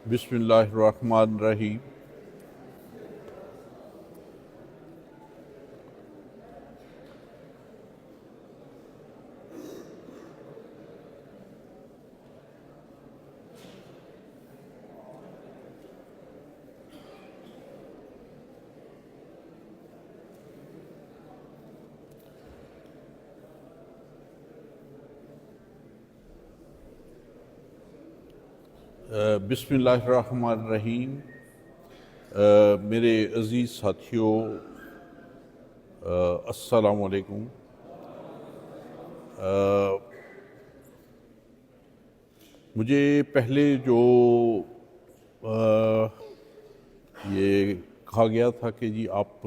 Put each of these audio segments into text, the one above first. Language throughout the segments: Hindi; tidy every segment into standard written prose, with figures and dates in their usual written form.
बिस्मिल्लाहिर्रहमानिर्रहीम। बिस्मिल्लाहिर्रहमानिर्रहीम। मेरे अज़ीज़ साथियों, अस्सलाम वालेकुम। मुझे पहले जो ये कहा गया था कि जी आप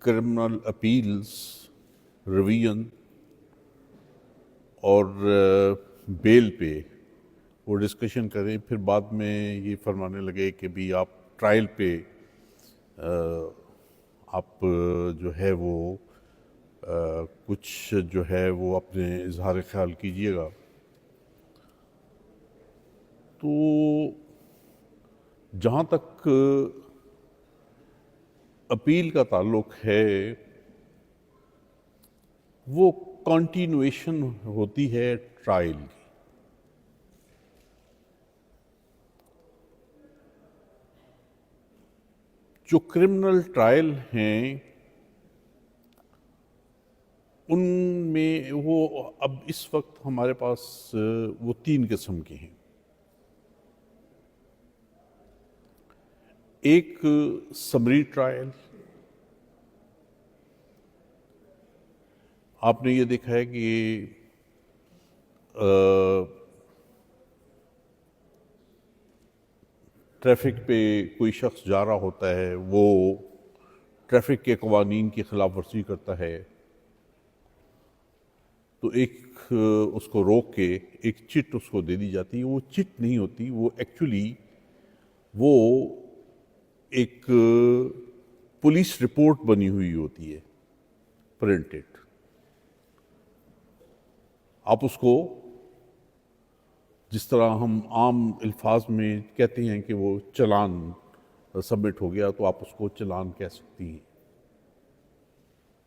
क्रिमिनल अपील्स रिवीजन और बेल पे वो डिस्कशन करें, फिर बाद में ये फरमाने लगे कि भी आप ट्रायल पे आप जो है वो कुछ जो है वो अपने इजहार ख्याल कीजिएगा। तो जहाँ तक अपील का ताल्लुक है, वो कंटिन्यूएशन होती है ट्रायल की। जो क्रिमिनल ट्रायल हैं उनमें वो अब इस वक्त हमारे पास वो 3 किस्म के हैं। एक समरी ट्रायल, आपने ये देखा है कि ट्रैफिक पे कोई शख्स जा रहा होता है, वो ट्रैफिक के कवानीन की खिलाफ वर्जी करता है, तो एक उसको रोक के एक चिट उसको दे दी जाती है। वो चिट नहीं होती, वो एक्चुअली वो एक पुलिस रिपोर्ट बनी हुई होती है, प्रिंटेड। आप उसको जिस तरह हम आम अल्फाज में कहते हैं कि वो चालान सबमिट हो गया, तो आप उसको चालान कह सकती हैं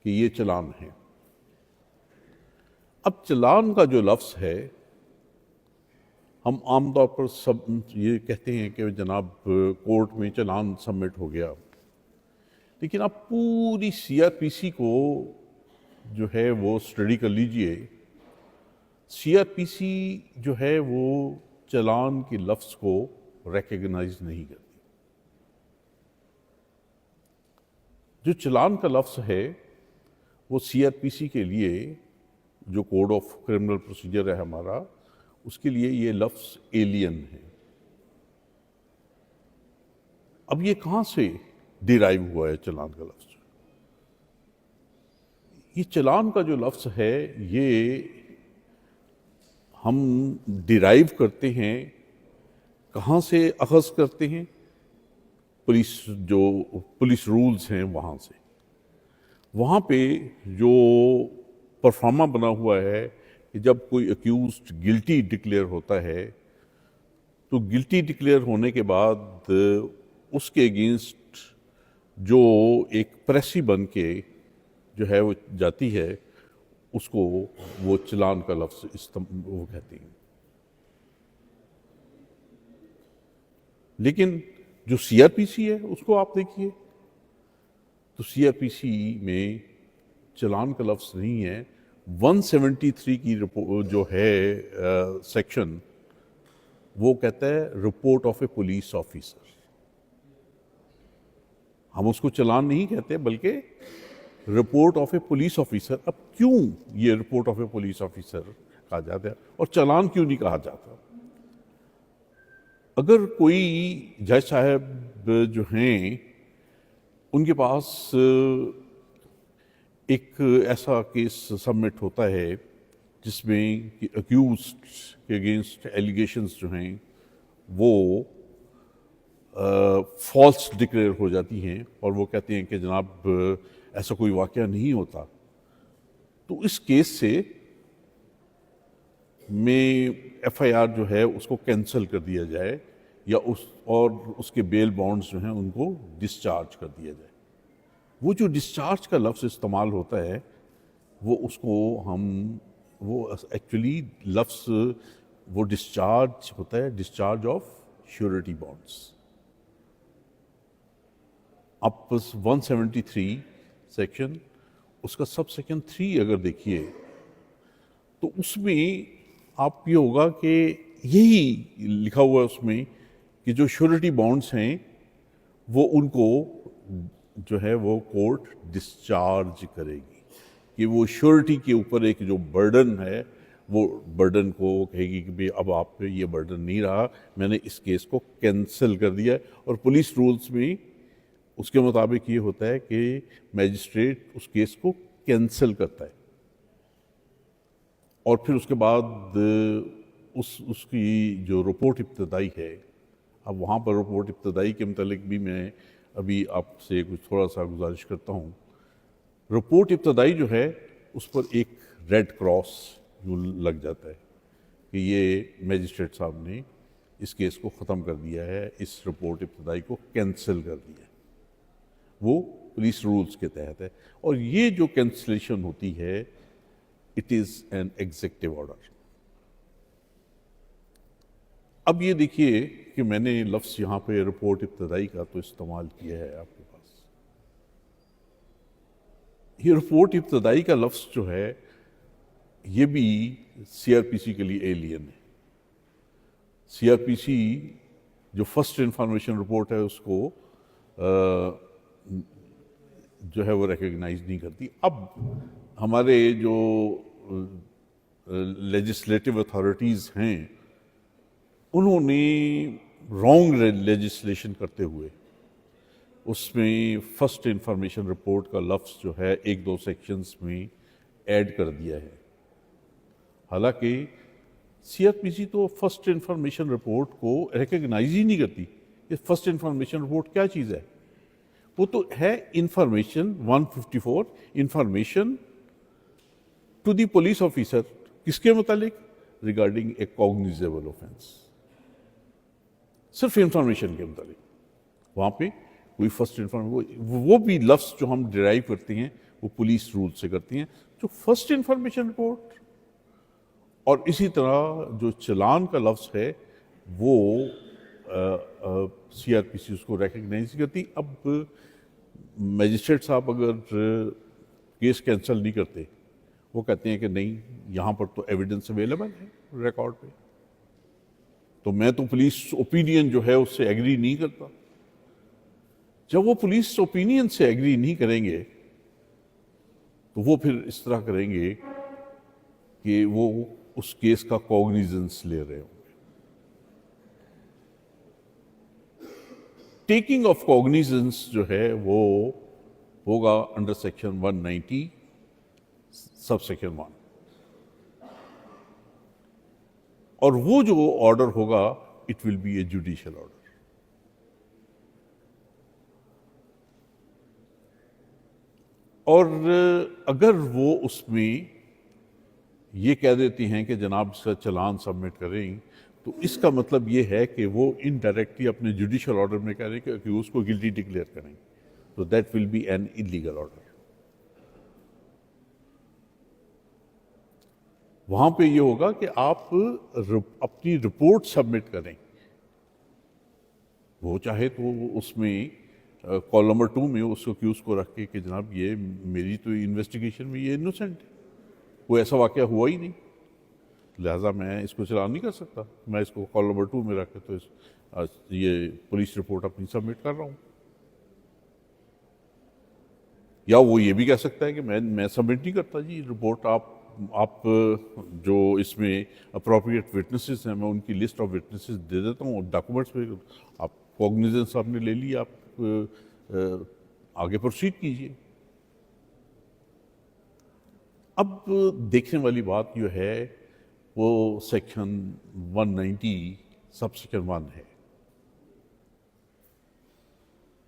कि ये चालान है। अब चालान का जो लफ्ज़ है, हम आमतौर पर सब ये कहते हैं कि जनाब कोर्ट में चालान सबमिट हो गया, लेकिन आप पूरी सीआरपीसी को जो है वो स्टडी कर लीजिए। सीआरपीसी जो है वो चालान के लफ्ज़ को रिकग्नाइज नहीं करती। जो चालान का लफ्ज़ है वो सीआरपीसी के लिए, जो कोड ऑफ क्रिमिनल प्रोसीजर है हमारा, उसके लिए ये लफ्ज़ एलियन है। अब ये कहाँ से डिराइव हुआ है चालान का लफ्ज़? ये चालान का जो लफ्ज़ है ये हम डिराइव करते हैं, कहाँ से अखज़ करते हैं? पुलिस रूल्स हैं वहाँ से। वहाँ पे जो परफॉर्मा बना हुआ है कि जब कोई अक्यूज्ड गिल्टी डिक्लेयर होता है, तो गिल्टी डिक्लेयर होने के बाद उसके अगेंस्ट जो एक प्रेसी बन के जो है वो जाती है, उसको वो चालान का लफ्ज़ वो कहते हैं। लेकिन जो सीआरपीसी है उसको आप देखिए, तो सीआरपीसी में चालान का लफ्ज़ नहीं है। 173 की जो है सेक्शन, वो कहता है report of a police officer. हम उसको चालान नहीं कहते बल्कि report of a police officer. अब क्यों ये report of a police officer कहा जाता है और चालान क्यों नहीं कहा जाता? अगर कोई जज साहब जो हैं उनके पास एक ऐसा केस सबमिट होता है जिसमें कि अक्यूज्ड के अगेंस्ट एलिगेशंस जो हैं वो फॉल्स डिक्लेयर हो जाती हैं और वो कहते हैं कि जनाब ऐसा कोई वाक़या नहीं होता, तो इस केस से में एफआईआर जो है उसको कैंसिल कर दिया जाए या उसके बेल बॉन्ड्स जो हैं उनको डिस्चार्ज कर दिया जाए। वो जो डिस्चार्ज का लफ्ज़ इस्तेमाल होता है वो एक्चुअली लफ्ज़ वो डिस्चार्ज होता है, डिस्चार्ज ऑफ श्योरिटी बॉन्ड्स। आप 173 सेक्शन उसका सब सेक्शन 3 अगर देखिए तो उसमें आप ये होगा कि यही लिखा हुआ है उसमें कि जो श्योरिटी बॉन्ड्स हैं वो उनको जो है वो कोर्ट डिस्चार्ज करेगी, कि वो श्योरिटी के ऊपर एक जो बर्डन है वो बर्डन को कहेगी कि भाई अब आप पे ये बर्डन नहीं रहा, मैंने इस केस को कैंसिल कर दिया। और पुलिस रूल्स में उसके मुताबिक ये होता है कि मैजिस्ट्रेट उस केस को कैंसिल करता है और फिर उसके बाद उसकी जो रिपोर्ट इब्तदाई है, अब वहाँ पर रिपोर्ट इब्तदाई के मतलब भी मैं अभी आपसे कुछ थोड़ा सा गुजारिश करता हूँ। रिपोर्ट इब्तदाई जो है उस पर एक रेड क्रॉस यूँ लग जाता है कि ये मैजिस्ट्रेट साहब ने इस केस को ख़त्म कर दिया है, इस रिपोर्ट इब्तदाई को कैंसिल कर दिया है। वो पुलिस रूल्स के तहत है और ये जो कैंसिलेशन होती है it is an executive order. अब ये देखिए कि मैंने लफ्ज़ यहाँ पे रिपोर्ट इब्तदाई का तो इस्तेमाल किया है आपके पास। ये रिपोर्ट इब्तदाई का लफ्ज़ जो है ये भी सीआरपीसी के लिए एलियन है। सीआरपीसी जो फर्स्ट इंफॉर्मेशन रिपोर्ट है उसको जो है वो रिकग्नाइज नहीं करती। अब हमारे जो लेजिस्लेटिव अथॉरिटीज़ हैं उन्होंने रॉन्ग लेजिस्लेशन करते हुए उसमें फर्स्ट इंफॉर्मेशन रिपोर्ट का लफ्ज़ जो है 1-2 सेक्शंस में ऐड कर दिया है। हालांकि सीआरपीसी तो फर्स्ट इंफॉर्मेशन रिपोर्ट को रिकग्नाइज ही नहीं करती। ये फर्स्ट इंफॉर्मेशन रिपोर्ट क्या चीज़ है? वो तो है information 154 information to the police officer, किसके मुतालिक? रिगार्डिंग ए कॉग्निजेबल ऑफेंस, सिर्फ इंफॉर्मेशन के मुतालिक। वहाँ पे कोई फर्स्ट इंफॉर्मेशन वो भी लफ्ज़ जो हम डिराइव करते हैं वो पुलिस रूल से करती हैं, जो फर्स्ट इंफॉर्मेशन रिपोर्ट। और इसी तरह जो चलान का लफ्ज़ है वो सीआरपीसी उसको रिकग्नाइज करती। अब मजिस्ट्रेट साहब अगर केस कैंसिल नहीं करते, वो कहते हैं कि नहीं यहाँ पर तो एविडेंस अवेलेबल है रिकॉर्ड पे, तो मैं तो पुलिस ओपिनियन जो है उससे एग्री नहीं करता। जब वो पुलिस ओपिनियन से एग्री नहीं करेंगे तो वो फिर इस तरह करेंगे कि वो उस केस का कॉग्निजेंस ले रहे होंगे। टेकिंग ऑफ कॉग्निजेंस जो है वो होगा अंडर सेक्शन 190 सब सेक्शन 1, और वो जो ऑर्डर होगा it will be a judicial order. और अगर वो उसमें ये कह देती हैं कि जनाब इसका चलान सबमिट करें, तो इसका मतलब ये है कि वो इनडायरेक्टली अपने जुडिशियल ऑर्डर में कह रहे हैं कि उसको गिल्टी डिक्लेयर करें, तो that will be an illegal order. वहां पे ये होगा कि आप अपनी रिपोर्ट सबमिट करें, वो चाहे तो उसमें कॉल नंबर 2 में उस एक्यूज को रख के कि जनाब ये मेरी तो इन्वेस्टिगेशन में ये इनोसेंट है, कोई ऐसा वाकया हुआ ही नहीं, लिहाजा मैं इसको चलान नहीं कर सकता, मैं इसको कॉल नंबर 2 में रख के तो ये पुलिस रिपोर्ट अपनी सबमिट कर रहा हूँ। या वो ये भी कह सकता है कि मैं सबमिट नहीं करता जी रिपोर्ट, आप जो इसमें अप्रोप्रिएट विटनेसेस हैं मैं उनकी लिस्ट ऑफ विटनेसेस दे देता हूँ, डॉक्यूमेंट्स पे आप कॉग्निजेंस आपने ले लिया, आप आगे प्रोसीड कीजिए। अब देखने वाली बात जो है वो सेक्शन 190 सब सेक्शन 1 है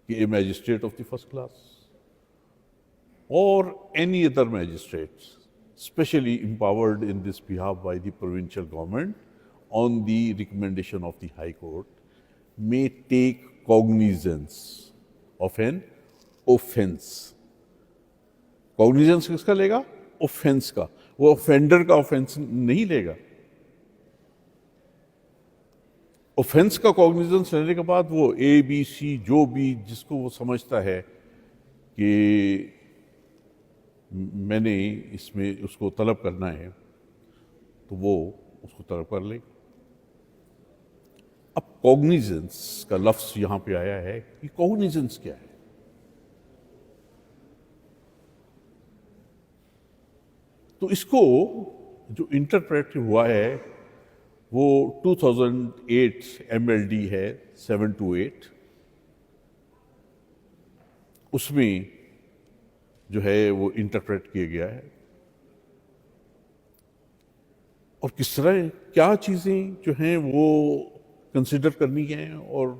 कि a magistrate of the first class और any other magistrate specially empowered in this behalf by the provincial government on the recommendation of the High Court may take cognizance of an offense. Cognizance किसका लेगा? ऑफेंस का। वो ऑफेंडर का ऑफेंस नहीं लेगा। ऑफेंस का कॉग्निजेंस लेने के बाद वो ए बी सी जो भी जिसको वो समझता है कि मैंने इसमें उसको तलब करना है, तो वो उसको तलब कर लेगा। अब कॉग्निजेंस का लफ्ज यहां पे आया है कि कॉग्निजेंस क्या है? तो इसको जो इंटरप्रेट हुआ है वो 2008 MLD है 728, उसमें जो है वो इंटरप्रेट किया गया है। और किस तरह क्या चीज़ें जो हैं वो कंसिडर करनी है और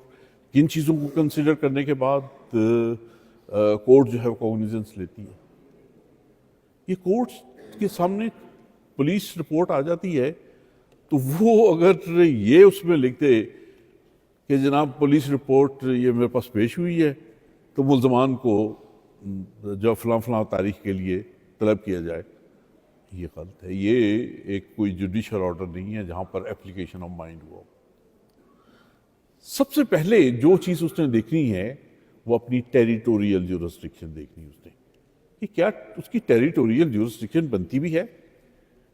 किन चीज़ों को कंसिडर करने के बाद कोर्ट जो है कॉग्निजेंस लेती है। ये कोर्ट के सामने पुलिस रिपोर्ट आ जाती है, तो वो अगर ये उसमें लिख दे कि जनाब पुलिस रिपोर्ट ये मेरे पास पेश हुई है, तो मुल्ज़मान को जो फलां फलां तारीख के लिए तलब किया जाए, ये गलत है। ये एक कोई जुडिशल ऑर्डर नहीं है जहां पर एप्लीकेशन ऑफ माइंड हुआ। सबसे पहले जो चीज़ उसने देखनी है वो अपनी टेरिटोरियल ज्यूरिसडिक्शन देखनी है उसने, कि क्या उसकी टेरिटोरियल ज्यूरिसडिक्शन बनती भी है।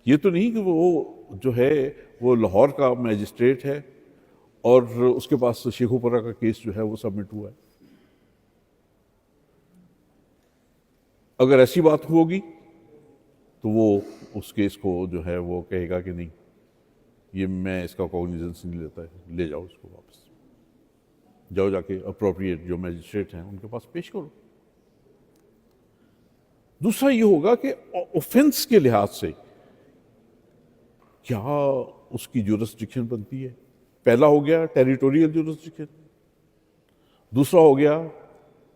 ये तो नहीं कि वो जो है वो लाहौर का मैजिस्ट्रेट है और उसके पास शेखुपुरा का केस जो है वो सबमिट हुआ है। अगर ऐसी बात होगी तो वो उस केस को जो है वो कहेगा कि नहीं, ये मैं इसका कॉग्निजेंस नहीं लेता है, ले जाओ इसको वापस, जाओ जाके अप्रोप्रिएट जो मैजिस्ट्रेट हैं उनके पास पेश करो। दूसरा ये होगा कि ऑफेंस के लिहाज से क्या उसकी ज्यूरिसडिक्शन बनती है। पहला हो गया टेरिटोरियल ज्यूरिसडिक्शन, दूसरा हो गया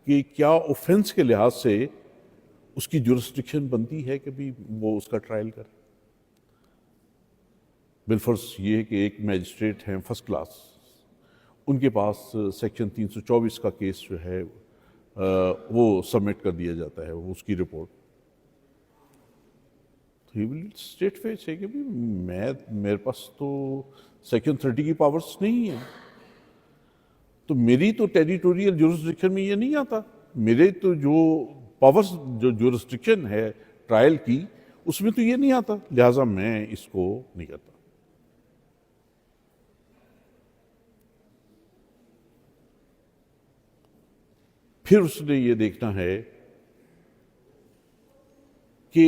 कि क्या ऑफेंस के लिहाज से उसकी ज्यूरिसडिक्शन बनती है कि भी वो उसका ट्रायल करे। बिलफर्ज ये है कि एक मैजिस्ट्रेट हैं फर्स्ट क्लास, उनके पास सेक्शन 324 का केस जो है वो सबमिट कर दिया जाता है, वो उसकी रिपोर्ट, तो ही विल स्टेट फेस है कि भी मेरे पास तो सेक्शन 30 की पावर्स नहीं है, तो मेरी तो टेरिटोरियल ज्यूरिसडिक्शन में ये नहीं आता। मेरे तो जो पावर्स जो ज्यूरिसडिक्शन है ट्रायल की उसमें तो ये नहीं आता, लिहाजा मैं इसको नहीं करता। फिर उसने ये देखना है कि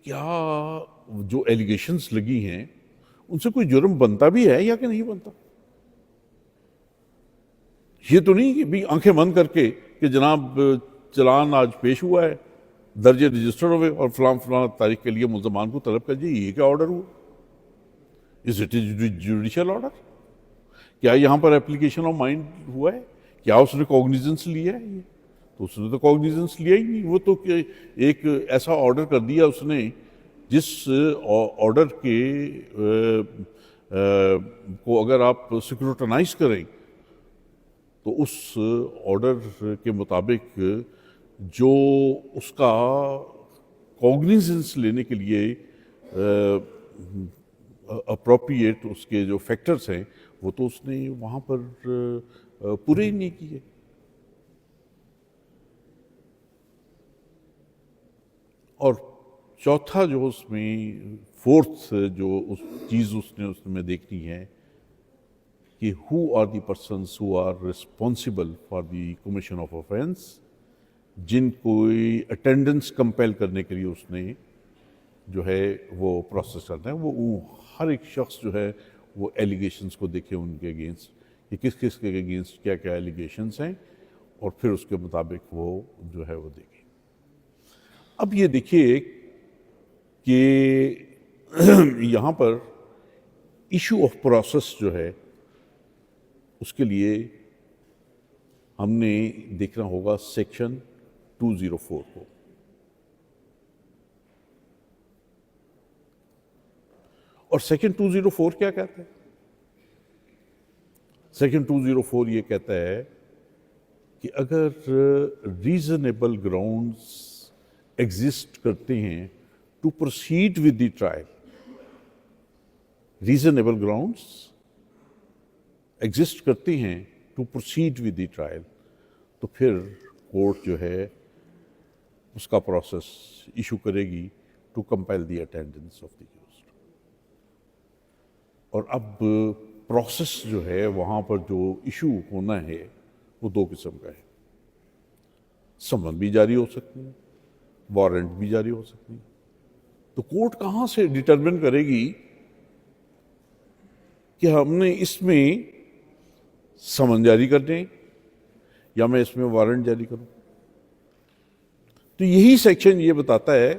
क्या जो एलिगेशंस लगी हैं उनसे कोई जुर्म बनता भी है या कि नहीं बनता। ये तो नहीं कि भी आंखें बंद करके कि जनाब चलान आज पेश हुआ है, दर्जे रजिस्टर हुए और फलां फलां तारीख के लिए मुल्ज़मान को तलब कर दिए, ये क्या ऑर्डर हुआ? Is it is judicial order? क्या यहाँ पर एप्लीकेशन ऑफ माइंड हुआ है? क्या उसने कॉग्निजेंस लिया है? ये तो उसने तो कॉग्निजेंस लिया ही नहीं। वो तो एक ऐसा ऑर्डर कर दिया उसने जिस ऑर्डर के को अगर आप सिक्योरिटाइज करें तो उस ऑर्डर के मुताबिक जो उसका कॉग्निजेंस लेने के लिए अप्रोप्रिएट उसके जो फैक्टर्स हैं वो तो उसने वहाँ पर पूरे ही नहीं किए। और चौथा जो उसमें फोर्थ जो उस चीज़ उसमें देखनी है कि who are the persons who are responsible for the commission of offence, जिनको अटेंडेंस कंपेल करने के लिए उसने जो है वो प्रोसेस करना है। वो हर एक शख्स जो है वो एलिगेशंस को देखे उनके अगेंस्ट कि किस किस के अगेंस्ट क्या क्या एलिगेशंस हैं और फिर उसके मुताबिक वो जो है वो देखे। अब ये देखिए कि यहाँ पर इशू ऑफ प्रोसेस जो है उसके लिए हमने देखना होगा सेक्शन 204 को। और सेक्शन 204 क्या कहता है? सेक्शन 204 ये कहता है कि अगर रीजनेबल ग्राउंड्स एग्जिस्ट करते हैं to proceed with the trial, reasonable grounds exist करते हैं to proceed with the trial, तो फिर कोर्ट जो है उसका प्रोसेस इशू करेगी to compel the attendance of the accused. और अब प्रोसेस जो है वहाँ पर जो इशू होना है वो दो किस्म का है। समन भी जारी हो सकती है, वारंट भी जारी हो सकती है। तो कोर्ट कहाँ से डिटरमिन करेगी कि हमने इसमें समन जारी करने या मैं इसमें वारंट जारी करूं? तो यही सेक्शन ये बताता है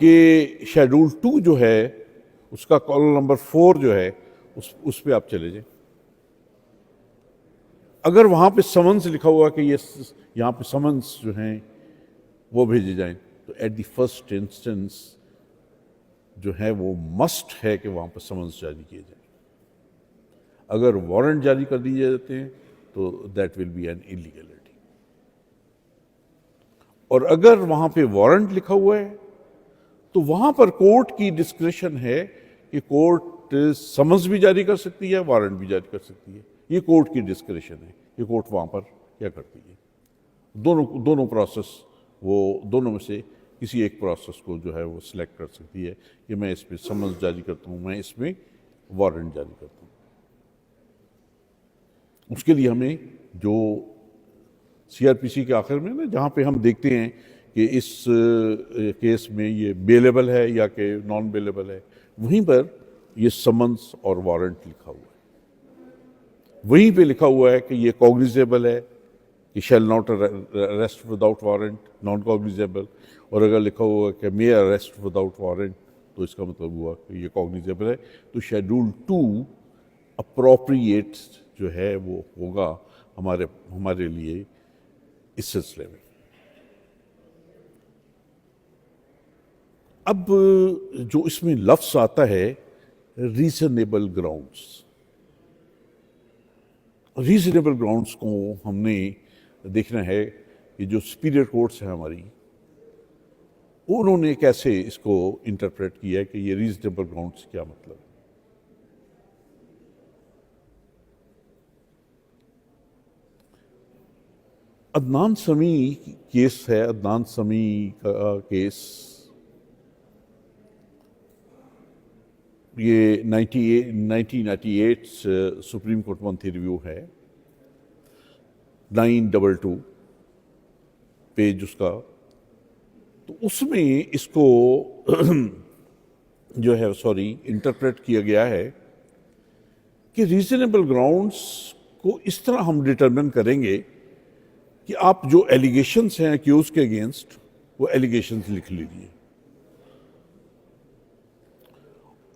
कि शेड्यूल 2 जो है उसका कॉलम नंबर 4 जो है उस पे आप चले जाएं। अगर वहां पे समन्स लिखा हुआ कि ये यहां पे समन्स जो हैं वो भेजे जाएं, तो एट द फर्स्ट इंस्टेंस जो है वो मस्ट है कि वहां पर समन्स जारी किए जाएं। अगर वारंट जारी कर दिए जाते हैं तो that will be an illegality. और अगर वहां पे वारंट लिखा हुआ है तो वहां पर कोर्ट की डिस्क्रिशन है कि कोर्ट समन्स भी जारी कर सकती है, वारंट भी जारी कर सकती है। ये कोर्ट की डिस्क्रिशन है कि कोर्ट वहां पर क्या करती है। दोनों प्रोसेस, वो दोनों में से किसी एक प्रोसेस को जो है वो सिलेक्ट कर सकती है कि मैं इसमें समन्स जारी करता हूं, मैं इसमें वारंट जारी करता हूं। उसके लिए हमें जो सीआरपीसी के आखिर में ना जहाँ पे हम देखते हैं कि इस केस में ये बेलेबल है या कि नॉन बेलेबल है, वहीं पर ये समन्स और वारंट लिखा हुआ है। वहीं पे लिखा हुआ है कि ये कॉग्निजेबल है कि shall not arrest without warrant, non cognizable. और अगर लिखा हुआ है कि मे अरेस्ट विदाउट वारंट, तो इसका मतलब हुआ कि ये कॉग्निजेबल है। तो शेड्यूल 2 अप्रोप्रिएट जो है वो होगा हमारे लिए इस सिलसिले में। अब जो इसमें लफ्ज आता है रीजनेबल ग्राउंड्स, रीजनेबल ग्राउंड्स को हमने देखना है कि जो सुपीरियर कोर्ट्स हैं हमारी, उन्होंने कैसे इसको इंटरप्रेट किया है कि ये रीजनेबल ग्राउंड्स क्या मतलब है। अदनान समी केस है। अदनान समी का केस ये 1998 सुप्रीम कोर्ट मंथली रिव्यू है, 922 पेज उसका। तो उसमें इसको जो है इंटरप्रेट किया गया है कि रीजनेबल ग्राउंड्स को इस तरह हम डिटरमिन करेंगे कि आप जो एलिगेशंस हैं अक्यूज के अगेंस्ट, वो एलिगेशंस लिख लीजिए।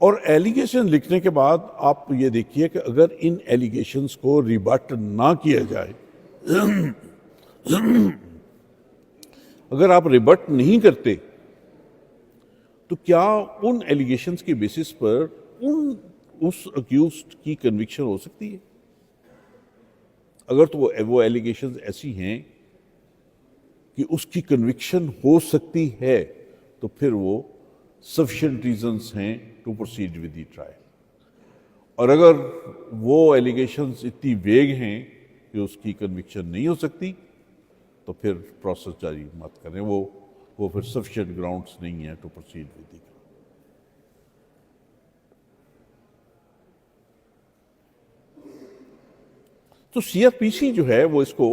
और एलिगेशन लिखने के बाद आप ये देखिए कि अगर इन एलिगेशंस को रिबट ना किया जाए, अगर आप रिबट नहीं करते, तो क्या उन एलिगेशंस के बेसिस पर उस अक्यूज्ड की कन्विक्शन हो सकती है? अगर तो वो एलिगेशंस ऐसी हैं कि उसकी कन्विक्शन हो सकती है, तो फिर वो सफिशिएंट रीजंस हैं to proceed with the trial. और अगर वो एलिगेशंस इतनी वेग हैं कि उसकी कन्विक्शन नहीं हो सकती, तो फिर प्रोसेस जारी मत करें। वो फिर सफिशिएंट ग्राउंड्स नहीं है टू प्रोसीड विद द। तो सीआरपीसी जो है वो इसको,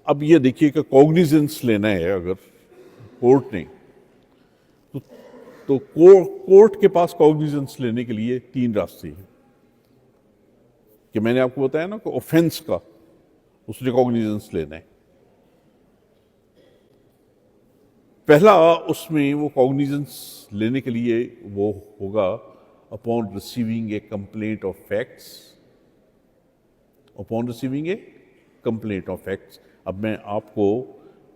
अब ये देखिए कि कॉग्निजेंस लेना है अगर कोर्ट ने, तो कोर्ट के पास कॉग्निजेंस लेने के लिए 3 रास्ते हैं। कि मैंने आपको बताया ना कि ऑफेंस का उसने कॉग्निजेंस लेना है। पहला उसमें वो कॉग्निजेंस लेने के लिए वो होगा upon receiving A complaint of facts, upon receiving A complaint of facts. अब मैं आपको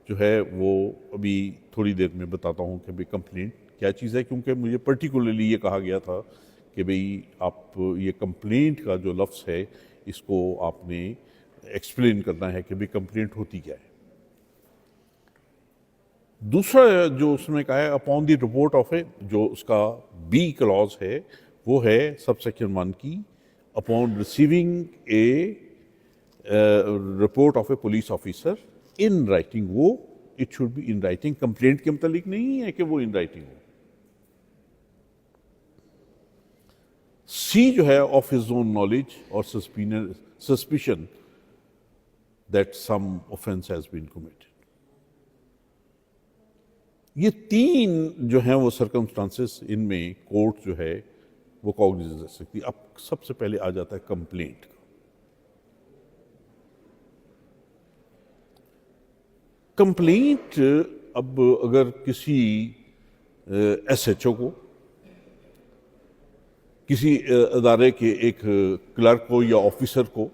जो है वो अभी थोड़ी देर में बताता हूँ कि भाई कंप्लेंट क्या चीज़ है, क्योंकि मुझे पर्टिकुलरली ये कहा गया था कि भाई आप ये कंप्लेंट का जो लफ्ज़ है इसको आपने एक्सप्लेन करना है कि भाई कंप्लेंट होती क्या है। दूसरा जो उसमें कहा है अपॉन द रिपोर्ट ऑफ ए, जो उसका बी क्लॉज है वो है सबसेक्शन 1 की, upon receiving a report of a police officer in writing, वो it should be in writing. Complaint के मतलब नहीं है कि वो इन राइटिंग हो। सी जो है ऑफ हिज ओन नॉलेज और suspicion that some offence has been committed. ये तीन जो हैं वो सर्कमस्टांसेस, इनमें कोर्ट जो है वो कॉग्निजेंस ले सकती है। अब सबसे पहले आ जाता है कंप्लेंट का। कंप्लेंट, अब अगर किसी एसएचओ को, किसी अदारे के एक क्लर्क को या ऑफिसर को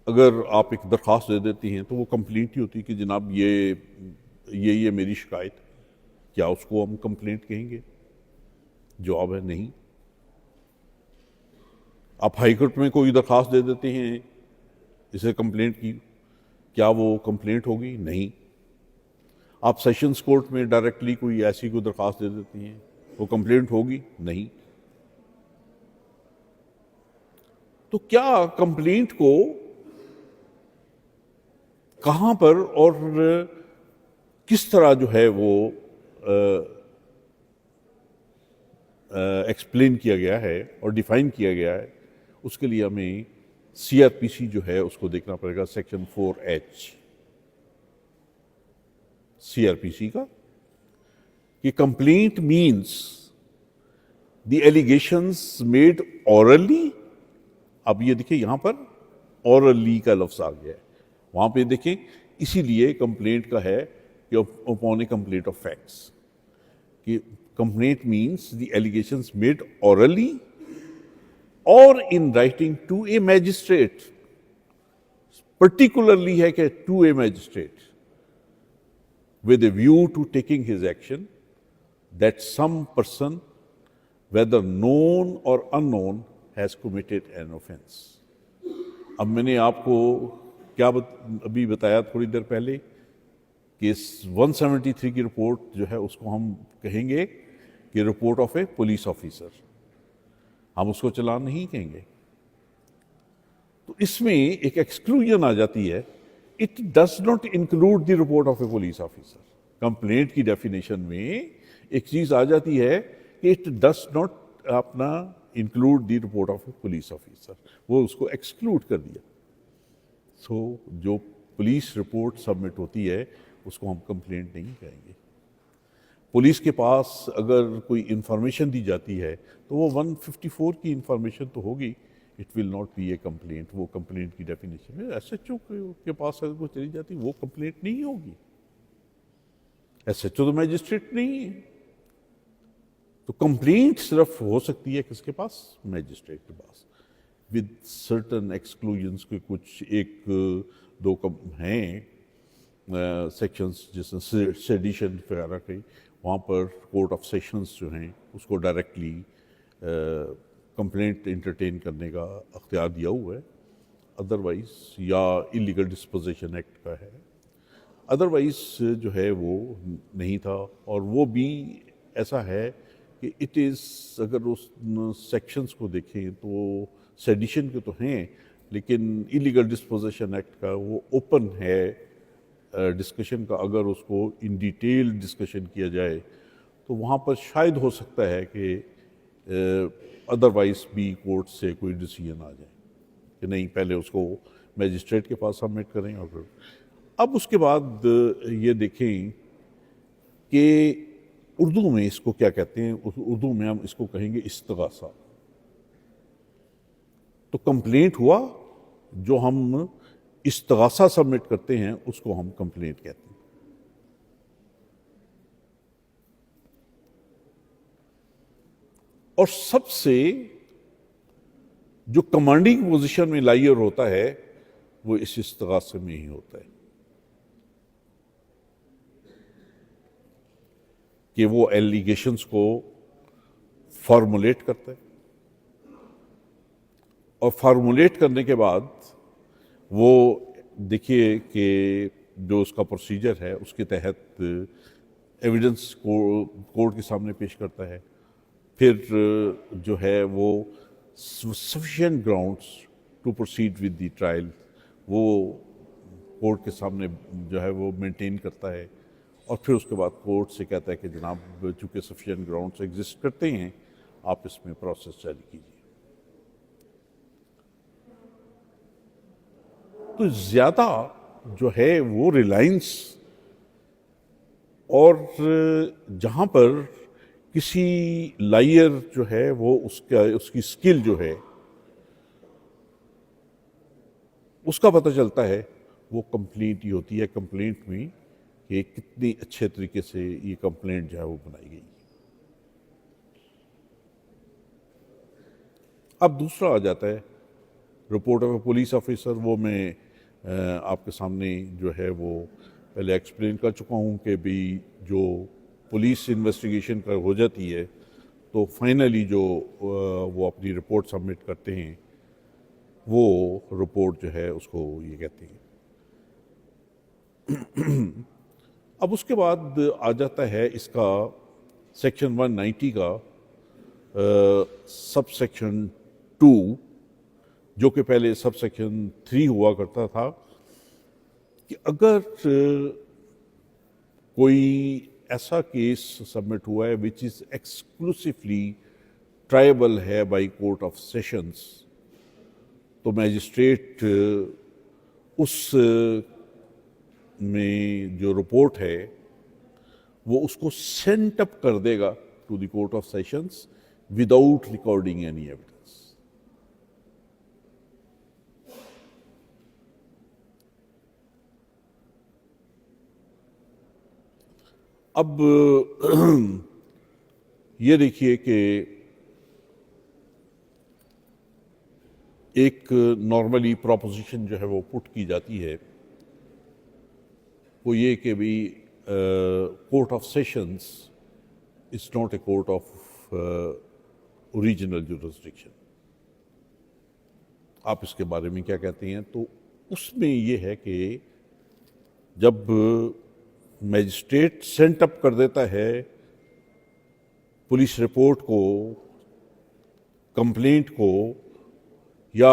अगर आप एक दरख्वास्त दे देती हैं तो वो कंप्लेंट ही होती है कि जनाब ये मेरी शिकायत है। क्या उसको हम कंप्लेंट कहेंगे? जवाब है नहीं। आप हाई कोर्ट में कोई दरख्वास्त दे देते हैं इसे कंप्लेंट की, क्या वो कंप्लेंट होगी? नहीं। आप सेशंस कोर्ट में डायरेक्टली कोई ऐसी कोई दरख्वास्त दे देती हैं, वो कंप्लेंट होगी? नहीं। तो क्या कंप्लेंट को कहां पर और किस तरह जो है वो एक्सप्लेन किया गया है और डिफाइन किया गया है, उसके लिए हमें सीआरपीसी जो है उसको देखना पड़ेगा, सेक्शन 4H सीआरपीसी का, कि complaint means the allegations made hourly. अब ये देखिए यहां पर ऑरली का लफ्ज आ गया है, वहां पे देखें, इसीलिए कंप्लेंट का है कि upon a complaint of facts, कि complaint means the allegations made orally और in writing to a magistrate. Particularly है कि to a magistrate with a view to taking his action that some person, whether known or unknown, has committed an offense. अब मैंने आपको क्या अभी बताया थोड़ी देर पहले कि इस 173 की रिपोर्ट जो है उसको हम कहेंगे कि report of a police officer, हम उसको चालान नहीं कहेंगे। तो इसमें एक एक्सक्लूजन आ जाती है, it does not include the report of a police officer. Complaint की डेफिनेशन में एक चीज आ जाती है कि इट डज नॉट अपना include the report of a police officer, वो उसको एक्सक्लूड कर दिया। सो जो पुलिस रिपोर्ट सबमिट होती है उसको हम कंप्लेंट नहीं कहेंगे। पुलिस के पास अगर कोई इंफॉर्मेशन दी जाती है तो वो 154 की इंफॉर्मेशन तो होगी, it will not be A complaint. वो कंप्लेंट की डेफिनेशन में एसएचओ के पास अगर कोई चली जाती वो कंप्लेंट नहीं होगी। एसएचओ तो मैजिस्ट्रेट नहीं है, तो कंप्लेंट सिर्फ हो सकती है किसके पास? मैजिस्ट्रेट के पास, विद सर्टन एक्सक्लूजन्स के कुछ एक दो हैं सेक्शंस, जैसे सेडिशन वगैरह के, वहाँ पर कोर्ट ऑफ सेशंस जो हैं उसको डायरेक्टली कंप्लेंट इंटरटेन करने का अख्तियार दिया हुआ है। अदरवाइज या इलीगल डिस्पोजिशन एक्ट का है, अदरवाइज जो है वो नहीं था। और वो भी ऐसा है कि इट इज़, अगर उस सेक्शंस को देखें तो सेडिशन के तो हैं, लेकिन इलीगल डिस्पोजिशन एक्ट का वो ओपन है डिस्कशन का। अगर उसको इन डिटेल डिस्कशन किया जाए तो वहाँ पर शायद हो सकता है कि अदरवाइज भी कोर्ट से कोई डिसीजन आ जाए कि नहीं, पहले उसको मैजिस्ट्रेट के पास सबमिट करें और फिर अब उसके बाद ये देखें कि उर्दू में इसको क्या कहते हैं। उर्दू में हम इसको कहेंगे इस्तगासा। तो कंप्लेंट हुआ, जो हम इस्तगासा सबमिट करते हैं उसको हम कंप्लेंट कहते हैं। और सबसे जो कमांडिंग पोजीशन में लायर होता है वो इस इस्तगासे में ही होता है कि वो एलिगेशंस को फॉर्मुलेट करता है, और फॉर्मुलेट करने के बाद वो देखिए कि जो उसका प्रोसीजर है उसके तहत एविडेंस को कोर्ट के सामने पेश करता है। फिर जो है वो sufficient grounds to proceed with the trial वो कोर्ट के सामने जो है वो मेंटेन करता है, और फिर उसके बाद कोर्ट से कहता है कि जनाब चूँकि सफिशिएंट ग्राउंड्स एग्जिस्ट करते हैं, आप इसमें प्रोसेस जारी कीजिए। तो ज़्यादा जो है वो रिलायंस, और जहाँ पर किसी लायर जो है वो उसकी स्किल जो है उसका पता चलता है, वो कंप्लेंट ही होती है। कंप्लेंट में कि कितनी अच्छे तरीके से ये कंप्लेंट जो है वो बनाई गई। अब दूसरा आ जाता है report of a police officer. वो मैं आपके सामने जो है वो पहले एक्सप्लेन कर चुका हूँ कि भी जो पुलिस इन्वेस्टिगेशन कर हो जाती है तो फाइनली जो वो अपनी रिपोर्ट सबमिट करते हैं, वो रिपोर्ट जो है उसको ये कहते हैं। अब उसके बाद आ जाता है इसका सेक्शन 190 का सब सेक्शन 2, जो कि पहले सब सेक्शन 3 हुआ करता था, कि अगर कोई ऐसा केस सबमिट हुआ है विच इज़ एक्सक्लूसिवली ट्रायबल है बाय कोर्ट ऑफ सेशंस, तो मैजिस्ट्रेट उस में जो रिपोर्ट है वो उसको सेंट अप कर देगा to the court of sessions without recording any evidence. अब ये देखिए कि एक नॉर्मली प्रोपोजिशन जो है वो पुट की जाती है, वो ये कि भी court of sessions is not a court of original jurisdiction. आप इसके बारे में क्या कहते हैं? तो उसमें ये है कि जब मैजिस्ट्रेट सेंट अप कर देता है पुलिस रिपोर्ट को, कंप्लेंट को, या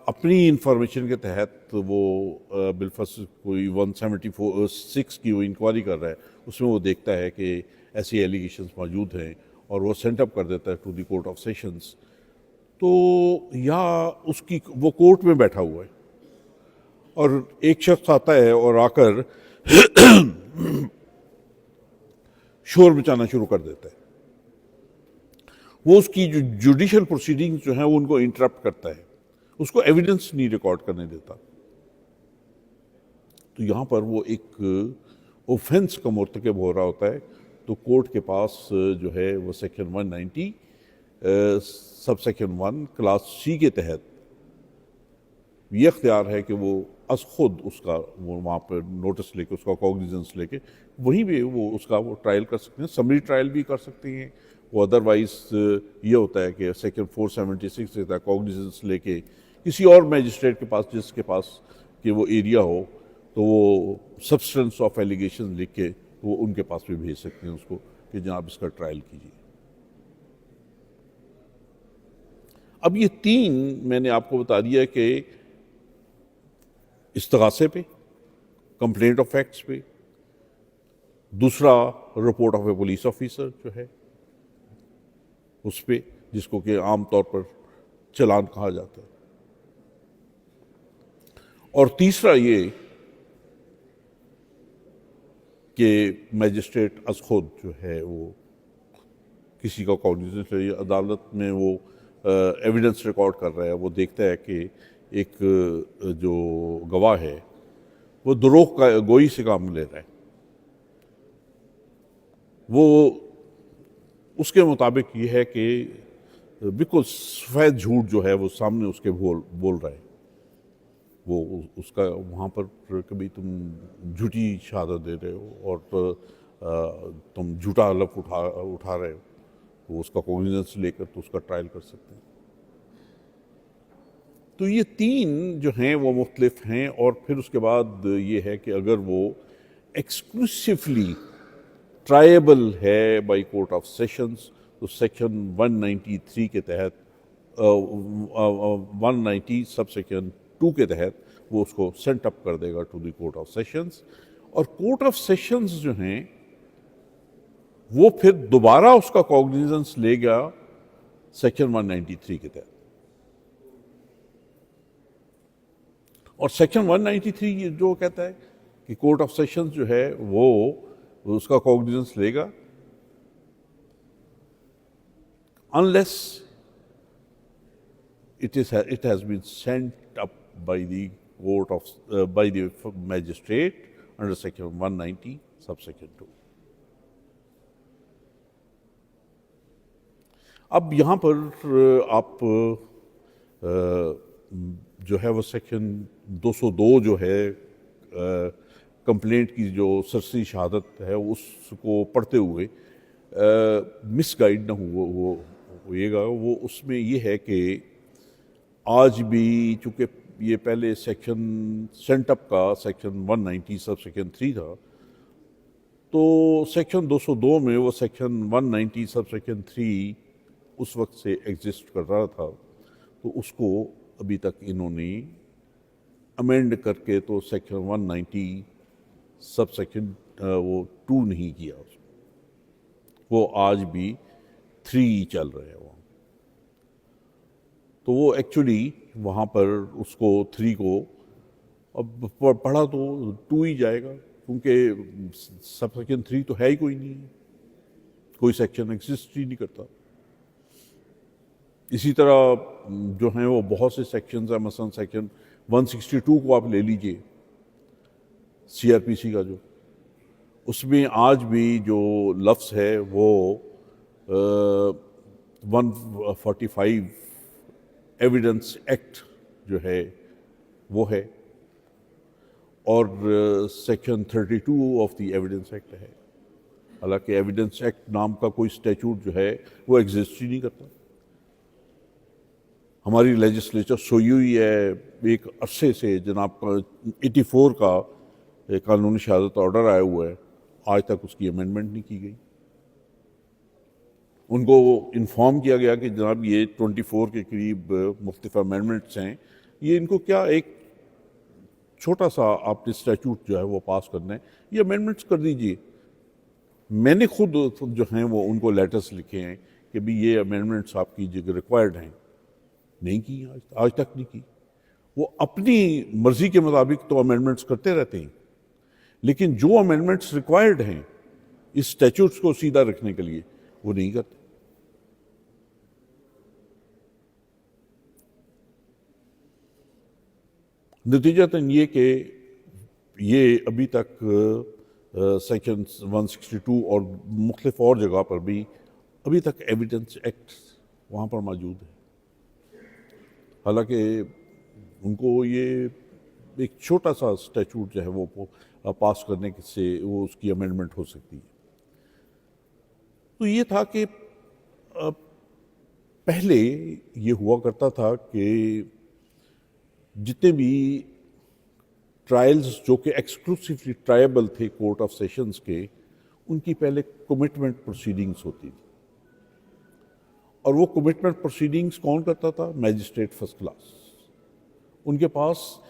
अपनी इंफॉर्मेशन के तहत वो बिलफर्ज कोई 174(6) की वो इंक्वायरी कर रहा है, उसमें वो देखता है कि ऐसी एलिगेशंस मौजूद हैं और वो सेंट अप कर देता है to the court of sessions, तो या उसकी वो कोर्ट में बैठा हुआ है और एक शख्स आता है और आकर शोर मचाना शुरू कर देता है। वो उसकी जो जुडिशियल प्रोसीडिंग्स जो है वो उनको इंटरप्ट करता है, उसको एविडेंस नहीं रिकॉर्ड करने देता। तो यहाँ पर वो एक ऑफेंस का मुर्तकब हो रहा होता है। तो कोर्ट के पास जो है वो section 190 sub section 1 class C के तहत ये अख्तियार है कि वो अस खुद उसका वो वहाँ पर नोटिस लेके, उसका कॉग्निजेंस लेके वहीं भी वो उसका वो ट्रायल कर सकते हैं, समरी ट्रायल भी कर सकते हैं। वो अदरवाइज ये होता है कि सेक्शन 476 से कॉग्निजेंस लेके किसी और मैजिस्ट्रेट के पास, जिसके पास कि वो एरिया हो, तो वो सब्सटेंस ऑफ एलिगेशन लिख के वो उनके पास भी भेज सकते हैं उसको कि जनाब इसका ट्रायल कीजिए। अब ये तीन मैंने आपको बता दिया कि इस्तगासे पे, कंप्लेंट ऑफ फैक्ट्स पे, दूसरा report of a police officer जो है उस पे, जिसको कि आम तौर पर चालान कहा जाता है, और तीसरा ये कि मैजिस्ट्रेट अस खुद जो है वो किसी का कॉग्निजेंस ले, अदालत में वो एविडेंस रिकॉर्ड कर रहा है, वो देखता है कि एक जो गवाह है वो दुरोह का गोई से काम ले रहा है, वो उसके मुताबिक ये है कि बिल्कुल सफ़ेद झूठ जो है वो सामने उसके बोल रहा है। वो उसका वहाँ पर कभी तुम झूठी शहादत दे रहे हो और तुम झूठा हलफ उठा रहे हो, तो उसका कॉग्निजेंस लेकर तो उसका ट्रायल कर सकते हैं। तो ये तीन जो हैं वो मुख्तलिफ हैं। और फिर उसके बाद ये है कि अगर वो एक्सक्लूसिवली ट्रायबल है बाय कोर्ट ऑफ सेशंस तो सेक्शन 193 के तहत 190 सब सेक्शन 2 के तहत वो उसको सेंट अप कर देगा to the court of sessions. और कोर्ट ऑफ सेशंस जो हैं वो फिर दोबारा उसका कॉग्निजेंस लेगा सेक्शन 193 के तहत। और सेक्शन 193 ये जो कहता है कि कोर्ट ऑफ सेशंस जो है वो उसका कॉग्निजेंस लेगा unless it has been sent up by the court of by the magistrate under section 190 subsection 2। अब यहाँ पर आप जो है वो सेक्शन 202 जो है कंप्लेंट की जो सरसरी शहादत है उसको पढ़ते हुए मिसगाइड न होइएगा। वो उसमें ये है कि आज भी चूँकि ये पहले सेक्शन सेंटअप का सेक्शन 190 सब सेक्शन 3 था, तो सेक्शन 202 में वो सेक्शन 190 सब सेक्शन 3 उस वक्त से एग्जिस्ट कर रहा था, तो उसको अभी तक इन्होंने अमेंड करके तो सेक्शन 190 सब सेक्शन वो 2 नहीं किया उसको। वो आज भी 3 चल रहे हैं वहाँ। तो वो एक्चुअली वहाँ पर उसको 3 को अब पढ़ा तो 2 ही जाएगा, क्योंकि सब सेक्शन 3 तो है ही कोई नहीं, कोई सेक्शन एग्जिस्ट ही नहीं करता। इसी तरह जो हैं वो बहुत से सेक्शंस हैं, मसलन सेक्शन 162 को आप ले लीजिए सीआरपीसी का, जो उसमें आज भी जो लफ्ज़ है वो 145 एविडेंस एक्ट जो है वो है, और section 32 of the evidence act है। हालांकि एविडेंस एक्ट नाम का कोई स्टैट्यूट जो है वो एग्जिस्ट ही नहीं करता। हमारी लेजिस्लेचर सोई हुई है एक अरसे से, जनाब 84 का कानूनी शहादत ऑर्डर आया हुआ है, आज तक उसकी अमेंडमेंट नहीं की गई। उनको इन्फॉर्म किया गया कि जनाब ये 24 के करीब मुख्तलिफ अमेंडमेंट्स हैं, ये इनको क्या एक छोटा सा आपने स्टैट्यूट जो है वो पास करना है, ये अमेंडमेंट्स कर दीजिए। मैंने खुद जो हैं वो उनको लेटर्स लिखे हैं कि भी ये अमेंडमेंट्स आपकी जगह रिक्वायर्ड हैं, नहीं की आज तक नहीं की। वो अपनी मर्जी के मुताबिक तो अमेंडमेंट्स करते रहते हैं, लेकिन जो अमेंडमेंट्स रिक्वायर्ड हैं इस स्टैट्यूट्स को सीधा रखने के लिए वो नहीं करते। नतीजतन ये कि ये अभी तक सेक्शन 162 और मुख्तलिफ और जगह पर भी अभी तक एविडेंस एक्ट वहाँ पर मौजूद है। हालांकि उनको ये एक छोटा सा स्टैट्यूट जो है वो पास करने से वो उसकी अमेंडमेंट हो सकती है। तो ये था कि पहले ये हुआ करता था कि जितने भी ट्रायल्स जो कि एक्सक्लूसिवली ट्रायबल थे कोर्ट ऑफ सेशंस के, उनकी पहले कमिटमेंट प्रोसीडिंग्स होती थी। और वो कमिटमेंट प्रोसीडिंग्स कौन करता था? Magistrate first class. उनके पास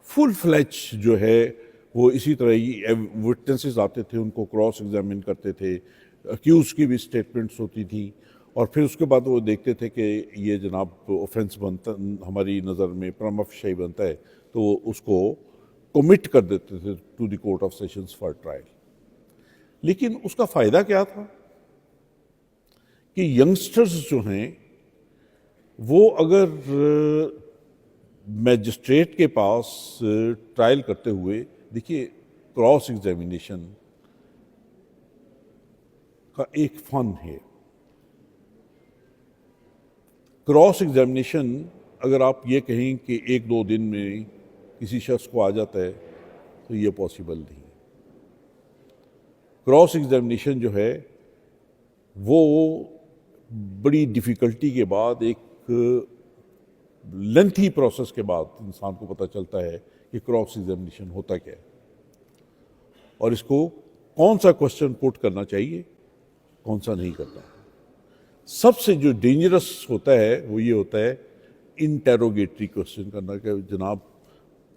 फुल फ्लैच जो है वो इसी तरह ही विटनेसेस आते थे, उनको क्रॉस एग्जामिन करते थे, अक्यूज की भी स्टेटमेंट्स होती थी, और फिर उसके बाद वो देखते थे कि ये जनाब ऑफेंस बनता हमारी नज़र में प्रमा फेशी बनता है, तो उसको कमिट कर देते थे to the court of sessions for trial. लेकिन उसका फ़ायदा क्या था कि यंगस्टर्स जो हैं वो अगर मैजिस्ट्रेट के पास ट्रायल करते हुए, देखिए क्रॉस एग्जामिनेशन का एक फन है। क्रॉस एग्जामिनेशन अगर आप ये कहें कि 1-2 दिन में किसी शख्स को आ जाता है तो ये पॉसिबल नहीं। क्रॉस एग्जामिनेशन जो है वो बड़ी डिफ़िकल्टी के बाद, एक लेंथी प्रोसेस के बाद इंसान को पता चलता है कि क्रॉस एग्जामिनेशन होता क्या है और इसको कौन सा क्वेश्चन पुट करना चाहिए, कौन सा नहीं करना। सबसे जो डेंजरस होता है वो ये होता है इंटेरोगेटरी क्वेश्चन करना कि जनाब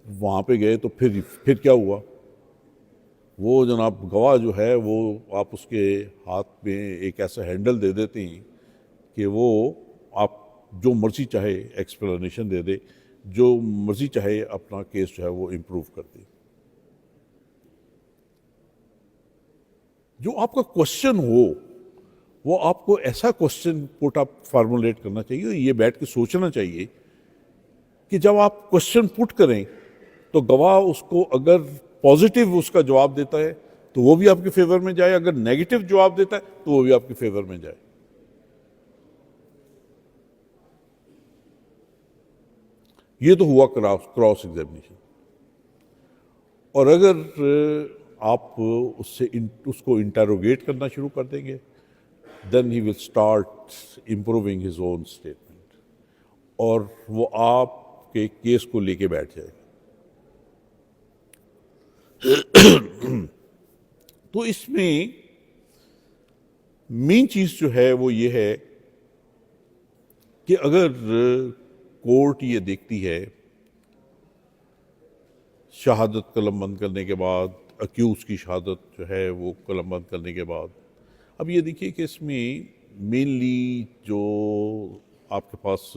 वहाँ पे गए तो फिर क्या हुआ। वो जनाब गवाह जो है वो आप उसके हाथ में एक ऐसा हैंडल दे देते हैं कि वो आप जो मर्जी चाहे एक्सप्लेनेशन दे दे, जो मर्जी चाहे अपना केस जो है वो इम्प्रूव कर दे। जो आपका क्वेश्चन हो वो आपको ऐसा क्वेश्चन पुट अप फार्मुलेट करना चाहिए, ये बैठ के सोचना चाहिए कि जब आप क्वेश्चन पुट करें तो गवाह उसको अगर पॉजिटिव उसका जवाब देता है तो वो भी आपके फेवर में जाए, अगर नेगेटिव जवाब देता है तो वो भी आपके फेवर में जाए। ये तो हुआ क्रॉस एग्जामिनेशन। और अगर आप उसको इंटेरोगेट करना शुरू कर देंगे, then he will start improving his own statement और वो आपके केस को लेके बैठ जाएगा। तो इसमें मेन चीज जो है वो ये है कि अगर कोर्ट ये देखती है शहादत कलमबंद करने के बाद, अक्यूज की शहादत जो है वो कलमबंद करने के बाद, अब ये देखिए कि इसमें मेनली जो आपके पास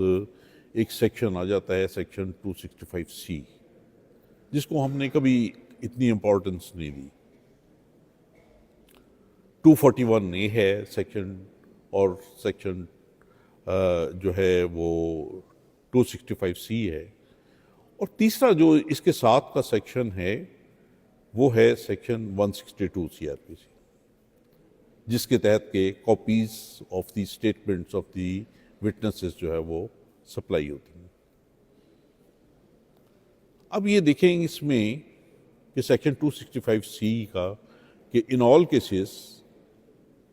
एक सेक्शन आ जाता है, सेक्शन 265C, जिसको हमने कभी इतनी इम्पोर्टेंस नहीं दी। 241A है सेक्शन, और सेक्शन जो है वो 265C है, और तीसरा जो इसके साथ का सेक्शन है वो है सेक्शन 162 CRPC, जिसके तहत के copies of the statements of the witnesses जो है वो सप्लाई होती हैं। अब ये देखेंगे इसमें कि सेक्शन 265C का कि in all cases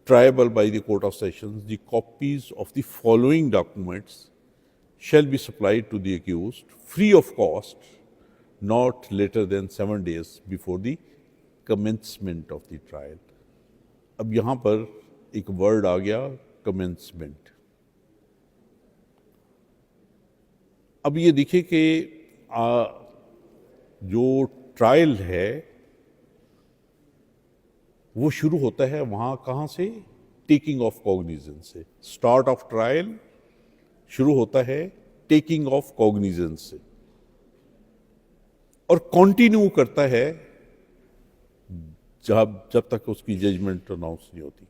tribal by the court of sessions the copies of the following documents shall be supplied to the accused free of cost not later than 7 days before the commencement of the trial। अब यहां पर एक वर्ड आ गया commencement। अब ये देखिए कि जो ट्रायल है वो शुरू होता है वहां कहां से, टेकिंग ऑफ कॉग्निजेंस से। स्टार्ट ऑफ ट्रायल शुरू होता है टेकिंग ऑफ कॉग्निजेंस से और कंटिन्यू करता है जब तक उसकी जजमेंट अनाउंस नहीं होती।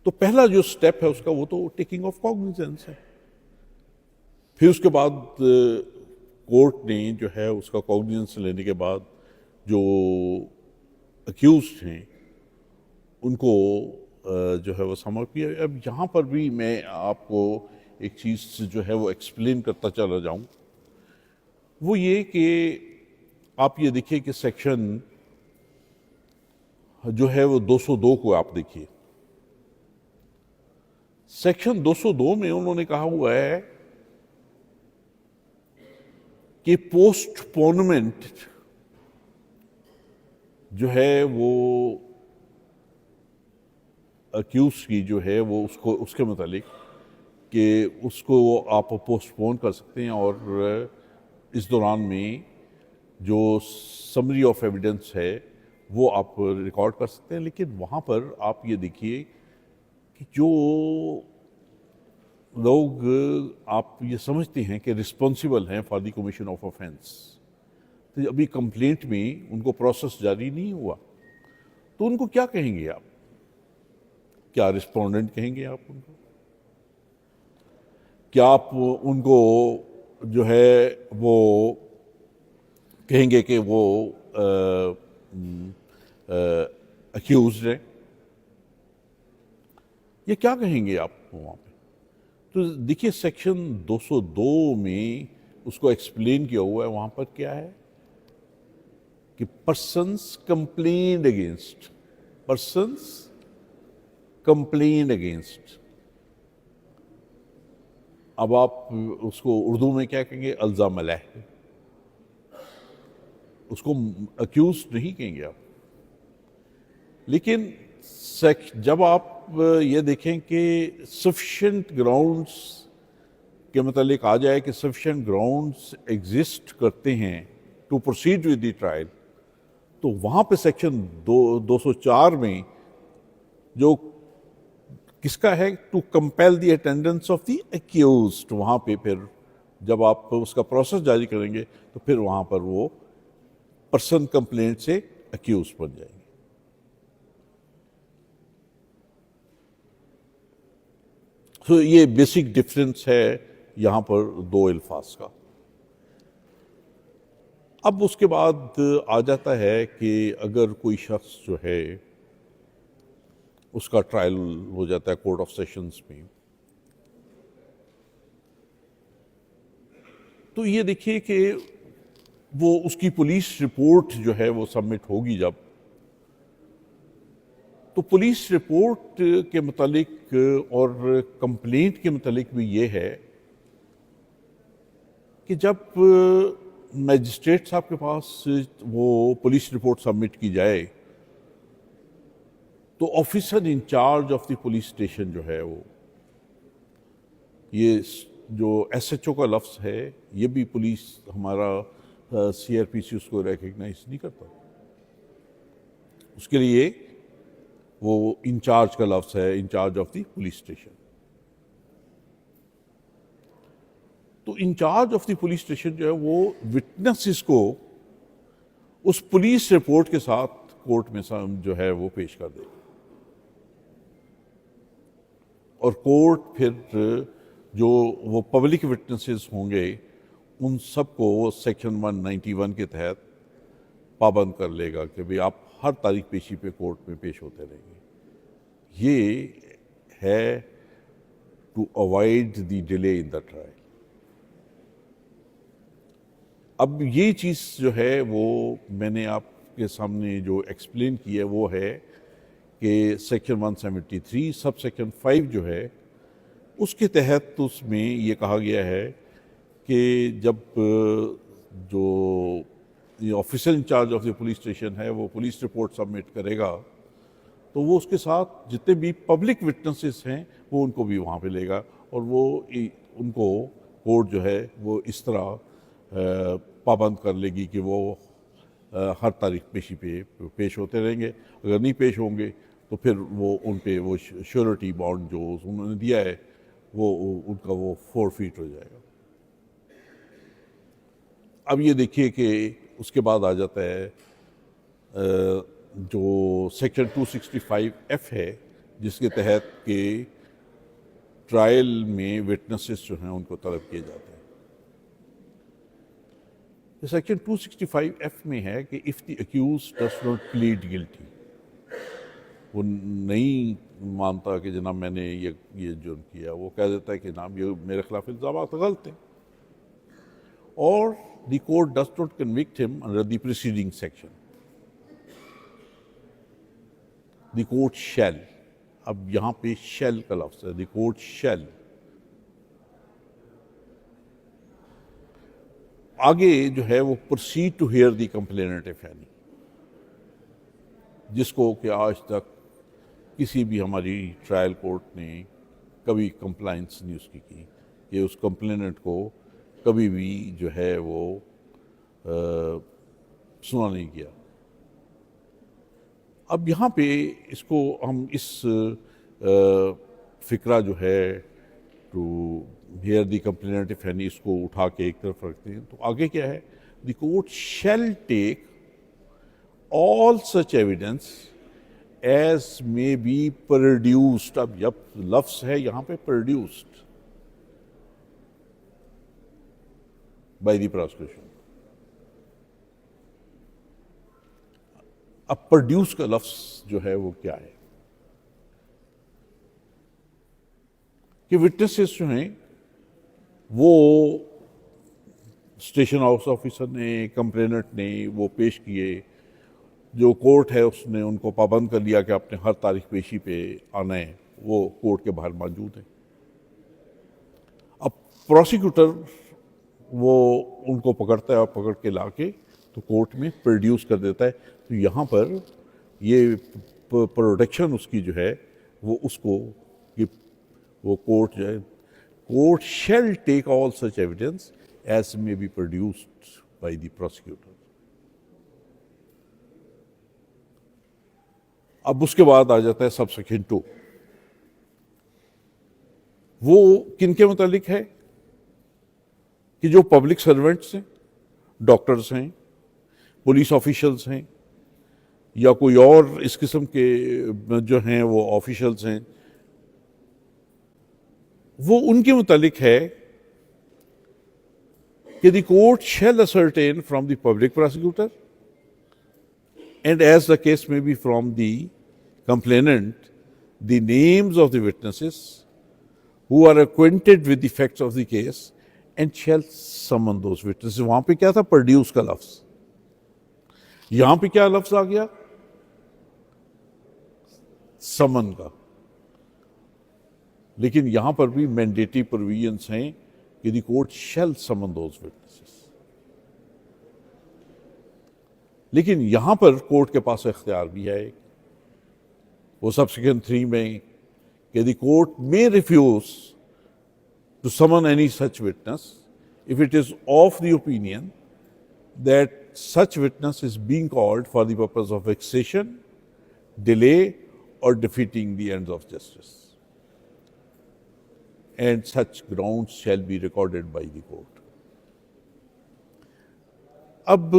तो पहला जो स्टेप है उसका वो तो टेकिंग ऑफ कॉग्निजेंस है। फिर उसके बाद कोर्ट ने जो है उसका कॉग्निजेंस लेने के बाद जो अक्यूज्ड हैं उनको जो है वो समझ किया। अब यहाँ पर भी मैं आपको एक चीज़ जो है वो एक्सप्लेन करता चला जाऊँ, वो ये कि आप ये देखिए कि सेक्शन जो है वो 202 को आप देखिए। सेक्शन 202 में उन्होंने कहा हुआ है कि पोस्टपोनमेंट जो है वो अक्यूज की जो है वो उसको उसके मुतालिक कि उसको आप पोस्टपोन कर सकते हैं और इस दौरान में जो समरी ऑफ एविडेंस है वो आप रिकॉर्ड कर सकते हैं। लेकिन वहाँ पर आप ये देखिए कि जो लोग आप ये समझते हैं कि रिस्पॉन्सिबल हैं for the commission of offence, तो अभी कंप्लेंट में उनको प्रोसेस जारी नहीं हुआ, तो उनको क्या कहेंगे आप? क्या रिस्पोंडेंट कहेंगे आप उनको? क्या आप उनको जो है वो कहेंगे कि वो अक्यूज्ड है? ये क्या कहेंगे आप वहाँ पे? तो देखिए सेक्शन 202 में उसको एक्सप्लेन किया हुआ है। वहाँ पर क्या है कि persons complained against, persons complain against, अब आप उसको उर्दू में क्या कहेंगे, अल्जाम अलैह, उसको अक्यूज नहीं कहेंगे आप। लेकिन जब आप ये देखें कि सफिशिएंट ग्राउंड्स के मतलब आ जाए कि सफिशिएंट ग्राउंड्स एग्जिस्ट करते हैं to proceed with the trial, तो वहां पे सेक्शन 204 में जो किसका है, to compel the attendance of the accused, वहां पे फिर जब आप उसका प्रोसेस जारी करेंगे तो फिर वहां पर वो पर्सन कंप्लेंट से अक्यूज बन जाएंगे। तो ये बेसिक डिफरेंस है यहां पर दो अल्फाज का। अब उसके बाद आ जाता है कि अगर कोई शख्स जो है उसका ट्रायल हो जाता है कोर्ट ऑफ सेशंस में, तो ये देखिए कि वो उसकी पुलिस रिपोर्ट जो है वो सबमिट होगी जब, तो पुलिस रिपोर्ट के मुतालिक और कंप्लेंट के मुतालिक भी ये है कि जब मैजिस्ट्रेट साहब के पास वो पुलिस रिपोर्ट सबमिट की जाए तो officer in charge of the police station जो है वो, ये जो एसएचओ का लफ्ज़ है ये भी पुलिस हमारा सीआरपीसी उसको रिकग्नाइज नहीं करता, उसके लिए वो इंचार्ज का लफ्ज़ है, in charge of the police station. तो in charge of the police station जो है वो विटनेसेस को उस पुलिस रिपोर्ट के साथ कोर्ट में जो है वो पेश कर देगा, और कोर्ट फिर जो वो पब्लिक विटनेसेस होंगे उन सबको सेक्शन 191 के तहत पाबंद कर लेगा कि भाई आप हर तारीख पेशी पे कोर्ट में पेश होते रहेंगे। ये है to avoid the delay in the trial. अब ये चीज़ जो है वो मैंने आपके सामने जो एक्सप्लेन की है वो है कि सेक्शन 173 सब सेक्शन 5 जो है उसके तहत उसमें ये कहा गया है कि जब जो officer in charge of the police station है वो पुलिस रिपोर्ट सबमिट करेगा तो वो उसके साथ जितने भी पब्लिक विटनेसेस हैं वो उनको भी वहाँ पे लेगा, और वो उनको कोर्ट जो है वो इस तरह पाबंद कर लेगी कि वो हर तारीख पेशी पे पेश होते रहेंगे। अगर नहीं पेश होंगे तो फिर वो उन पे वो श्योरिटी बॉन्ड जो उन्होंने दिया है वो उनका वो फोरफीट हो जाएगा। अब ये देखिए कि उसके बाद आ जाता है जो सेक्शन 265F है जिसके तहत के ट्रायल में विटनेसेस जो हैं उनको तलब किए जाते हैं। सेक्शन 265F में है कि if the accuse does not plead guilty, वो नहीं मानता कि जनाब मैंने ये जुर्म किया, वो कह देता है कि जनाब ये मेरे खिलाफ इल्ज़ामात गलत हैं, और the court does not convict him under the preceding section, the court शैल। अब यहाँ पे शैल का लफ्ज़ है, द कोर्ट शैल। आगे जो है वो proceed to hear the complainant if any, जिसको कि आज तक किसी भी हमारी ट्रायल कोर्ट ने कभी कंप्लाइंस नहीं उसकी की, कि उस कंप्लेनेंट को कभी भी जो है वो सुना नहीं किया। अब यहाँ पे इसको हम इस फिक्रा जो है to hear the complainant if any इसको उठा के एक तरफ रखते हैं, तो आगे क्या है, the court shall take all such evidence as may be produced. अब जब लफ्ज है यहाँ पे प्रोड्यूस्ड बाय द प्रोसिक्यूशन, अब प्रोड्यूस का लफ्ज जो है वो क्या है कि विटनेसेस जो हैं वो स्टेशन हाउस ऑफिसर ने, कंप्लेनेंट ने वो पेश किए, जो कोर्ट है उसने उनको पाबंद कर लिया कि अपने हर तारीख पेशी पे आना है, वो कोर्ट के बाहर मौजूद है। अब प्रोसिक्यूटर वो उनको पकड़ता है और पकड़ के लाके तो कोर्ट में प्रोड्यूस कर देता है। तो यहाँ पर ये प्रोटेक्शन उसकी जो है वो उसको कि वो कोर्ट जो है, court shall take all such evidence as may be produced by the prosecutor. अब उसके बाद आ जाता है सबसेक्शन 2। वो किनके मुतालिक है कि जो पब्लिक सर्वेंट्स हैं, डॉक्टर्स हैं, पुलिस ऑफिशियल्स हैं, या कोई और इस किस्म के जो हैं वो ऑफिशियल्स हैं, वो उनके मुतालिक है कि the court shell ascertain from the public prosecutor and as the case may be from the complainant, the names of the witnesses who are acquainted with the facts of the case and shall summon those witnesses। वहां पे क्या था? प्रोड्यूस का लफ्ज। यहां पे क्या लफ्ज आ गया? समन का। लेकिन यहां पर भी मैंडेटरी प्रोविजंस हैं कि the court shall summon those witnesses. लेकिन यहां पर कोर्ट के पास इख्तियार भी है वो सबसेक्शन 3 में कि the court may refuse to summon any such witness if it is of the opinion that such witness is being called for the purpose of vexation, delay, or defeating the ends of justice. And such grounds shall be recorded by the court. अब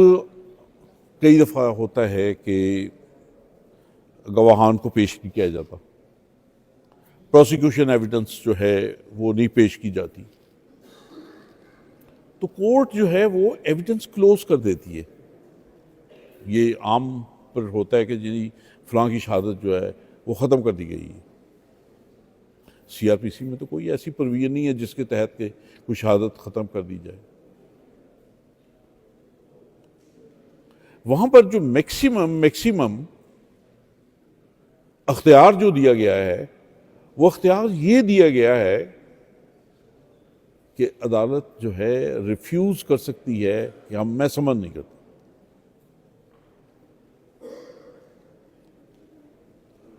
कई दफ़ा होता है कि गवाहान को पेश नहीं किया जाता, प्रोसिक्यूशन एविडेंस जो है वो नहीं पेश की जाती, तो कोर्ट जो है वो एविडेंस क्लोज कर देती है। ये आम पर होता है कि जी फलां की शहादत जो है वो ख़त्म कर दी गई है। सीआरपीसी में तो कोई ऐसी प्रोविजन नहीं है जिसके तहत के कोई शहादत ख़त्म कर दी जाए। वहां पर जो मैक्सिमम अख्तियार जो दिया गया है वो अख्तियार ये दिया गया है कि अदालत जो है रिफ्यूज कर सकती है कि मैं समन नहीं करता।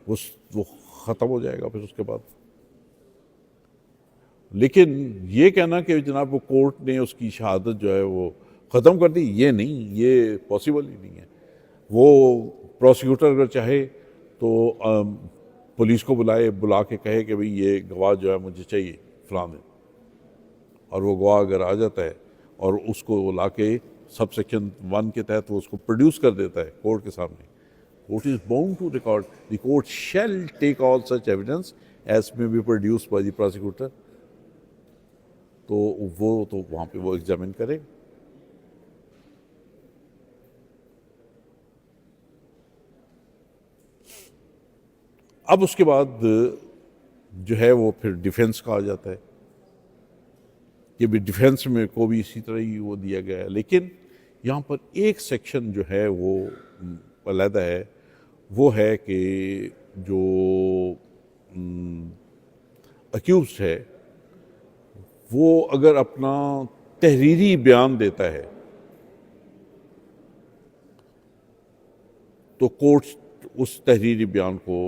वो खत्म हो जाएगा फिर उसके बाद। लेकिन ये कहना कि जनाब वो कोर्ट ने उसकी शहादत जो है वो ख़त्म कर दी, ये नहीं, ये पॉसिबल ही नहीं है। वो प्रोसिक्यूटर अगर चाहे तो पुलिस को बुला के कहे कि भाई ये गवाह जो है मुझे चाहिए फलां दिन, और वो गवाह अगर आ जाता है और उसको ला के सबसेक्शन 1 के तहत वो उसको प्रोड्यूस कर देता है कोर्ट के सामने, court is bound to record, the court shall take all such evidence as may be produced by the prosecutor. तो वो तो वहाँ पे वो एग्जामिन करे। अब उसके बाद जो है वो फिर डिफेंस का आ जाता है कि भी डिफेंस में को भी इसी तरह ही वो दिया गया है। लेकिन यहाँ पर एक सेक्शन जो है वो अलग है, वो है कि जो अक्यूज्ड है वो अगर अपना तहरीरी बयान देता है तो कोर्ट उस तहरीरी बयान को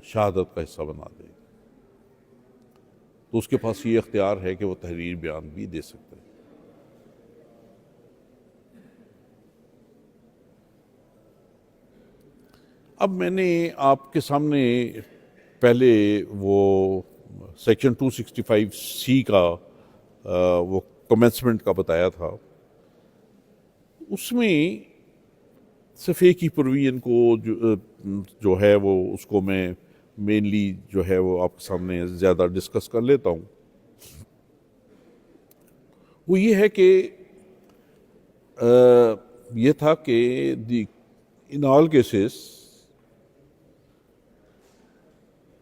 शहादत का हिस्सा बना देगा। तो उसके पास ये इख्तियार है कि वो तहरीर बयान भी दे सकता है। अब मैंने आपके सामने पहले वो सेक्शन 265C का वो कमेंसमेंट का बताया था। उसमें सिर्फ एक ही प्रोविजन को जो है वो उसको मैं मेनली जो है वो आपके सामने ज़्यादा डिस्कस कर लेता हूँ। वो ये है कि ये था कि in all cases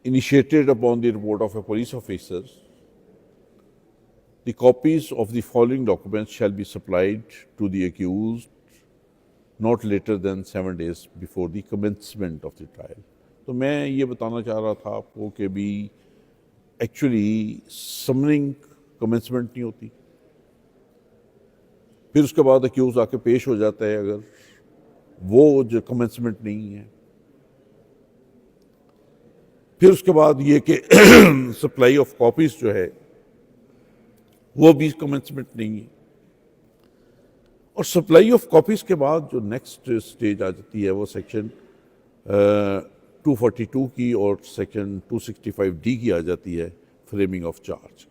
initiated upon the report of a police officer, the copies of the following documents shall be supplied to the accused not later than 7 days before the commencement of the trial. तो मैं ये बताना चाह रहा था आपको कि भी एक्चुअली समनिंग कमेंसमेंट नहीं होती, फिर उसके बाद अक्यूज आके पेश हो जाता है, अगर वो जो कमेंसमेंट नहीं है, फिर उसके बाद ये कि सप्लाई ऑफ कॉपीज जो है वो भी कमेंसमेंट नहीं है, और सप्लाई ऑफ कॉपीज के बाद जो नेक्स्ट स्टेज आ जाती है वो सेक्शन 242 की और सेक्शन 265D की आ जाती है, फ्रेमिंग ऑफ चार्ज।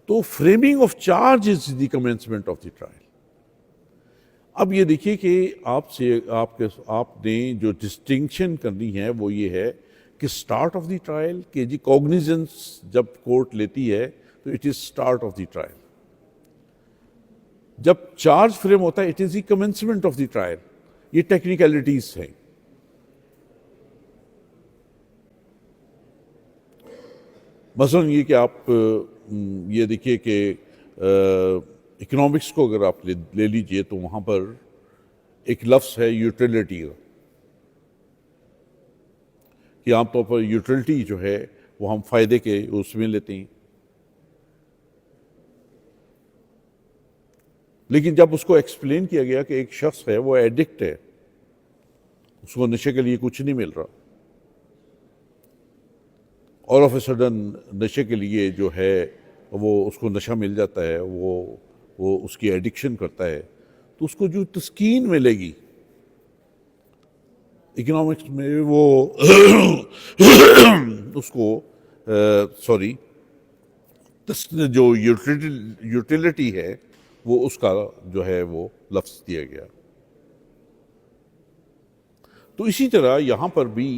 तो framing of charge is the commencement of the trial. अब ये देखिए कि आपने जो डिस्टिंक्शन करनी है वो ये है कि स्टार्ट ऑफ द ट्रायल के जी कॉग्निजेंस जब कोर्ट लेती है तो it is start of the trial. जब चार्ज फ्रेम होता है it is the commencement of the trial. ये टेक्निकलिटीज हैं। मसलन ये कि आप ये देखिए कि इकोनॉमिक्स को अगर आप ले लीजिए तो वहां पर एक लफ्ज़ है यूटिलिटी का, कि आमतौर पर यूटिलिटी जो है वो हम फायदे के उसमें लेते हैं, लेकिन जब उसको एक्सप्लेन किया गया कि एक शख्स है वो एडिक्ट है, उसको नशे के लिए कुछ नहीं मिल रहा, ऑल ऑफ ए सडन नशे के लिए जो है वो उसको नशा मिल जाता है, वो उसकी एडिक्शन करता है, तो उसको जो तस्कीन मिलेगी इकोनॉमिक्स में वो उसको जो यूटिलिटी है वो उसका जो है वो लफ्ज़ दिया गया। तो इसी तरह यहां पर भी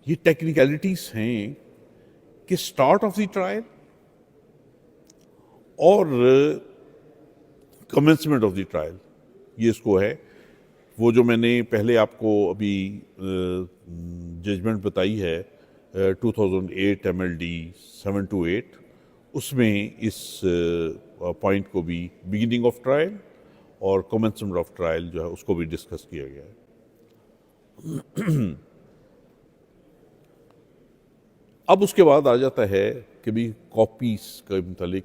ये टेक्निकलिटीज हैं कि स्टार्ट ऑफ द ट्रायल और कमेंसमेंट ऑफ द ट्रायल, ये इसको है। वो जो मैंने पहले आपको अभी जजमेंट बताई है 2008 MLD 728, उसमें इस पॉइंट को भी बिगिनिंग ऑफ ट्रायल और कमेंसमेंट ऑफ ट्रायल जो है उसको भी डिस्कस किया गया है। अब उसके बाद आ जाता है कि भी कॉपीज के मुतालिक,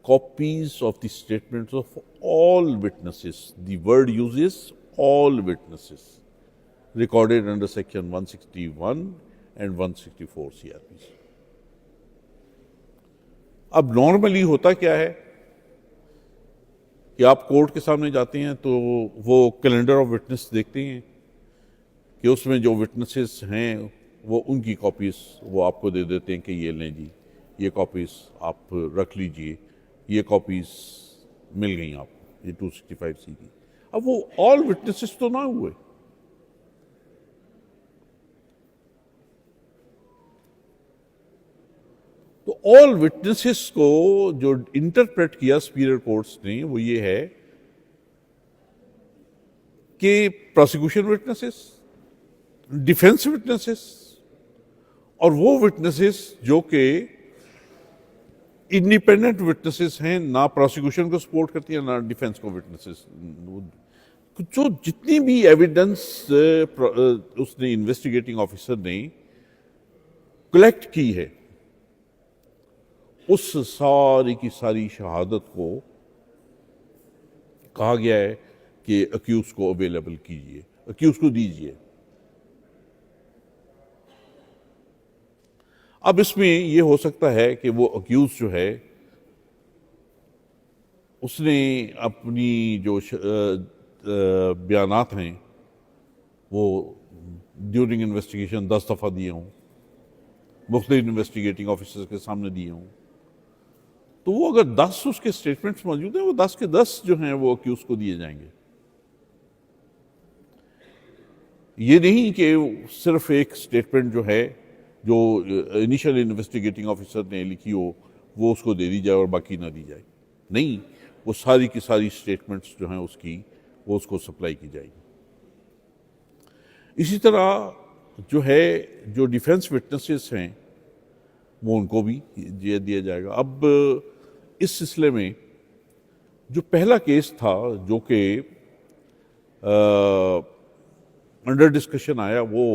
copies of the statements of all witnesses, the word uses all witnesses recorded under section 161 and 164 CRPC। अब नॉर्मली होता क्या है कि आप कोर्ट के सामने जाते हैं तो वो कैलेंडर ऑफ विटनेस देखते हैं कि उसमें जो विटनेसेस हैं वो उनकी कॉपीज वो आपको दे देते हैं कि ये लें जी, ये कॉपीज आप रख लीजिए, ये कॉपीज मिल गई आपको, ये 265C की। अब वो ऑल विटनेसेस तो ना हुए, तो ऑल विटनेसेस को जो इंटरप्रेट किया सुपीरियर कोर्ट्स ने वो ये है कि प्रोसिक्यूशन विटनेसेस, डिफेंस विटनेसेस और वो विटनेसेस जो कि इंडिपेंडेंट विटनेसेस हैं, ना प्रोसिक्यूशन को सपोर्ट करती है ना डिफेंस को विटनेसेस, जो जितनी भी एविडेंस उसने इन्वेस्टिगेटिंग ऑफिसर ने कलेक्ट की है उस सारी की सारी शहादत को कहा गया है कि अक्यूज को अवेलेबल कीजिए, अक्यूज को दीजिए। अब इसमें यह हो सकता है कि वो अक्यूज जो है उसने अपनी जो बयानात हैं वो ड्यूरिंग इन्वेस्टिगेशन 10 दफ़ा दिए हों, मुख्तलिफ इन्वेस्टिगेटिंग ऑफिसर्स के सामने दिए हों, तो वो अगर 10 उसके स्टेटमेंट्स मौजूद हैं वो 10 के 10 जो हैं वो अक्यूज को दिए जाएंगे। ये नहीं कि सिर्फ एक स्टेटमेंट जो है जो इनिशियल इन्वेस्टिगेटिंग ऑफिसर ने लिखी हो वो उसको दे दी जाए और बाकी ना दी जाए, नहीं, वो सारी की सारी स्टेटमेंट्स जो हैं उसकी वो उसको सप्लाई की जाएगी। इसी तरह जो है जो डिफेंस विटनेसेस हैं वो उनको भी दिया जाएगा। अब इस सिलसिले में जो पहला केस था जो कि अंडर डिस्कशन आया वो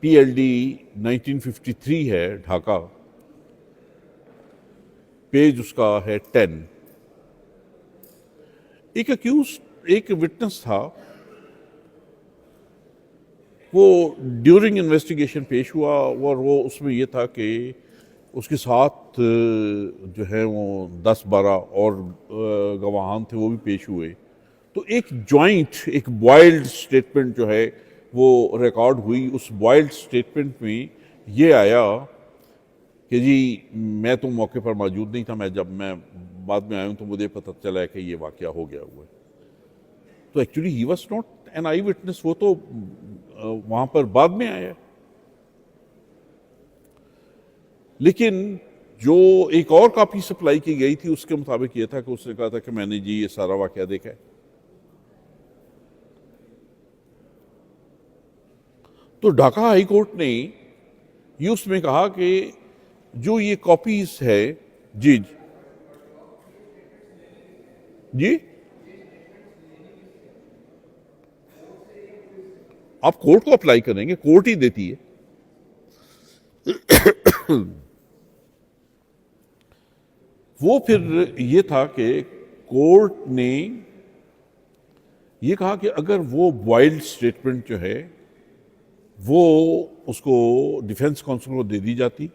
PLD 1953 है, ढाका, पेज उसका है 10। एक विटनेस था, वो ड्यूरिंग इन्वेस्टिगेशन पेश हुआ और वो उसमें ये था कि उसके साथ जो है वो 10-12 और गवाहान थे, वो भी पेश हुए। तो एक बॉइल्ड स्टेटमेंट जो है वो रिकॉर्ड हुई। उस बॉइल्ड स्टेटमेंट में ये आया कि जी मैं तो मौके पर मौजूद नहीं था, जब मैं बाद में आया हूँ तो मुझे पता चला है कि ये वाकया हो गया हुआ है। तो actually he was not an I witness, वो तो वहां पर बाद में आया। लेकिन जो एक और कॉपी सप्लाई की गई थी उसके मुताबिक ये था कि उसने कहा था कि मैंने जी ये सारा वाकया देखा है। तो ढाका हाई कोर्ट ने ये उसमें कहा कि जो ये कॉपीज है, जी जी आप कोर्ट को अप्लाई करेंगे, कोर्ट ही देती है। वो फिर ये था कि कोर्ट ने ये कहा कि अगर वो बॉइल्ड स्टेटमेंट जो है वो उसको डिफेंस काउंसिल को दे दी जाती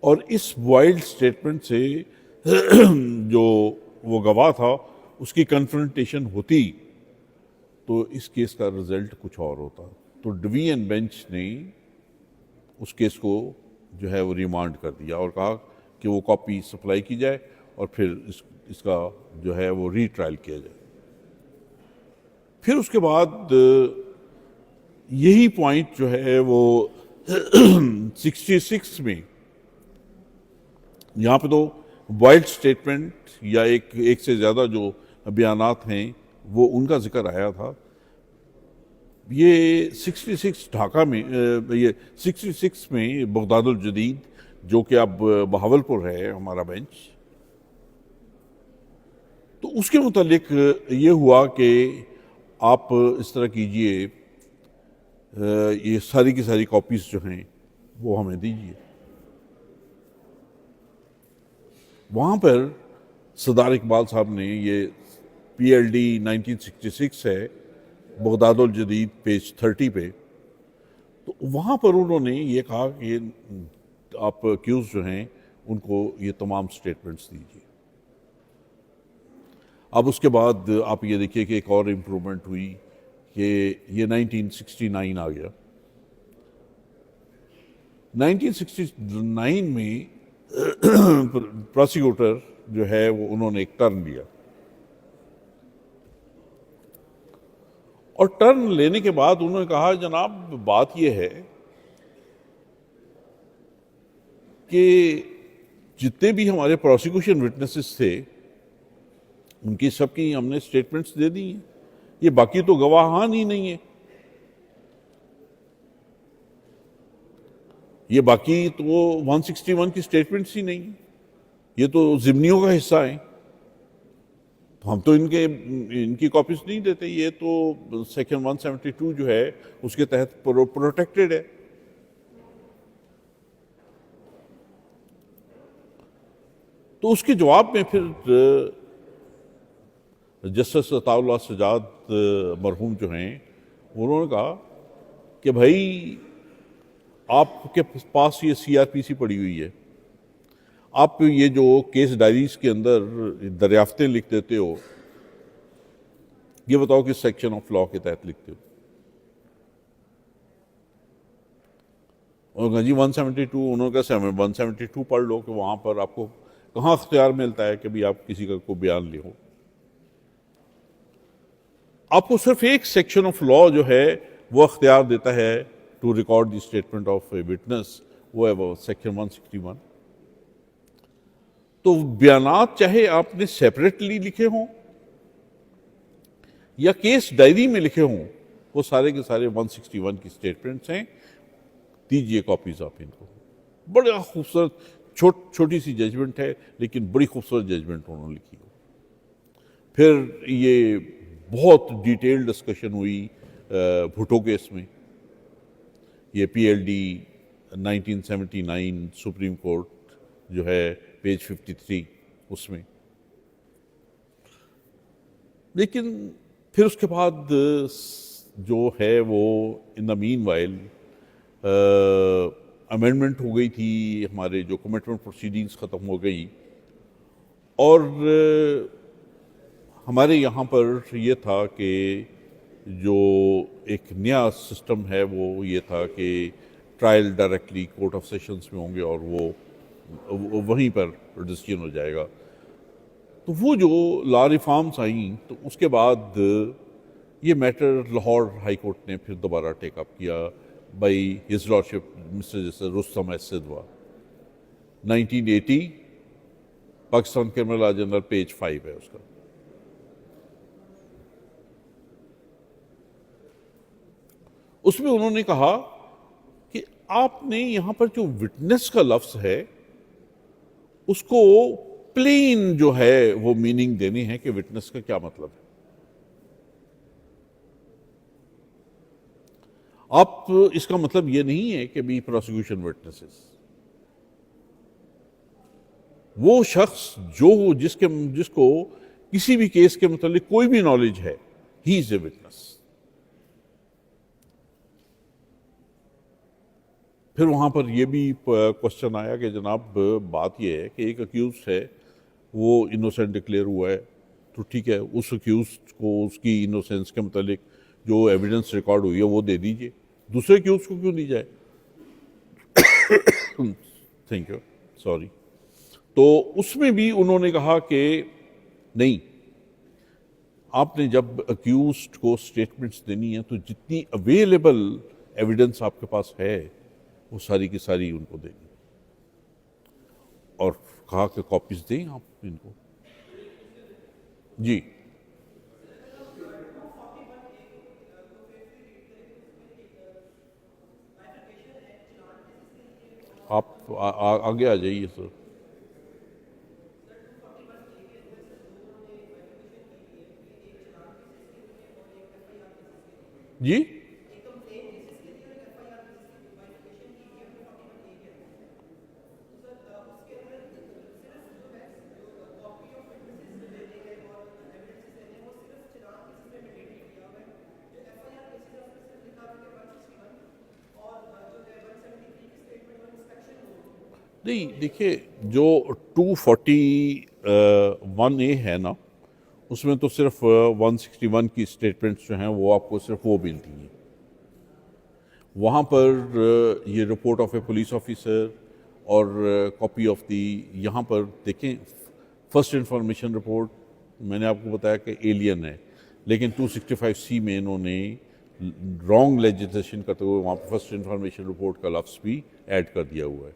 और इस बॉइल्ड स्टेटमेंट से जो वो गवाह था उसकी कन्फ्रंटेशन होती तो इस केस का रिजल्ट कुछ और होता। तो डिवीजन बेंच ने उस केस को जो है वो रिमांड कर दिया और कहा कि वो कॉपी सप्लाई की जाए और फिर इसका जो है वो रीट्रायल किया जाए। फिर उसके बाद यही पॉइंट जो है वो 66 में, यहाँ पे तो वाइल्ड स्टेटमेंट या एक से ज़्यादा जो बयानात हैं वो उनका जिक्र आया था। ये 66 ढाका में, ये 66 में बगदादुल जदीद जो कि अब बहावलपुर है हमारा बेंच, तो उसके मुतालिक ये हुआ कि आप इस तरह कीजिए, ये सारी की सारी कॉपीज जो हैं वो हमें दीजिए। वहाँ पर सरदार इकबाल साहब ने, ये PLD 1966 है, बगदादुल जदीद पेज 30 पे, तो वहाँ पर उन्होंने ये कहा कि आप एक्यूज जो हैं उनको ये तमाम स्टेटमेंट्स दीजिए। अब उसके बाद आप ये देखिए कि एक और इम्प्रूवमेंट हुई कि ये 1969 आ गया। 1969 में प्रोसिक्यूटर जो है वो उन्होंने एक टर्न लिया और टर्न लेने के बाद उन्होंने कहा जनाब बात यह है कि जितने भी हमारे प्रोसिक्यूशन विटनेसेस थे उनकी सबकी हमने स्टेटमेंट्स दे दी हैं, ये बाकी तो गवाहान ही नहीं है, ये बाकी तो 161 की स्टेटमेंट्स ही नहीं है, ये तो जिम्नियों का हिस्सा है, तो हम तो इनकी कॉपीज नहीं देते, ये तो सेक्शन 172 जो है उसके तहत प्रोटेक्टेड है। तो उसके जवाब में फिर जस्टिस अताउल्लाह सजाद मरहूम जो हैं उन्होंने कहा कि भाई आपके पास ये CRPC पड़ी हुई है, आप ये जो केस डायरीज के अंदर दरियाफ्तें लिख देते हो, ये बताओ किस सेक्शन ऑफ लॉ के तहत लिखते हो। और जी 172, उन्होंने कहा 172 पढ़ लो कि वहां पर आपको कहाँ अख्तियार मिलता है कि भी आप किसी का को बयान लिखो। आपको सिर्फ एक सेक्शन ऑफ लॉ जो है वो अख्तियार देता है to record the statement of a witness, वो है वो सेक्शन 161। तो बयानात चाहे आपने सेपरेटली लिखे हों या केस डायरी में लिखे हों, वो सारे के सारे 161 की स्टेटमेंट्स हैं, दीजिए कॉपीज आप इनको। बड़ा खूबसूरत छोटी सी जजमेंट है, लेकिन बड़ी खूबसूरत जजमेंट उन्होंने लिखी है। फिर ये बहुत डिटेल्ड डिस्कशन हुई भुट्टो केस में, ये PLD 1979 सुप्रीम कोर्ट जो है पेज 53 उसमें। लेकिन फिर उसके बाद जो है वो in the mean while amendment हो गई थी, हमारे जो कमिटमेंट प्रोसीडिंग्स ख़त्म हो गई, और हमारे यहाँ पर ये था कि जो एक नया सिस्टम है वो ये था कि trial directly court of sessions में होंगे और वो वहीं पर डिसीजन हो जाएगा। तो वो जो लॉ रिफॉर्म्स आई, तो उसके बाद ये मैटर लाहौर हाई कोर्ट ने फिर दोबारा टेकअप किया by his lordship mister justice Rustam S सिदवा, 1980 Pakistan criminal law general page 5 है उसका। उसमें उन्होंने कहा कि आपने यहां पर जो विटनेस का लफ्ज है उसको प्लेन जो है वो मीनिंग देनी है कि विटनेस का क्या मतलब है। आप इसका मतलब ये नहीं है कि बी प्रोसिक्यूशन विटनेसेस, वो शख्स जो जिसको किसी भी केस के मतलब कोई भी नॉलेज है, ही इज ए विटनेस। फिर वहाँ पर यह भी क्वेश्चन आया कि जनाब बात यह है कि एक अक्यूज है वो इनोसेंट डिक्लेयर हुआ है, तो ठीक है, उस अक्यूज को उसकी इनोसेंस के मतलब जो एविडेंस रिकॉर्ड हुई है वो दे दीजिए, दूसरे अक्यूज को क्यों दी जाए। Thank you, sorry. तो उसमें भी उन्होंने कहा कि नहीं, आपने जब अक्यूज्ड को स्टेटमेंट्स देनी है तो जितनी अवेलेबल एविडेंस आपके पास है वो सारी की सारी उनको देनी, और कहा कि कॉपीज दें आप इनको। जी, आप आगे आ जाइए सर। जी, नहीं देखिए, जो 241A है ना, उसमें तो सिर्फ 161 की स्टेटमेंट्स जो हैं वो आपको सिर्फ वो मिलती हैं। वहाँ पर ये report of a police officer और कॉपी ऑफ दी, यहाँ पर देखें फर्स्ट इंफॉर्मेशन रिपोर्ट, मैंने आपको बताया कि एलियन है, लेकिन 265C में इन्होंने रॉन्ग लेजिस्लेशन करते हुए वहाँ पर फर्स्ट इंफॉर्मेशन रिपोर्ट का लफ्ज़ भी ऐड कर दिया हुआ है।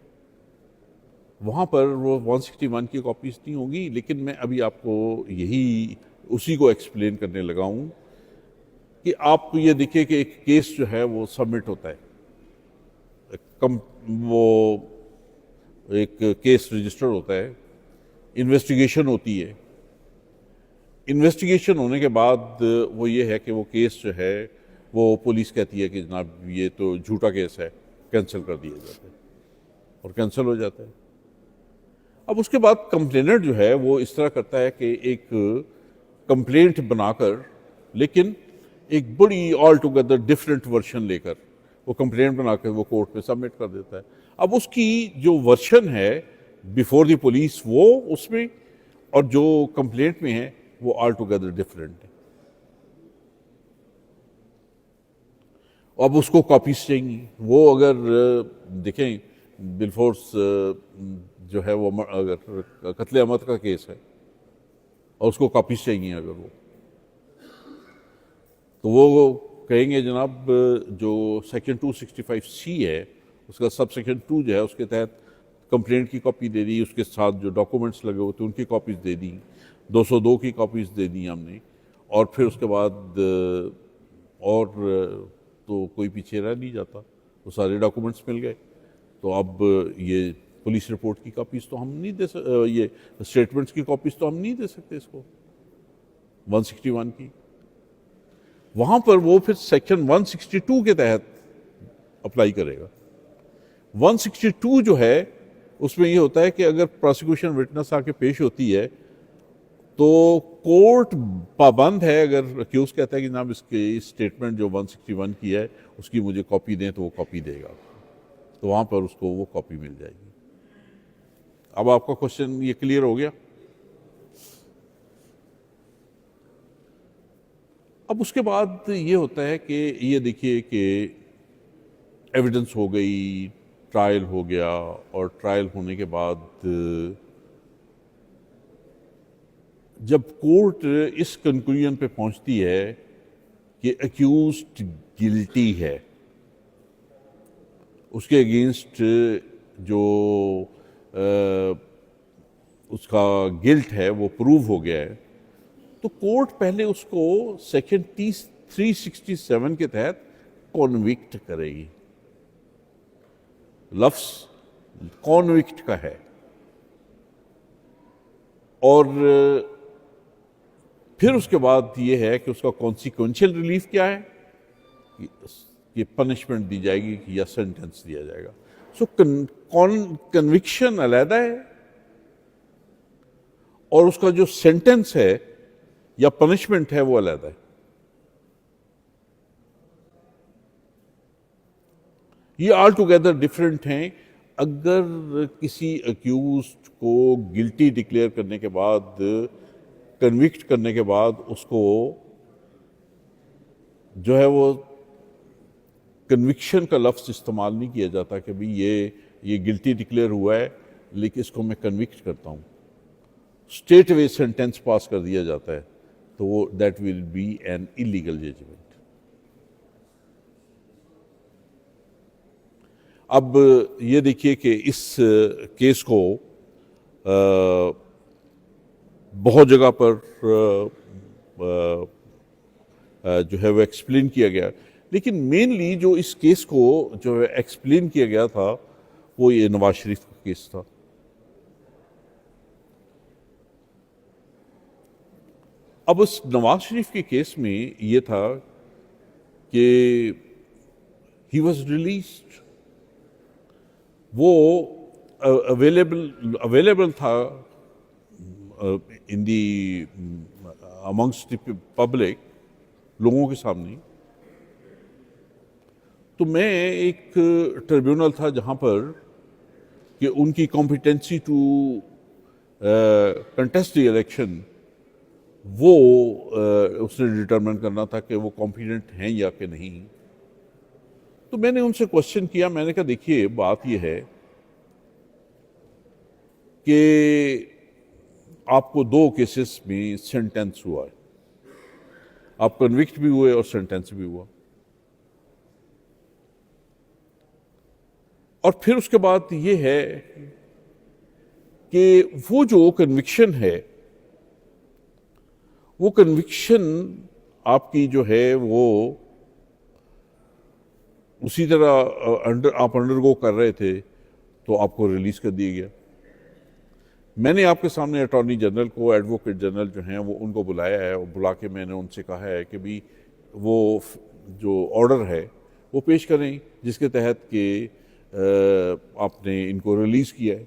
वहाँ पर वो 161 की कॉपीज़ नहीं होगी, लेकिन मैं अभी आपको यही उसी को एक्सप्लेन करने लगा हूँ कि आप ये देखिए कि एक केस जो है वो सबमिट होता है, वो एक केस रजिस्टर होता है, इन्वेस्टिगेशन होती है, इन्वेस्टिगेशन होने के बाद वो ये है कि वो केस जो है वो पुलिस कहती है कि जनाब ये तो झूठा केस है, कैंसिल कर दिया जाता है, और कैंसिल हो जाता है। अब उसके बाद कंप्लेनेंट जो है वो इस तरह करता है कि एक कंप्लेंट बनाकर, लेकिन एक बड़ी ऑल टुगेदर डिफरेंट वर्शन लेकर वो कंप्लेंट बनाकर वो कोर्ट में सबमिट कर देता है। अब उसकी जो वर्शन है बिफोर द पुलिस वो उसमें, और जो कंप्लेंट में है वो ऑल टुगेदर डिफरेंट है। अब उसको कॉपीज चाहिए, वो अगर देखें बिलफोर्स जो है वो अगर कत्ले अहमद का केस है और उसको कॉपीज चाहिए अगर वो, तो वो कहेंगे जनाब जो सेक्शन 265C है उसका सब सेक्शन 2 जो है उसके तहत कंप्लेंट की कॉपी दे दी, उसके साथ जो डॉक्यूमेंट्स लगे होते उनकी कॉपीज दे दी, 202 की कॉपीज दे दी हमने, और फिर उसके बाद और तो कोई पीछे रह नहीं जाता, वो सारे डॉक्यूमेंट्स मिल गए। तो अब ये पुलिस रिपोर्ट की कॉपीज तो हम नहीं दे सकते, ये स्टेटमेंट्स की कॉपीज तो हम नहीं दे सकते इसको 161 की। वहां पर वो फिर सेक्शन 162 के तहत अप्लाई करेगा। 162 जो है उसमें ये होता है कि अगर प्रोसिक्यूशन विटनेस आके पेश होती है तो कोर्ट पाबंद है, अगर अक्यूज कहता है कि जनाब इसके स्टेटमेंट जो 161 की है उसकी मुझे कॉपी दें, तो वो कॉपी देगा, तो वहां पर उसको वो कॉपी मिल जाएगी। अब आपका क्वेश्चन ये क्लियर हो गया। अब उसके बाद ये होता है कि ये देखिए कि एविडेंस हो गई, ट्रायल हो गया, और ट्रायल होने के बाद जब कोर्ट इस कंक्लूजन पे पहुंचती है कि अक्यूज्ड गिल्टी है, उसके अगेंस्ट जो उसका गिल्ट है वो प्रूव हो गया है, तो कोर्ट पहले उसको सेक्शन 367 के तहत कॉन्विक्ट करेगी। लफ्ज कॉन्विक्ट का है, और फिर उसके बाद ये है कि उसका कॉन्सिक्वेंशियल रिलीफ क्या है, कि पनिशमेंट दी जाएगी या सेंटेंस दिया जाएगा। सो कन्विक्शन अलहदा है, और उसका जो सेंटेंस है या पनिशमेंट है वो अलग है। ये ऑल टुगेदर डिफरेंट हैं। अगर किसी अक्यूज्ड को गिल्टी डिक्लेयर करने के बाद, कन्विक्ट करने के बाद उसको जो है वो कन्विक्शन का लफ्ज इस्तेमाल नहीं किया जाता कि भाई ये गिल्टी डिक्लेयर हुआ है लेकिन इसको मैं कन्विक्ट करता हूं, स्ट्रेट वे सेंटेंस पास कर दिया जाता है, तो वो that will be an illegal judgement. अब ये देखिए कि इस केस को बहुत जगह पर जो है वो एक्सप्लेन किया गया, लेकिन मेनली जो इस केस को जो है एक्सप्लेन किया गया था वो ये नवाज शरीफ का केस था। अब उस नवाज शरीफ के केस में ये था कि ही वॉज रिलीज्ड, वो अवेलेबल था इन दी अमंगस्ट द पब्लिक, लोगों के सामने। तो मैं एक ट्रिब्यूनल था जहां पर कि उनकी competency to contest the election वो उसने डिटरमिन करना था कि वो कॉम्पिटेंट हैं या कि नहीं। तो मैंने उनसे क्वेश्चन किया, मैंने कहा देखिए बात ये है कि आपको 2 केसेस में सेंटेंस हुआ है, आप कन्विक्ट भी हुए और सेंटेंस भी हुआ, और फिर उसके बाद ये है कि वो जो कन्विक्शन है, वो कन्विक्शन आपकी जो है वो उसी तरह आप अंडरगो कर रहे थे तो आपको रिलीज कर दिया गया। मैंने आपके सामने अटॉर्नी जनरल को, एडवोकेट जनरल जो हैं वो उनको बुलाया है, और बुला के मैंने उनसे कहा है कि भी वो जो ऑर्डर है वो पेश करें जिसके तहत कि आपने इनको रिलीज किया है।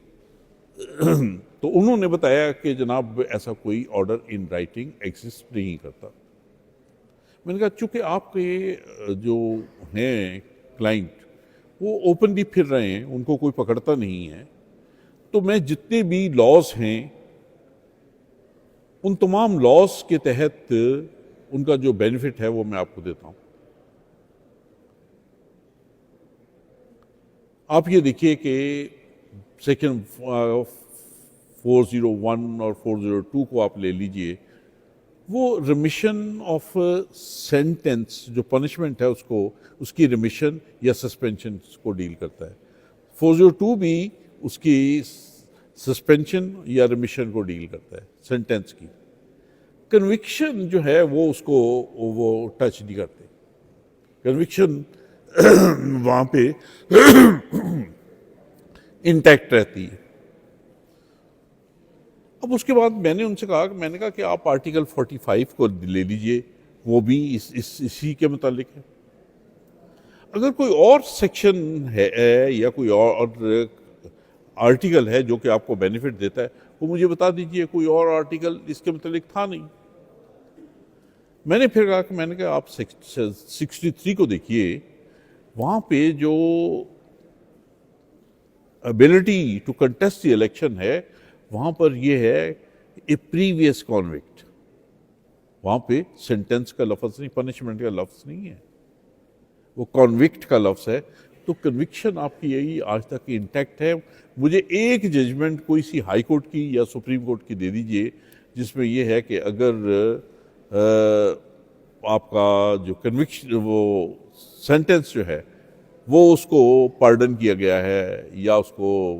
तो उन्होंने बताया कि जनाब ऐसा कोई ऑर्डर इन राइटिंग एग्जिस्ट नहीं करता। मैंने कहा चूंकि आपके जो हैं क्लाइंट वो ओपनली फिर रहे हैं, उनको कोई पकड़ता नहीं है, तो मैं जितने भी लॉज हैं उन तमाम लॉज के तहत उनका जो बेनिफिट है वो मैं आपको देता हूं। आप ये देखिए कि सेक्शन 401 और 402 को आप ले लीजिए, वो रिमिशन ऑफ सेंटेंस जो पनिशमेंट है उसको, उसकी रिमिशन या सस्पेंशन को डील करता है। 402 भी उसकी सस्पेंशन या रिमिशन को डील करता है, सेंटेंस की। कन्विक्शन जो है वो उसको वो टच नहीं करते। कन्विक्शन वहां पे इंटैक्ट रहती है। अब उसके बाद मैंने कहा कि आप आर्टिकल 45 को ले लीजिए, वो भी इसी के मुतालिक है। अगर कोई और सेक्शन है या कोई और आर्टिकल है जो कि आपको बेनिफिट देता है, वो मुझे बता दीजिए। कोई और आर्टिकल इसके मुतालिक था नहीं। मैंने कहा आप 63 को देखिए, वहां पे जो ability to contest the election है, वहां पर ये है ए प्रीवियस कॉन्विक्ट। वहां पे सेंटेंस का लफ्ज नहीं, पनिशमेंट का लफ्ज नहीं है, वो कॉन्विक्ट का लफ्ज है। तो कन्विक्शन आपकी यही आज तक इंटैक्ट है। मुझे एक जजमेंट कोई सी हाई कोर्ट की या सुप्रीम कोर्ट की दे दीजिए जिसमें यह है कि अगर आपका जो कन्विक्शन, वो सेंटेंस जो है, वो उसको पार्डन किया गया है या उसको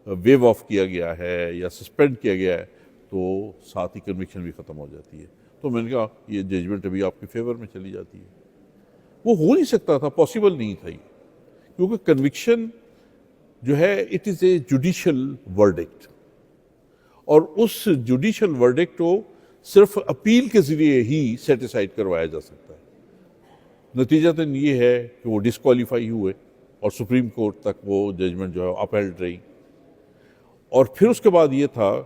वेव ऑफ किया गया है या सस्पेंड किया गया है, तो साथ ही कन्विक्शन भी ख़त्म हो जाती है। तो मैंने कहा ये जजमेंट अभी आपके फेवर में चली जाती है। वो हो नहीं सकता था, पॉसिबल नहीं था ये, क्योंकि कन्विक्शन जो है it is a judicial verdict, और उस जुडिशियल वर्डिक्ट को सिर्फ अपील के ज़रिए ही सेटिसाइड करवाया जा सकता है। नतीजतन ये है कि वो डिस्क्वालीफाई हुए और सुप्रीम कोर्ट तक वो जजमेंट जो है अपहेल्ड रही। और फिर उसके बाद ये था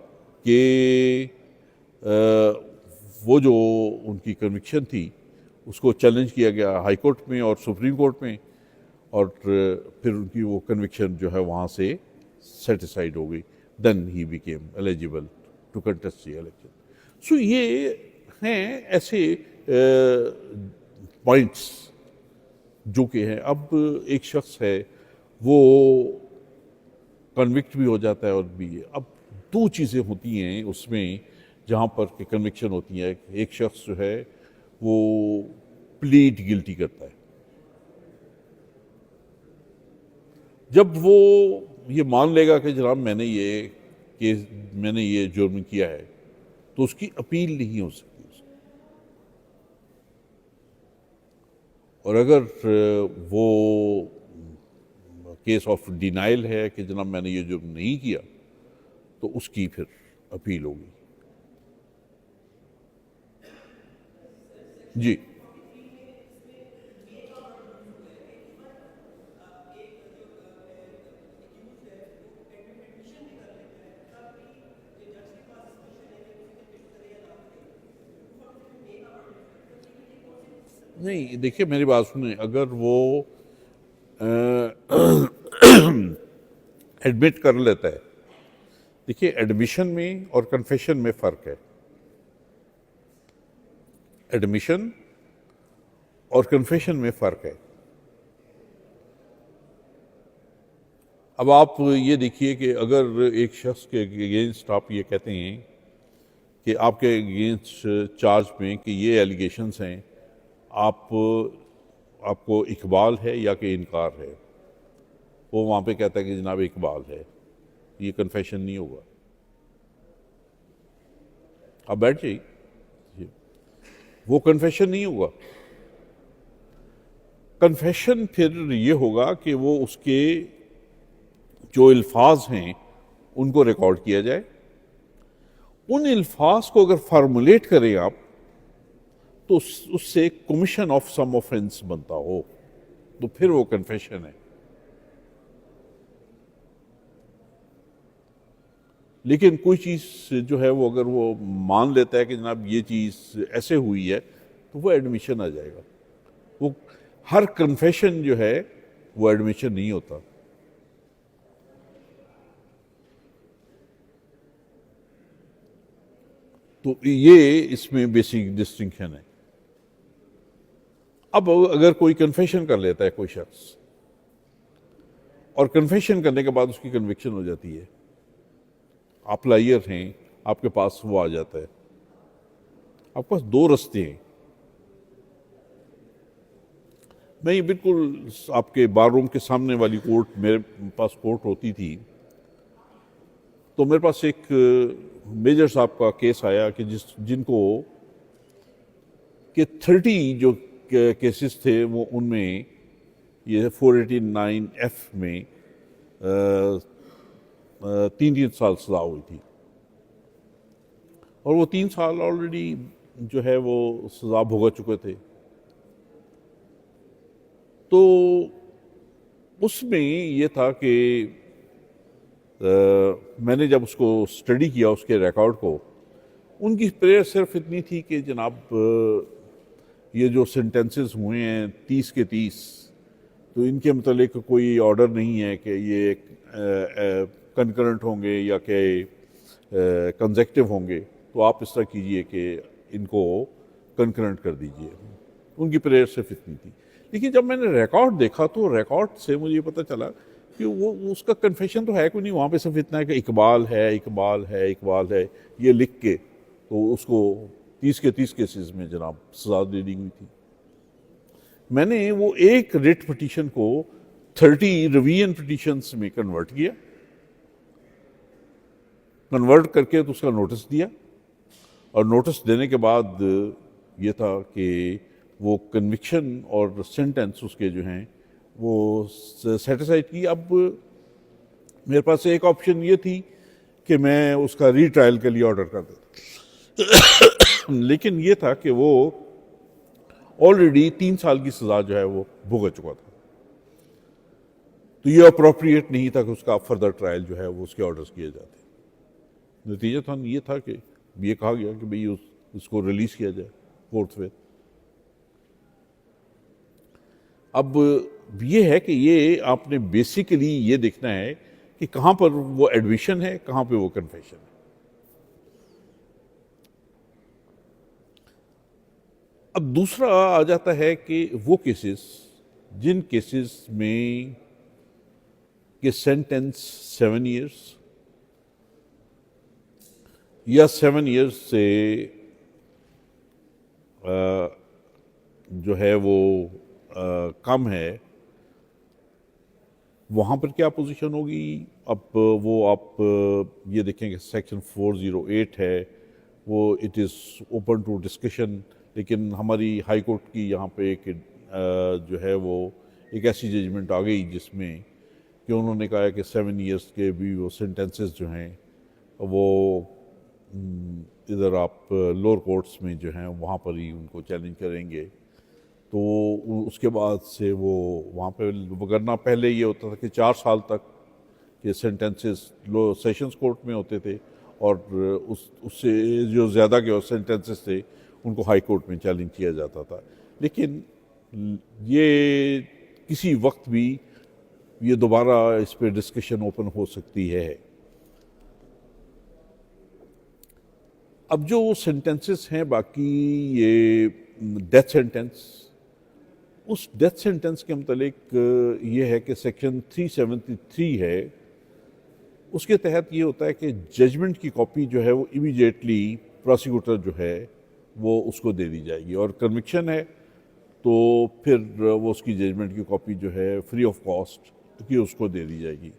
कि वो जो उनकी कन्विक्शन थी उसको चैलेंज किया गया हाई कोर्ट में और सुप्रीम कोर्ट में, और फिर उनकी वो कन्विक्शन जो है वहाँ से सेटिसाइड हो गई। Then he became eligible to contest the election. So ये हैं ऐसे पॉइंट्स जो कि हैं। अब एक शख्स है वो कन्विक्ट भी हो जाता है और भी। अब दो चीज़ें होती हैं उसमें जहाँ पर कि कन्विक्शन होती है। एक शख्स जो है वो प्लीड गिल्टी करता है। जब वो ये मान लेगा कि जनाब मैंने ये जुर्म किया है, तो उसकी अपील नहीं हो सकती। और अगर वो केस ऑफ डिनाइल है कि जनाब मैंने ये जुर्म नहीं किया, तो उसकी फिर अपील होगी। जी, नहीं देखिए मेरी बात सुनिए, अगर वो एडमिट कर लेता है, देखिए एडमिशन में और कन्फेशन में फ़र्क है। एडमिशन और कन्फेशन में फ़र्क है। अब आप ये देखिए कि अगर एक शख्स के अगेंस्ट आप ये कहते हैं कि आपके अगेंस्ट चार्ज में कि ये एलिगेशंस हैं, आपको इकबाल है या कि इनकार है, वो वहाँ पे कहता है कि जनाब इकबाल है, ये कन्फेशन नहीं होगा। आप बैठ जाइए, वो कन्फेशन नहीं होगा। कन्फेशन फिर ये होगा कि वो उसके जो अल्फाज हैं उनको रिकॉर्ड किया जाए। उन अल्फाज को अगर फार्मुलेट करें आप, तो उससे कमीशन ऑफ सम ऑफेंस बनता हो, तो फिर वो कन्फेशन है। लेकिन कोई चीज़ जो है वो अगर वो मान लेता है कि जनाब ये चीज़ ऐसे हुई है, तो वो एडमिशन आ जाएगा। वो हर कन्फेशन जो है वो एडमिशन नहीं होता। तो ये इसमें बेसिक डिस्टिंक्शन है। अब अगर कोई कन्फेशन कर लेता है कोई शख्स, और कन्फेशन करने के बाद उसकी कन्विक्शन हो जाती है, आप लायर हैं, आपके पास वो आ जाता है, आपके पास दो रास्ते हैं। मैं ये बिल्कुल आपके बार रूम के सामने वाली कोर्ट, मेरे पास कोर्ट होती थी, तो मेरे पास एक मेजर साहब का केस आया कि जिनको कि 30 जो केसेस थे वो उनमें ये 489F में 3 साल सजा हुई थी और वो 3 साल ऑलरेडी जो है वो सजा भुगत चुके थे। तो उसमें ये था कि मैंने जब उसको स्टडी किया उसके रिकॉर्ड को, उनकी प्रेयर सिर्फ इतनी थी कि जनाब ये जो सेंटेंसेस हुए हैं 30 के 30, तो इनके मतलब कोई ऑर्डर नहीं है कि ये कंकरेंट होंगे या कि कंसेक्टिव होंगे, तो आप इस तरह कीजिए कि इनको कंकरेंट कर दीजिए। उनकी प्रेयर सिर्फ इतनी थी। लेकिन जब मैंने रिकॉर्ड देखा तो रिकॉर्ड से मुझे पता चला कि वो उसका कन्फेशन तो है कोई नहीं, वहाँ पे सिर्फ इतना है कि इकबाल है, इकबाल है, इकबाल है, ये लिख के तो उसको 30 के 30 केसेस में जनाब सजा दे दी गई थी। मैंने वो एक रिट पिटीशन को 30 रिवीजन पिटीशंस में कन्वर्ट किया, कन्वर्ट करके तो उसका नोटिस दिया, और नोटिस देने के बाद ये था कि वो कन्विक्शन और सेंटेंस उसके जो हैं वो सेटिस्फाइड की। अब मेरे पास एक ऑप्शन ये थी कि मैं उसका रीट्रायल के लिए ऑर्डर कर देता लेकिन ये था कि वो ऑलरेडी 3 साल की सजा जो है वो भुगत चुका था, तो ये अप्रोप्रिएट नहीं था कि उसका फर्दर ट्रायल जो है वो उसके ऑर्डर्स किए जाते। नतीजा ये था कि ये कहा गया कि भाई उसको रिलीज किया जाए फोर्थवेथ। अब ये है कि ये आपने बेसिकली ये देखना है कि कहाँ पर वो एडमिशन है, कहाँ पे वो कन्फेशन है। अब दूसरा आ जाता है कि वो केसेस जिन केसेस में कि सेंटेंस 7 इयर्स या 7 इयर्स से जो है वो कम है, वहाँ पर क्या पोजीशन होगी। अब वो आप ये देखेंगे सेक्शन 408 है, वो it is open to discussion, लेकिन हमारी हाई कोर्ट की यहाँ पे एक जो है वो एक ऐसी जजमेंट आ गई जिसमें कि उन्होंने कहा है कि 7 इयर्स के भी वो सेंटेंसेस जो हैं वो इधर आप लोअर कोर्ट्स में जो हैं वहाँ पर ही उनको चैलेंज करेंगे। तो उसके बाद से वो वहाँ पे वगरना पहले ये होता था कि 4 साल तक के सेंटेंसेस लो सेशंस कोर्ट में होते थे, और उससे जो ज़्यादा के सेंटेंसेस थे उनको हाई कोर्ट में चैलेंज किया जाता था। लेकिन ये किसी वक्त भी ये दोबारा इस पर डिस्कशन ओपन हो सकती है। अब जो सेंटेंसेस हैं बाकी ये डेथ सेंटेंस, उस डेथ सेंटेंस के मतलब ये है कि सेक्शन 373 है, उसके तहत ये होता है कि जजमेंट की कॉपी जो है वो इमीडिएटली प्रोसिक्यूटर जो है वो उसको दे दी जाएगी, और कन्विक्शन है तो फिर वो उसकी जजमेंट की कॉपी जो है फ्री ऑफ कॉस्ट की उसको दे दी जाएगी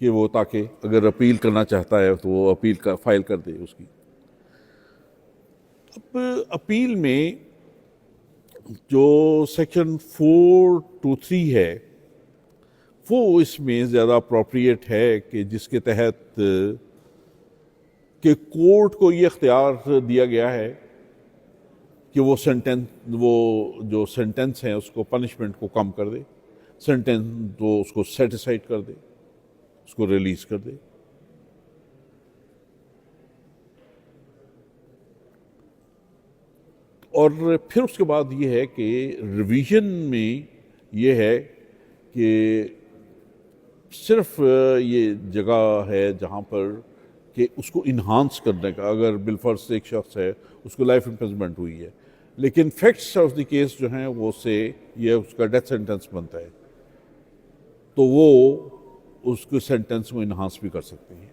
कि वो ताकि अगर अपील करना चाहता है तो वो अपील का फाइल कर दे उसकी। अब अपील में जो सेक्शन 423 है वो इसमें ज़्यादा अप्रोप्रिएट है कि जिसके तहत कि कोर्ट को ये इख्तियार दिया गया है कि वो जो सेंटेंस है उसको पनिशमेंट को कम कर दे, सेंटेंस तो उसको सेटिसाइड कर दे, उसको रिलीज कर दे। और फिर उसके बाद ये है कि रिवीजन में ये है कि सिर्फ ये जगह है जहाँ पर कि उसको इन्हांस करने का, अगर बिलफर्ज एक शख्स है उसको लाइफ इम्प्रिजनमेंट हुई है, लेकिन फैक्ट्स ऑफ द केस जो हैं वो से ये उसका डेथ सेंटेंस बनता है, तो वो उसके सेंटेंस को इन्हांस भी कर सकते हैं।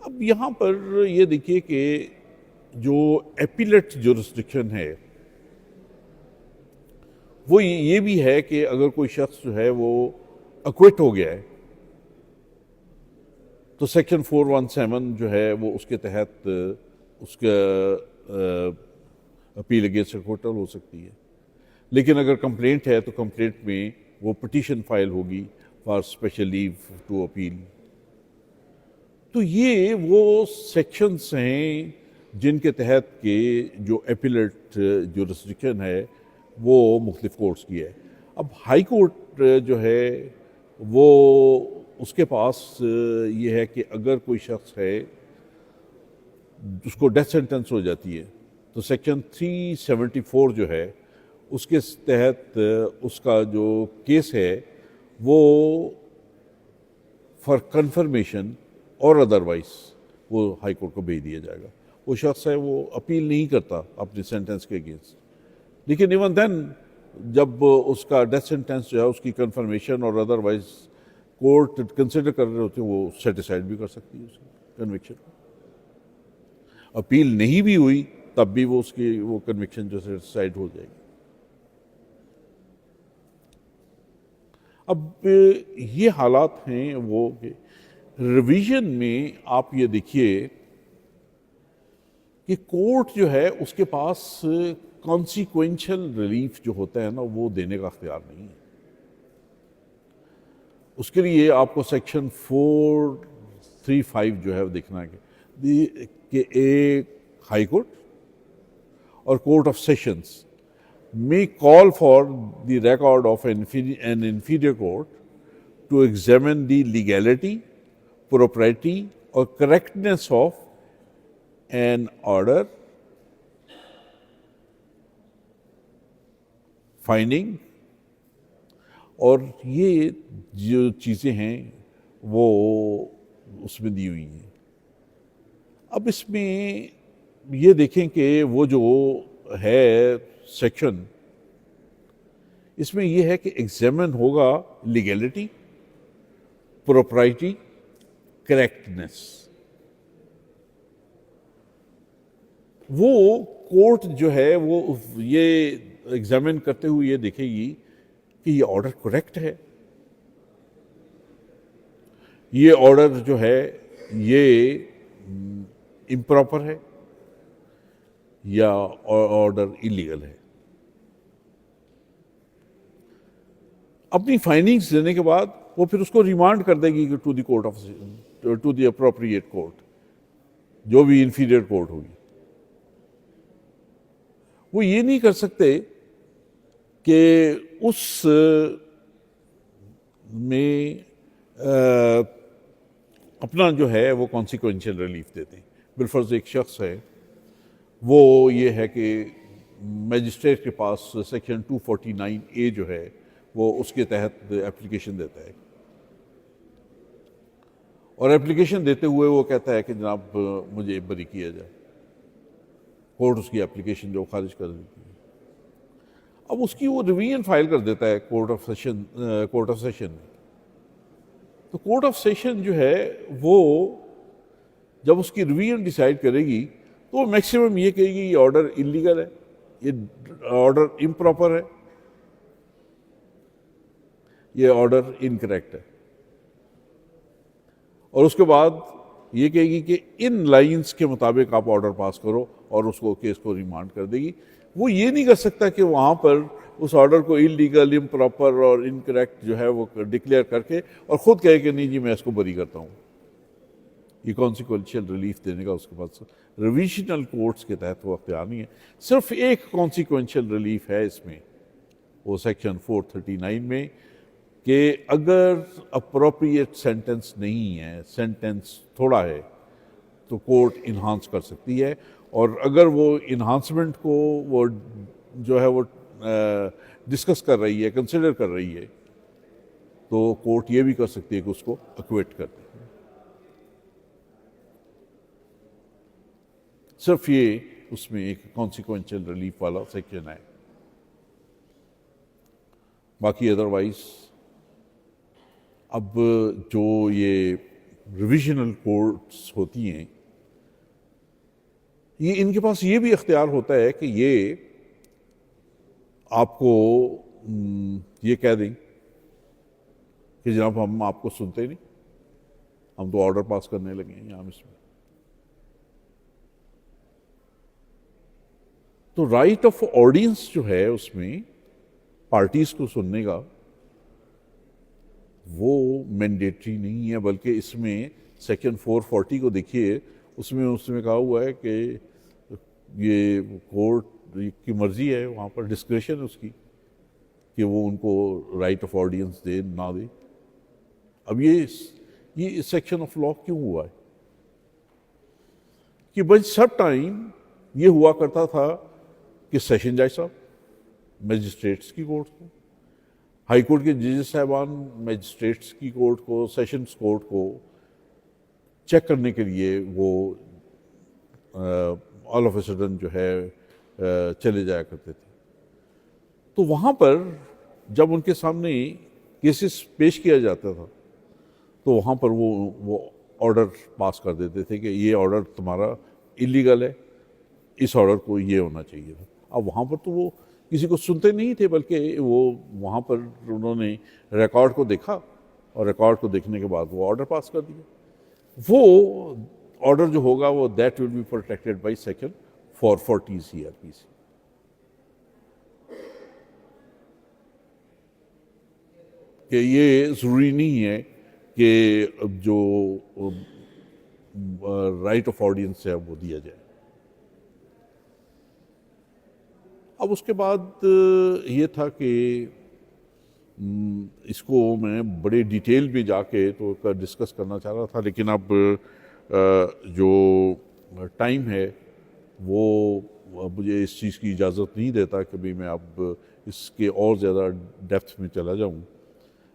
अब यहाँ पर ये देखिए कि जो एपीलेट जुरिस्डिक्शन है वो ये भी है कि अगर कोई शख्स जो है वो अक्विट हो गया है तो सेक्शन 417 जो है वो उसके तहत उसका अपील अगेंस्ट अक्विटल हो सकती है। लेकिन अगर कंप्लेंट है तो कंप्लेंट में वो पिटीशन फाइल होगी for special leave to appeal. तो ये वो सेक्शंस हैं जिनके तहत के जो एपिलेट जुरिस्डिक्शन है वो मुख्तलिफ कोर्ट्स की है। अब हाई कोर्ट जो है वो उसके पास ये है कि अगर कोई शख्स है उसको डेथ सेंटेंस हो जाती है तो सेक्शन 374 जो है उसके तहत उसका जो केस है वो फॉर कंफर्मेशन और अदरवाइज वो हाई कोर्ट को भेज दिया जाएगा। वो शख्स है वो अपील नहीं करता अपने सेंटेंस के अगेंस्ट, लेकिन इवन देन जब उसका डेथ सेंटेंस जो है उसकी कंफर्मेशन और अदरवाइज कोर्ट कंसिडर कर रहे होते हैं वो सेटिसाइड भी कर सकती है उसकी कन्विक्शन को। अपील नहीं भी हुई तब भी वो उसकी वो कन्विक्शन जो सेटिसाइड हो जाएगी। अब ये हालात हैं वो रिवीजन में आप ये देखिए कि कोर्ट जो है उसके पास कॉन्सिक्वेंशियल रिलीफ जो होता है ना वो देने का अख्तियार नहीं है। उसके लिए आपको सेक्शन 435 जो है वो देखना है कि एक हाई कोर्ट और court of sessions may call for the record of an inferior court to examine the legality, propriety or correctness of an order, finding, और ये जो चीज़ें हैं वो उसमें दी हुई हैं। अब इसमें ये देखें कि वो जो है सेक्शन, इसमें यह है कि एग्जामिन होगा लीगैलिटी, प्रोप्राइटी, करेक्टनेस। वो कोर्ट जो है वो ये एग्जामिन करते हुए ये देखेगी कि ये ऑर्डर करेक्ट है, ये ऑर्डर जो है ये इम्प्रॉपर है या ऑर्डर इलीगल है। अपनी फाइंडिंग्स देने के बाद वो फिर उसको रिमांड कर देगी to the court of to the appropriate court, जो भी इंफीरियर कोर्ट होगी। वो ये नहीं कर सकते कि उस में अपना जो है वो कॉन्सिक्वेंशियल रिलीफ देते हैं। बिलफर्ज एक शख्स है वो ये है कि मजिस्ट्रेट के पास सेक्शन 249A जो है वो उसके तहत एप्लीकेशन देता है, और एप्लीकेशन देते हुए वो कहता है कि जनाब मुझे बरी किया जाए। कोर्ट उसकी एप्लीकेशन जो खारिज कर देती है। अब उसकी वो रिवीजन फाइल कर देता है कोर्ट ऑफ सेशन में। तो कोर्ट ऑफ सेशन जो है वो जब उसकी रिवीजन डिसाइड करेगी तो वो मैक्सिमम ये कहेगी ये ऑर्डर इलीगल है, ये ऑर्डर इम्प्रॉपर है, ये ऑर्डर इनकरेक्ट है, और उसके बाद ये कहेगी कि इन लाइंस के मुताबिक आप ऑर्डर पास करो, और उसको केस को रिमांड कर देगी। वो ये नहीं कर सकता कि वहाँ पर उस ऑर्डर को इलीगल, इम्प्रॉपर और इनकरेक्ट जो है वो डिक्लेयर करके और ख़ुद कहे कि नहीं जी मैं इसको बरी करता हूँ। ये कॉन्सिक्वेंशियल रिलीफ देने का उसके पास रिविजनल कोर्ट्स के तहत वो अख्तियार नहीं है। सिर्फ एक कॉन्सिक्वेंशियल रिलीफ है इसमें, वो सेक्शन 439 में, कि अगर अप्रोप्रिएट सेंटेंस नहीं है, सेंटेंस थोड़ा है, तो कोर्ट इन्हांस कर सकती है, और अगर वो इन्हांसमेंट को वो जो है वो डिस्कस कर रही है, कंसिडर कर रही है, तो कोर्ट ये भी कर सकती है कि उसको एक्विट कर दे। सिर्फ ये उसमें एक कॉन्सिक्वेंशियल रिलीफ वाला सेक्शन है। बाकी अदरवाइज अब जो ये रिविजनल कोर्ट्स होती हैं, ये इनके पास ये भी इख्तियार होता है कि ये आपको ये कह दें कि जनाब हम आपको सुनते नहीं, हम तो ऑर्डर पास करने लगे हैं यहाँ इसमें। तो राइट ऑफ ऑडियंस जो है उसमें पार्टीज को सुनने का वो मैंडेटरी नहीं है, बल्कि इसमें सेक्शन 440 को देखिए, उसमें उसमें कहा हुआ है कि ये कोर्ट की मर्जी है, वहाँ पर डिस्क्रेशन है उसकी कि वो उनको राइट ऑफ ऑडियंस दे ना दे। अब ये सेक्शन ऑफ लॉ क्यों हुआ है कि भाई सब टाइम ये हुआ करता था कि सेशन जज साहब मजिस्ट्रेट्स की कोर्ट को, हाई कोर्ट के जजेस साहबान मजिस्ट्रेट्स की कोर्ट को, सेशंस कोर्ट को चेक करने के लिए वो ऑल ऑफ ए सडन जो है चले जाया करते थे। तो वहाँ पर जब उनके सामने केसेस पेश किया जाता था तो वहाँ पर वो ऑर्डर पास कर देते थे कि ये ऑर्डर तुम्हारा इलीगल है, इस ऑर्डर को ये होना चाहिए था। अब वहाँ पर तो वो किसी को सुनते नहीं थे, बल्कि वो वहाँ पर उन्होंने रिकॉर्ड को देखा और रिकॉर्ड को देखने के बाद वो ऑर्डर पास कर दिया। वो ऑर्डर जो होगा वो that will be protected by section 440 CRPC। कि ये ज़रूरी नहीं है कि जो राइट ऑफ ऑडियंस है वो दिया जाए। अब उसके बाद ये था कि इसको मैं बड़े डिटेल में जाके तो डिस्कस करना चाह रहा था, लेकिन अब जो टाइम है वो मुझे इस चीज़ की इजाज़त नहीं देता कि भाई मैं अब इसके और ज़्यादा डेप्थ में चला जाऊं।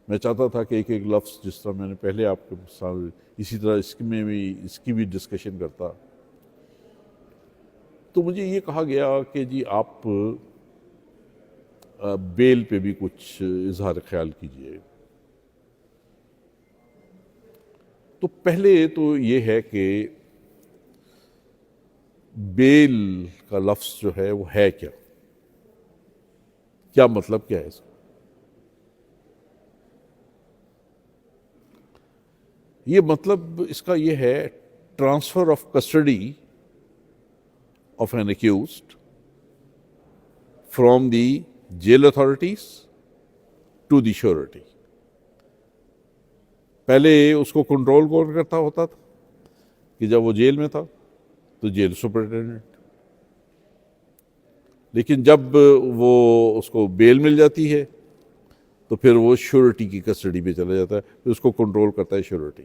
मैं चाहता था कि एक एक लफ्ज़, जिस तरह मैंने पहले आपके साथ इसी तरह इसकी भी डिस्कशन करता। तो मुझे ये कहा गया कि जी आप बेल पे भी कुछ इजहार ख्याल कीजिए। तो पहले तो ये है कि बेल का लफ्ज़ जो है वो है क्या, क्या मतलब क्या है इसका। ये मतलब इसका ये है transfer of custody of an accused from the jail authorities to the surety। पहले उसको कंट्रोल कौन करता होता था कि जब वो जेल में था तो जेल सुपरिटेंडेंट, लेकिन जब वो उसको बेल मिल जाती है तो फिर वो श्योरिटी की कस्टडी में चला जाता है, फिर उसको कंट्रोल करता है श्योरिटी।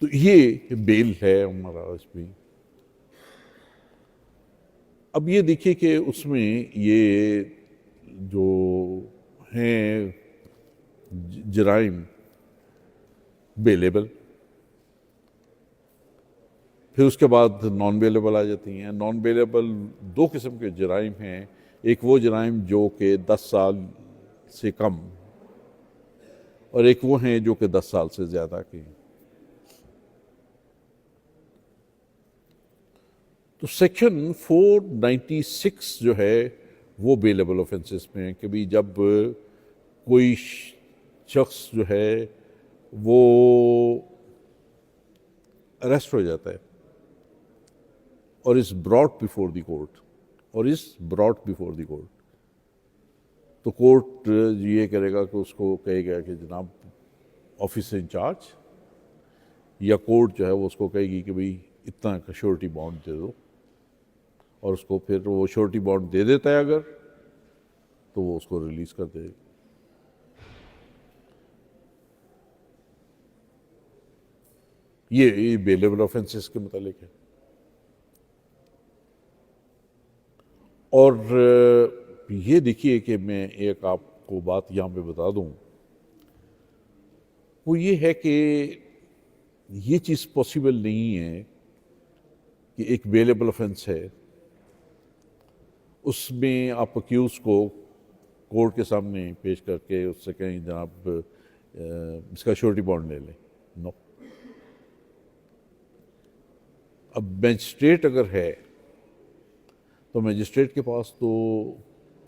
तो ये बेल है हमारा इसमें। अब ये देखिए कि उसमें ये जो हैं जराइम बेलेबल, फिर उसके बाद नॉन बेलेबल आ जाती हैं। नॉन बेलेबल दो किस्म के जराइम हैं, एक वो जराइम जो कि 10 साल से कम, और एक वो हैं जो कि 10 साल से ज़्यादा के हैं। तो सेक्शन 496 जो है वो बेलेबल ऑफेंसेस में है कि भाई जब कोई शख्स जो है वो अरेस्ट हो जाता है और is brought before the court, तो कोर्ट ये करेगा कि उसको कहेगा कि जनाब ऑफिसर इंचार्ज, या कोर्ट जो है वो उसको कहेगी कि भाई इतना का श्योरिटी बॉन्ड दे दो, और उसको फिर वो श्योरिटी बॉन्ड दे देता है अगर, तो वो उसको रिलीज कर देगा। ये बेलेबल ऑफेंसेस के मुतालिक है। और ये देखिए कि मैं एक आपको बात यहाँ पे बता दूँ, वो ये है कि ये चीज़ पॉसिबल नहीं है कि एक बेलेबल ऑफेंस है उसमें आप अक्यूज को कोर्ट के सामने पेश करके उससे कहें जनाब इसका श्योरिटी बॉन्ड ले लें। नो। अब मैजिस्ट्रेट अगर है तो मैजिस्ट्रेट के पास तो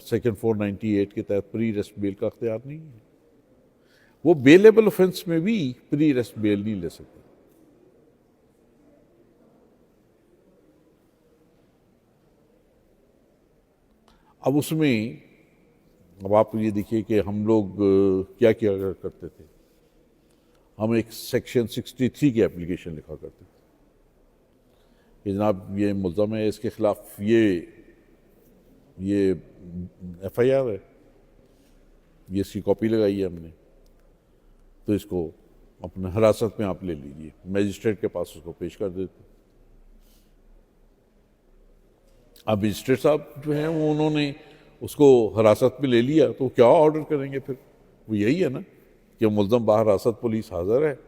सेक्शन 498 के तहत प्री अरेस्ट बेल का अख्तियार नहीं है। वो बेलेबल ऑफेंस में भी प्री अरेस्ट बेल नहीं ले सकते। अब उसमें अब आप ये देखिए कि हम लोग क्या किया करते थे। हम एक सेक्शन 63 की एप्लीकेशन लिखा करते थे कि जनाब ये मुल्ज़म है, इसके खिलाफ ये FIR है, ये इसकी कॉपी लगाई है हमने, तो इसको अपने हिरासत में आप ले लीजिए। मजिस्ट्रेट के पास उसको पेश कर देते। अब मजिस्ट्रेट साहब जो हैं वो उन्होंने उसको हिरासत में ले लिया, तो क्या ऑर्डर करेंगे फिर? वो यही है ना कि मुल्ज़म बाहर हिरासत, पुलिस हाजिर है,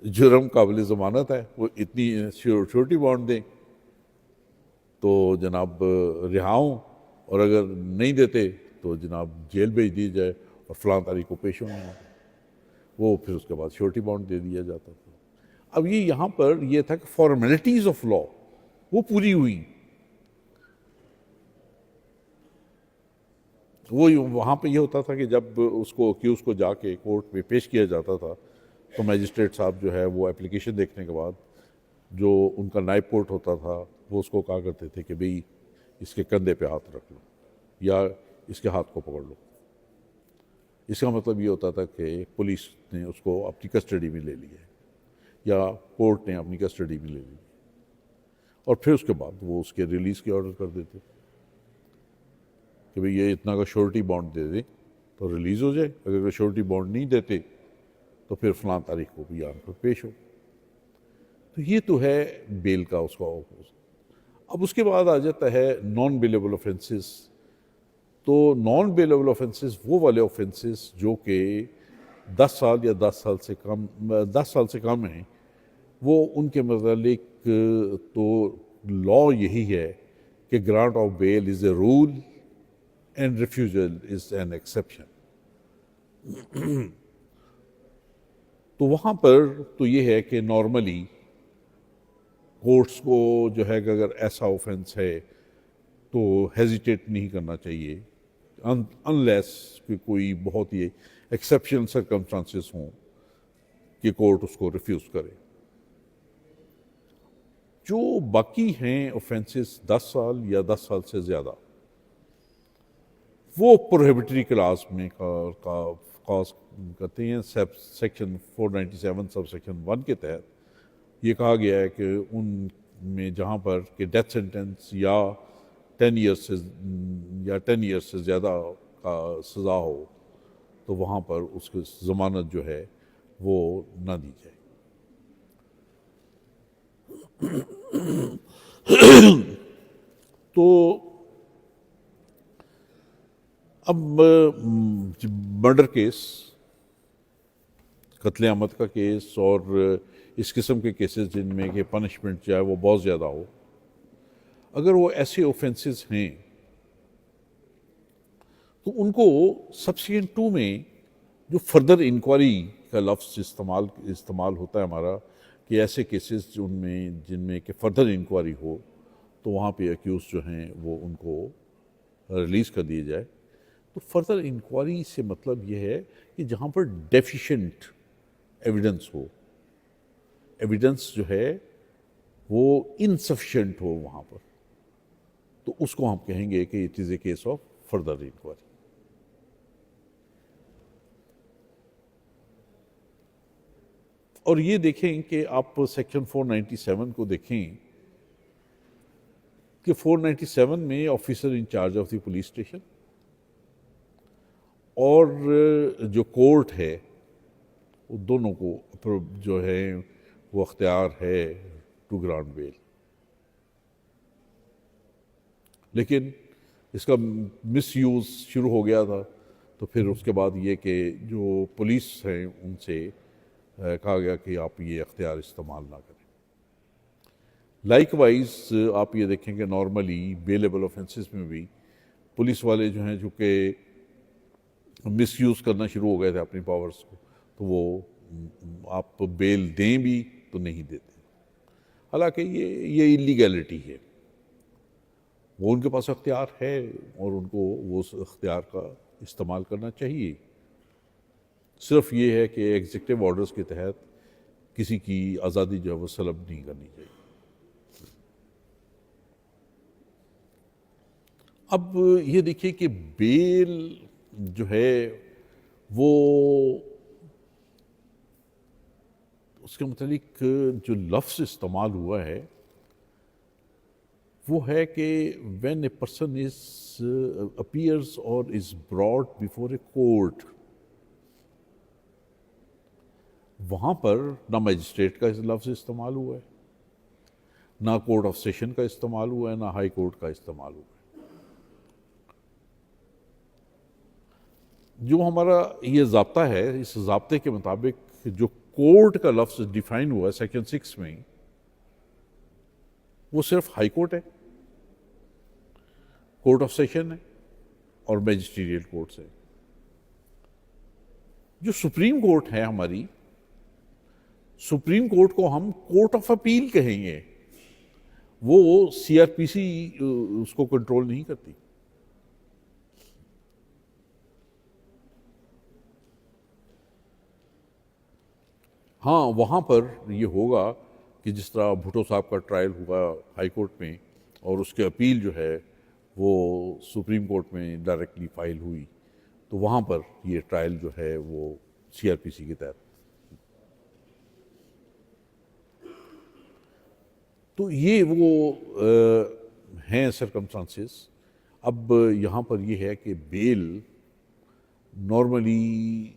जुर्म काबिल ज़मानत है, वो इतनी श्योरिटी बॉन्ड दें तो जनाब रिहा हों, और अगर नहीं देते तो जनाब जेल भेज दी जाए और फलां तारीख को पेश होना है। वो फिर उसके बाद श्योरिटी बॉन्ड दे दिया जाता था। अब ये यहाँ पर ये था कि फॉर्मेलिटीज़ ऑफ लॉ वो पूरी हुई। वो वहाँ पे ये होता था कि जब उसको अक्यूज़ को जाके कोर्ट में पेश किया जाता था तो मजिस्ट्रेट साहब जो है वो एप्लीकेशन देखने के बाद जो उनका नायब कोर्ट होता था वो उसको कहा करते थे कि भाई इसके कंधे पे हाथ रख लो या इसके हाथ को पकड़ लो। इसका मतलब ये होता था कि पुलिस ने उसको अपनी कस्टडी में ले लिया या कोर्ट ने अपनी कस्टडी में ले ली, और फिर उसके बाद वो उसके रिलीज़ की ऑर्डर कर देते कि भाई ये इतना का श्योरिटी बॉन्ड दे दे तो रिलीज़ हो जाए, अगर श्योरिटी बॉन्ड नहीं देते तो फिर फलां तारीख को भी यहाँ पर पेश हो। तो ये तो है बेल का उसका। अब उसके बाद आ जाता है नॉन बेलेबल ऑफेंसेस। तो नॉन बेलेबल ऑफेंसेस वो वाले ऑफेंसेस जो कि 10 साल या 10 साल से कम हैं, वो उनके मतलब तो लॉ यही है कि grant of bail is a rule and refusal is an exception. तो वहाँ पर तो ये है कि नॉर्मली कोर्ट्स को जो है कि अगर ऐसा ऑफेंस है तो हेजिटेट नहीं करना चाहिए अनलेस कि कोई बहुत ही एक्सेप्शनल सर्कमस्टांसेस हों कि कोर्ट उसको रिफ्यूज़ करे। जो बाकी हैं ऑफेंसेस 10 साल या 10 साल से ज़्यादा, वो प्रोहिबिटरी क्लास में कॉज करते हैं। सेक्शन 497 सब सेक्शन 1 के तहत ये कहा गया है कि उनमें जहाँ पर कि डेथ सेंटेंस या 10 ईयर्स से ज़्यादा का सज़ा हो तो वहाँ पर उसकी ज़मानत जो है वो ना दी जाए। तो अब मर्डर केस, कत्ले आमद का केस और इस किस्म के केसेस जिनमें कि पनिशमेंट जो है वो बहुत ज़्यादा हो, अगर वो ऐसे ऑफेंसेस हैं तो उनको सबसेक्शन 2 में जो फर्दर इंक्वायरी का लफ्ज़ इस्तेमाल होता है हमारा कि ऐसे केसेस जिनमें कि फर्दर इंक्वायरी हो तो वहाँ पे अक्यूज़ जो हैं वो उनको रिलीज़ कर दिए जाए। तो फर्दर इंक्वायरी से मतलब ये है कि जहाँ पर डेफिशिएंट एविडेंस हो, एविडेंस जो है वो इनसफिशिएंट हो वहाँ पर, तो उसको हम कहेंगे कि it is a case of further inquiry. और ये देखें कि आप सेक्शन 497 को देखें कि 497 में officer in charge of the police station और जो कोर्ट है वो दोनों को जो है वो अख्तियार है टू ग्रांट बेल। लेकिन इसका मिसयूज़ शुरू हो गया था, तो फिर उसके बाद ये कि जो पुलिस हैं उनसे कहा गया कि आप ये अख्तियार इस्तेमाल ना करें। लाइकवाइज आप ये देखें कि नॉर्मली बेलेबल ऑफेंसेस में भी पुलिस वाले जो हैं चूँकि मिसयूज़ करना शुरू हो गए थे अपनी पावर्स को, तो वो आप बेल दें भी तो नहीं देते। हालांकि ये इलीगैलिटी है, वो उनके पास अख्तियार है और उनको वो अख्तियार का इस्तेमाल करना चाहिए। सिर्फ ये है कि एग्जीक्यूटिव ऑर्डर्स के तहत किसी की आज़ादी जो है वो सलब नहीं करनी चाहिए। अब ये देखिए कि बेल जो है वो उसके मुतालिक जो लफ्ज़ इस्तेमाल हुआ है वो है कि when a person is appears और is brought before a court, वहाँ पर ना मजिस्ट्रेट का लफ्ज़ इस्तेमाल हुआ है, ना कोर्ट ऑफ सेशन का इस्तेमाल हुआ है, ना हाई कोर्ट का इस्तेमाल हुआ है। जो हमारा ये ज़ाब्ता है, इस ज़ाब्ते के मुताबिक जो कोर्ट का लफ्ज़ डिफाइन हुआ है सेक्शन 6 में, वो सिर्फ हाई कोर्ट है, कोर्ट ऑफ सेशन है और मैजिस्ट्रियल कोर्ट्स है। जो सुप्रीम कोर्ट है हमारी, सुप्रीम कोर्ट को हम कोर्ट ऑफ अपील कहेंगे, वो सीआरपीसी उसको कंट्रोल नहीं करती। हाँ, वहाँ पर ये होगा कि जिस तरह भुट्टो साहब का ट्रायल हुआ हाई कोर्ट में और उसकी अपील जो है वो सुप्रीम कोर्ट में डायरेक्टली फाइल हुई, तो वहाँ पर ये ट्रायल जो है वो सीआरपीसी के तहत। तो ये वो हैं सरकमस्टांसेस। अब यहाँ पर ये है कि बेल नॉर्मली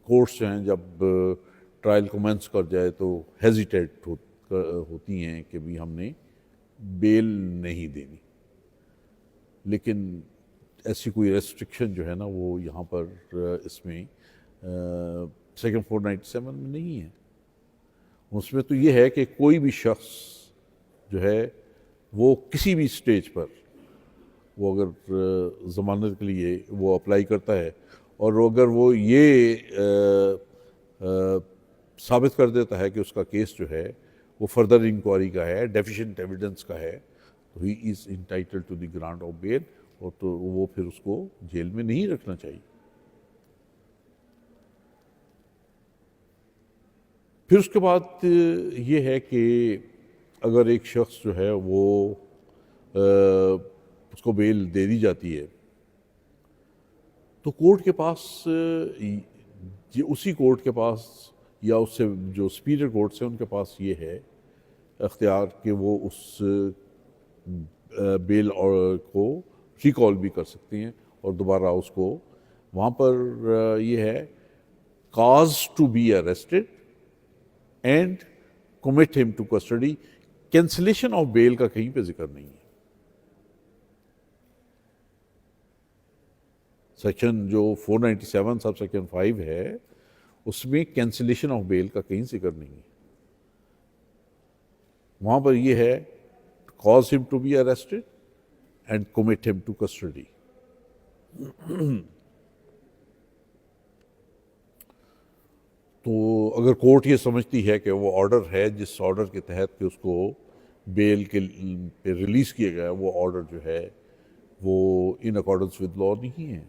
कोर्ट्स हैं जब ट्रायल कमेंस कर जाए तो हेजिटेट होती हैं कि भी हमने बेल नहीं देनी, लेकिन ऐसी कोई रेस्ट्रिक्शन जो है ना वो यहाँ पर इसमें सेक्शन 497 में नहीं है। उसमें तो ये है कि कोई भी शख्स जो है वो किसी भी स्टेज पर वो अगर ज़मानत के लिए वो अप्लाई करता है और अगर वो ये साबित कर देता है कि उसका केस जो है वो फर्दर इंक्वायरी का है, डेफिशिएंट एविडेंस का है, तो he is entitled to the grant of bail, और तो वो फिर उसको जेल में नहीं रखना चाहिए। फिर उसके बाद ये है कि अगर एक शख्स जो है वो उसको बेल दे दी जाती है तो कोर्ट के पास ये उसी कोर्ट के पास या उससे जो सुपीरियर कोर्ट से उनके पास ये है अख्तियार कि वो उस बेल और को रिकॉल भी कर सकती हैं और दोबारा उसको वहाँ पर ये है cause to be arrested and commit him to custody. Cancellation of bail का कहीं पे जिक्र नहीं है। सेक्शन जो 497 सब सेक्शन 5 है उसमें कैंसिलेशन ऑफ बेल का कहीं जिक्र नहीं है। वहां पर यह है cause him to be arrested and commit him to custody. तो अगर कोर्ट ये समझती है कि वो ऑर्डर है जिस ऑर्डर के तहत कि उसको बेल के पे रिलीज किया गया, वो ऑर्डर जो है वो इन अकॉर्डेंस विद लॉ नहीं है,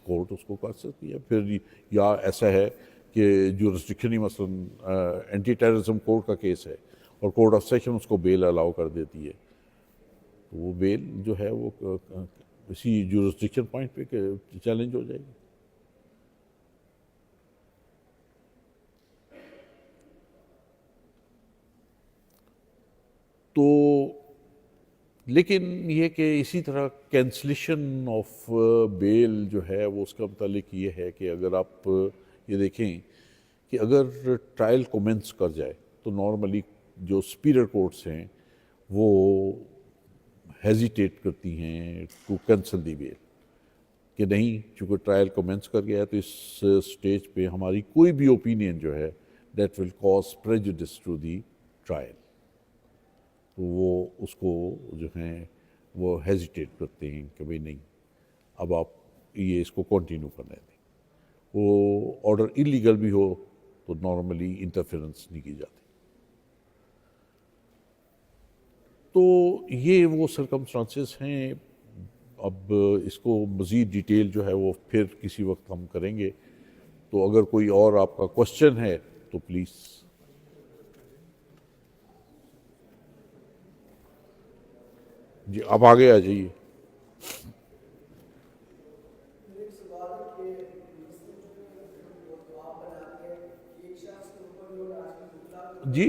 कोर्ट उसको कर सकती है। फिर या ऐसा है कि जो रिस्ट्रिक्शन ही मसलन एंटी टेररिज्म कोर्ट का केस है और कोर्ट ऑफ सेशन उसको बेल अलाउ कर देती है, तो वो बेल जो है वो इसी जुरिस्डिक्शन पॉइंट पे चैलेंज हो जाएगी। तो लेकिन ये कि इसी तरह कैंसलेशन ऑफ बेल जो है वो उसका मतलब ये है कि अगर आप ये देखें कि अगर ट्रायल कमेंस कर जाए तो नॉर्मली जो सुपीरियर कोर्ट्स हैं वो हेजिटेट करती हैं टू कैंसल दी बेल कि नहीं, चूँकि ट्रायल कमेंस कर गया है तो इस स्टेज पे हमारी कोई भी ओपिनियन जो है that will cause prejudice to the trial, तो वो उसको जो हैं वो हेजिटेट करते हैं कि भाई नहीं, अब आप ये इसको कंटिन्यू करने दें। वो ऑर्डर इलीगल भी हो तो नॉर्मली इंटरफेरेंस नहीं की जाती। तो ये वो सरकमस्टांसेस हैं। अब इसको मज़ीद डिटेल जो है वो फिर किसी वक्त हम करेंगे। तो अगर कोई और आपका क्वेश्चन है तो प्लीज़। जी आप आगे आ जाइए। जी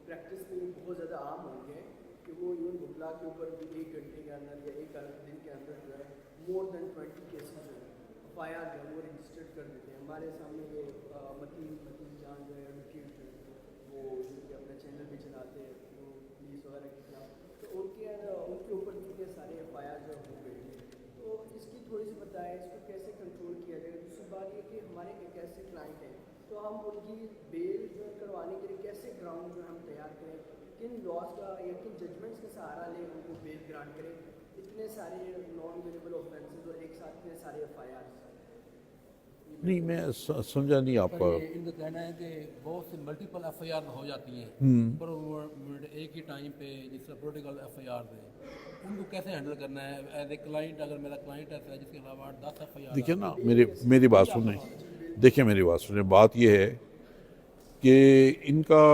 प्रैक्टिस में बहुत ज़्यादा आम हो गया है कि वो इवन बुबला के ऊपर भी 1 घंटे के अंदर या एक दिन के अंदर जो है मोर देन 20 केसेस जो है FIR जो है वो रजिस्टर्ड कर देते हैं। हमारे सामने ये मतीन जान जो है एडवोकेट जो है वो जो अपना चैनल भी चलाते हैं वो पुलिस वगैरह के खिलाफ, तो उनके ऊपर कितने सारे FIR जो हो गए हैं। तो इसकी थोड़ी सी बताएं इसको कैसे कंट्रोल किया जाए। दूसरी बात ये कि हमारे एक ऐसे क्लाइंट हैं तो हम उनकी बेल जो करवाने के लिए कैसे ग्राउंड जो हम तैयार करें, किन लॉज का या किन जजमेंट्स का सहारा लें उनको बेल ग्रांट करें। इतने सारे नॉन वेलेबल ऑफेंसेस और एक साथ इतने सारे FIR। नहीं मैं समझा नहीं सर आपका। ये इनका कहना है कि बहुत सी मल्टीपल FIR हो जाती हैं पर वो एक ही टाइम पे जिस तरह पोलिटिकल FIR है उनको कैसे हैंडल करना है एज ए क्लाइंट। अगर मेरा क्लाइंट ऐसा है जिसके अलावा 10 FIR देखिए ना मेरी बात सुने। देखिए मेरी बात सुने। बात ये है कि इनका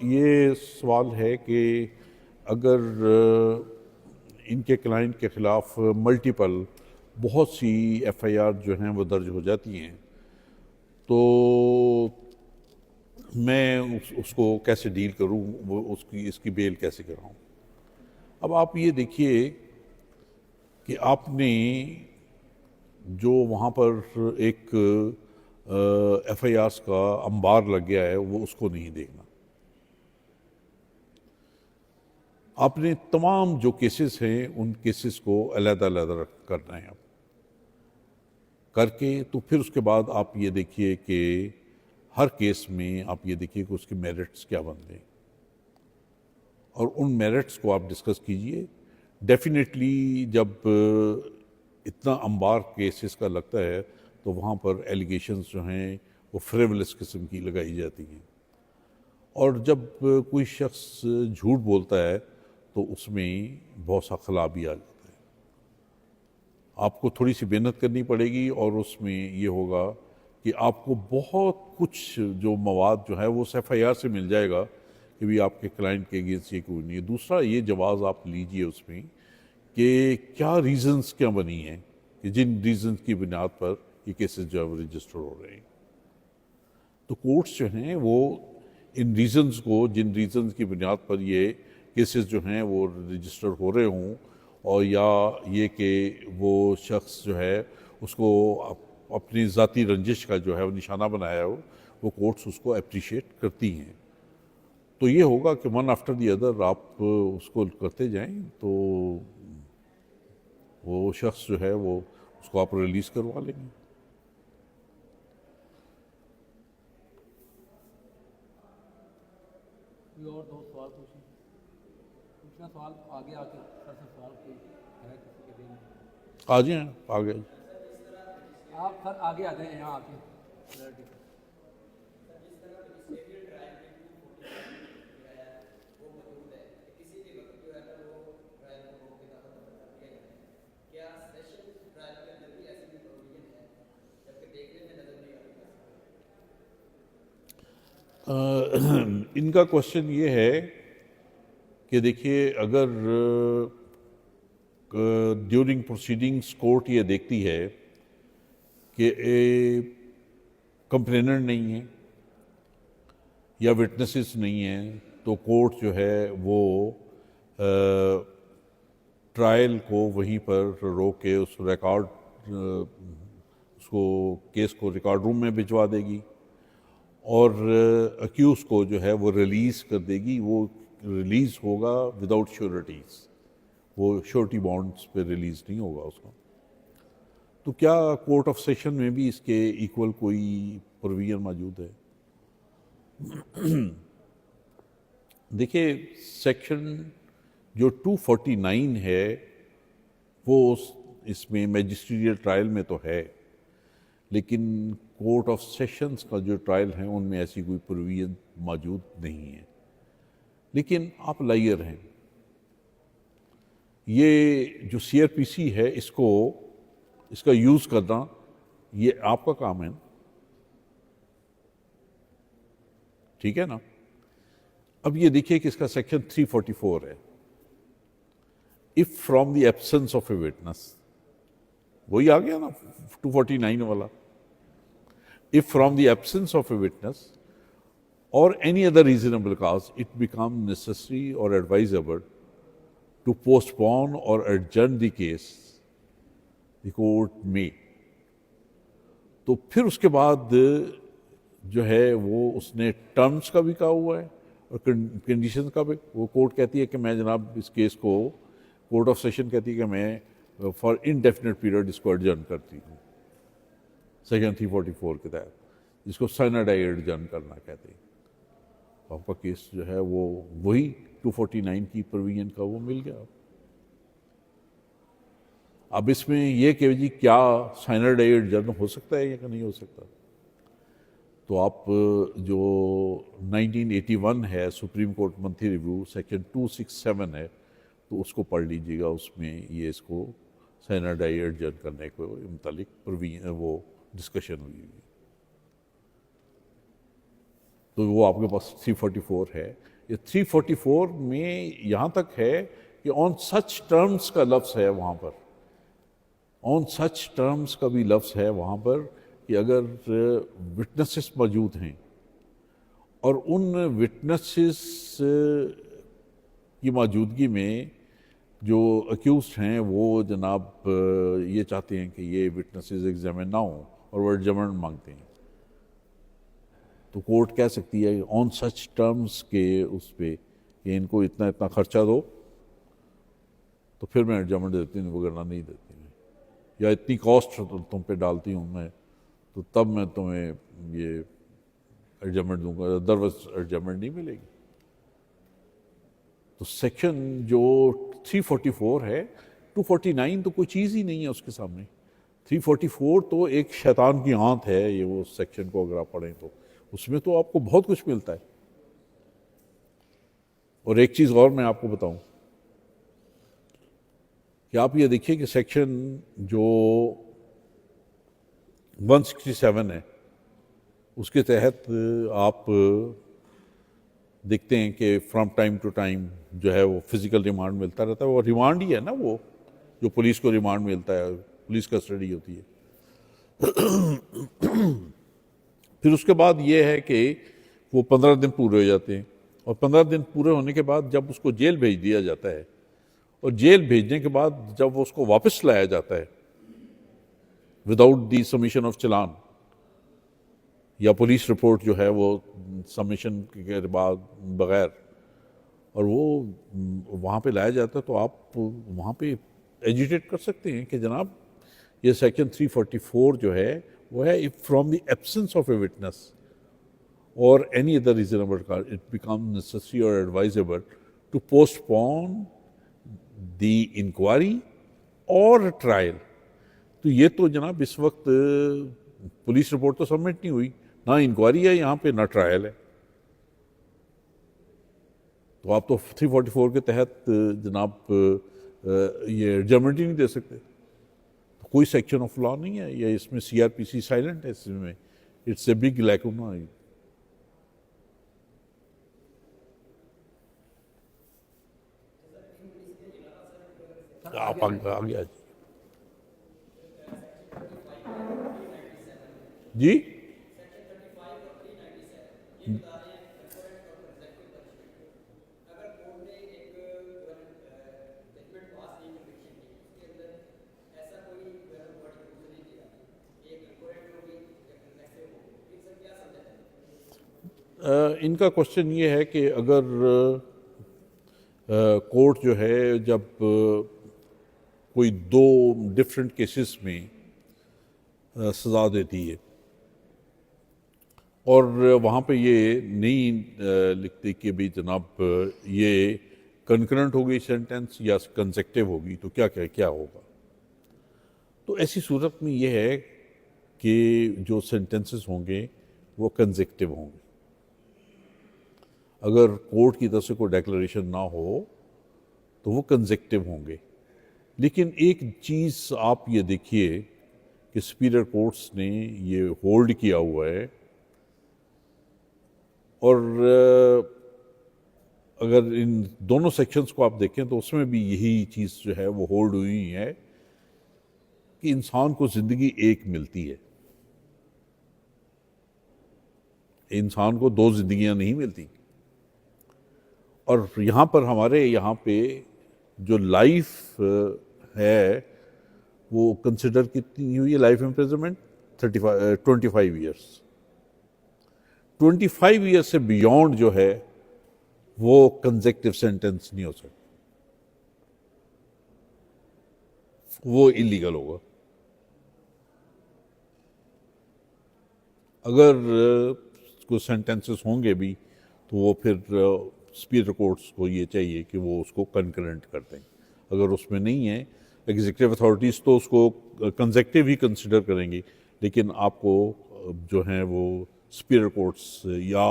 ये सवाल है कि अगर इनके क्लाइंट के ख़िलाफ़ मल्टीपल बहुत सी FIR जो हैं वो दर्ज हो जाती हैं तो मैं उसको कैसे डील करूं, वो इसकी बेल कैसे कराऊं। अब आप ये देखिए कि आपने जो वहाँ पर एक FIRs का अंबार लग गया है वो उसको नहीं देखना। आपने तमाम जो केसेस हैं उन केसेस को अलग-अलग करना है आप करके, तो फिर उसके बाद आप ये देखिए कि हर केस में आप ये देखिए कि उसके मेरिट्स क्या बनते हैं और उन मेरिट्स को आप डिस्कस कीजिए। डेफिनेटली जब इतना अंबार केसेस का लगता है तो वहाँ पर एलिगेशंस जो हैं वो फ्रिवलेस किस्म की लगाई जाती हैं और जब कोई शख्स झूठ बोलता है तो उसमें बहुत सा खला भी आ जाता है। आपको थोड़ी सी मेहनत करनी पड़ेगी और उसमें ये होगा कि आपको बहुत कुछ जो मवाद जो है वो उस FIR से मिल जाएगा कि भी आपके क्लाइंट के अगेंस्ट ये कोई नहीं है। दूसरा ये जवाब आप लीजिए उसमें कि क्या रीजंस क्या बनी हैं कि जिन रीजंस की बुनियाद पर ये केसेस जो है वो रजिस्टर हो रहे हैं। तो कोर्ट्स जो हैं वो इन रीजंस को, जिन रीजंस की बुनियाद पर ये केसेस जो हैं वो रजिस्टर हो रहे हों और या ये कि वो शख्स जो है उसको अपनी ज़ाती रंजिश का जो है वो निशाना बनाया हो, वो कोर्ट्स उसको अप्रिशिएट करती हैं। तो ये होगा कि वन आफ्टर दी अदर आप उसको करते जाएं तो वो शख्स जो है वो उसको आप रिलीज़ करवा लेंगे। कोई और दो सवाल पूछना सवाल आगे आके सर से सवाल कोई है किसी के दिन आ जाए आ गए। आप सर आगे आ जाए यहाँ आके इनका क्वेश्चन ये है कि देखिए अगर ड्यूरिंग प्रोसीडिंग्स कोर्ट ये देखती है कि कंप्लेनेंट नहीं है या विटनेसेस नहीं हैं तो कोर्ट जो है वो ट्रायल को वहीं पर रोक के उस रिकॉर्ड उसको केस को रिकॉर्ड रूम में भिजवा देगी और अक्यूज़ को जो है वो रिलीज़ कर देगी। वो रिलीज़ होगा विदाउट श्योरिटीज़, वो श्योरिटी बॉन्ड्स पे रिलीज़ नहीं होगा उसका। तो क्या कोर्ट ऑफ सेशन में भी इसके इक्वल कोई प्रोविजन मौजूद है? देखिए सेक्शन जो 249 है वो इसमें मैजिस्ट्रियल ट्रायल में तो है, लेकिन कोर्ट ऑफ सेशंस का जो ट्रायल है उनमें ऐसी कोई प्रोविजन मौजूद नहीं है। लेकिन आप लायर हैं, ये जो CRPC है इसका यूज़ करना ये आपका काम है। ठीक है ना। अब ये देखिए कि इसका सेक्शन 344 है, if from the absence of a witness, वही आ गया ना 249 वाला, if from the absence of a witness or any other reasonable cause, it becomes necessary or advisable to postpone or adjourn the case, the court may. तो फिर उसके बाद जो है वो उसने टर्म्स का भी कहा हुआ है और कंडीशंस का भी। वो कोर्ट कहती है कि मैं जनाब इस केस को, कोर्ट ऑफ सेशन कहती है कि मैं फॉर इनडेफिनेट पीरियड इसको एडजर्न करती हूँ, सेक्शन 344 के तहत, जिसको साइनाडाई एडजर्न करना कहते हैं। आपका केस जो है वो वही 249 की प्रोविजन का वो मिल गया। अब इसमें ये कि जी क्या साइनाडाई एडजर्न हो सकता है या नहीं हो सकता, तो आप जो 1981 है supreme court monthly review section 267 है, तो उसको पढ़ लीजिएगा। उसमें ये इसको साइनाडाई एडजर्न करने को मुतालिक प्रोविजन वो डिस्कशन हुई है। तो वो आपके पास 344 है। ये 344 में यहाँ तक है कि ऑन सच टर्म्स का लफ्ज़ है वहाँ पर, ऑन सच टर्म्स का भी लफ्ज़ है वहाँ पर कि अगर विटनेसेस मौजूद हैं और उन विटनेसेस की मौजूदगी में जो अक्यूज्ड हैं वो जनाब ये चाहते हैं कि ये विटनेसेस एग्जामिन ना हो और वो एडजर्नमेंट मांगते हैं, तो कोर्ट कह सकती है ऑन सच टर्म्स के उस पे कि इनको इतना इतना खर्चा दो तो फिर मैं एडजर्नमेंट देती हूँ, वगैरह नहीं देती हूँ, या इतनी कॉस्ट तुम पे डालती हूँ मैं तो तब मैं तुम्हें ये एडजर्नमेंट दूंगा, अदरवाइज एडजर्नमेंट नहीं मिलेगी। तो सेक्शन जो 344 है, 249 तो कोई चीज़ ही नहीं है उसके सामने। 344 तो एक शैतान की आंत है, ये वो सेक्शन को अगर आप पढ़ें तो उसमें तो आपको बहुत कुछ मिलता है। और एक चीज़ और मैं आपको बताऊं कि आप ये देखिए कि सेक्शन जो 167 है उसके तहत आप देखते हैं कि फ्रॉम टाइम टू टाइम जो है वो फिजिकल रिमांड मिलता रहता है। वो रिमांड ही है ना, वो जो पुलिस को रिमांड मिलता है, पुलिस कस्टडी होती है। फिर उसके बाद ये है कि वो 15 दिन पूरे हो जाते हैं और 15 दिन पूरे होने के बाद जब उसको जेल भेज दिया जाता है और जेल भेजने के बाद जब वो उसको वापस लाया जाता है विदाउट दी सबमिशन ऑफ चालान या पुलिस रिपोर्ट जो है वो सबमिशन के बाद बगैर, और वो वहाँ पे लाया जाता है, तो आप वहाँ पे एजिटेट कर सकते हैं कि जनाब ये सेक्शन 344 जो है वो है if from the absence of a witness और any other reasonable cause it become necessary और advisable to postpone the inquiry और ट्रायल। तो ये तो जनाब इस वक्त पुलिस रिपोर्ट तो सबमिट नहीं हुई, ना इंक्वायरी है यहाँ पे ना ट्रायल है, तो आप तो 344 के तहत जनाब ये एडजर्नमेंट ही नहीं दे सकते। तो कोई सेक्शन ऑफ लॉ नहीं है, ये इसमें CRPC साइलेंट है इसमें, इट्स ए बिग लैकुना। आप आगे जी। इनका क्वेश्चन ये है कि अगर कोर्ट जो है जब कोई दो डिफरेंट केसेस में सज़ा देती है और वहाँ पे ये नहीं लिखते कि भाई जनाब ये कंकरेंट होगी सेंटेंस या कंसेक्टिव होगी, तो क्या होगा। तो ऐसी सूरत में ये है कि जो सेंटेंसेस होंगे वो कंसेक्टिव होंगे। अगर कोर्ट की तरफ से कोई डेक्लेरेशन ना हो तो वो कंसेक्टिव होंगे। लेकिन एक चीज़ आप ये देखिए कि सुपीरियर कोर्ट्स ने ये होल्ड किया हुआ है और अगर इन दोनों सेक्शंस को आप देखें तो उसमें भी यही चीज़ जो है वो होल्ड हुई है कि इंसान को ज़िंदगी एक मिलती है, इंसान को दो ज़िंदगियां नहीं मिलती। और यहाँ पर हमारे यहाँ पे जो लाइफ है वो कंसिडर कितनी हुई है, लाइफ इम्प्रिजनमेंट 25 ईयर्स। 25 ईयर्स से बियॉन्ड जो है वो कंसेक्टिव सेंटेंस नहीं हो सकता, वो इलीगल होगा। अगर कुछ सेंटेंसेस होंगे भी तो वो फिर सुपीरियर कोर्ट्स को ये चाहिए कि वो उसको कंकरेंट कर दें। अगर उसमें नहीं है, एग्जीक्यूटिव अथॉरिटीज़ तो उसको कंसेक्टिव ही कंसिडर करेंगी, लेकिन आपको जो हैं वो सुपीरियर कोर्ट्स या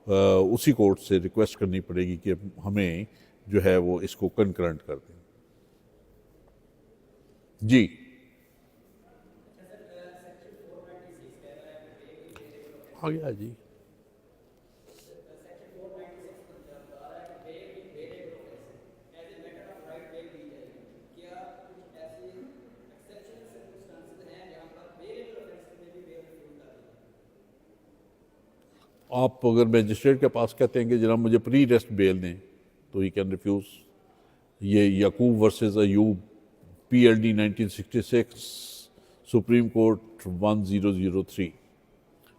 उसी कोर्ट से रिक्वेस्ट करनी पड़ेगी कि हमें जो है वो इसको कंकरेंट कर दें। जी, आ गया जी। आप अगर मजिस्ट्रेट के पास कहते हैं कि जनाब मुझे प्री रेस्ट बेल दें तो ही कैन रिफ्यूज़। ये Yakub versus Ayub PLD 1966 supreme court 1003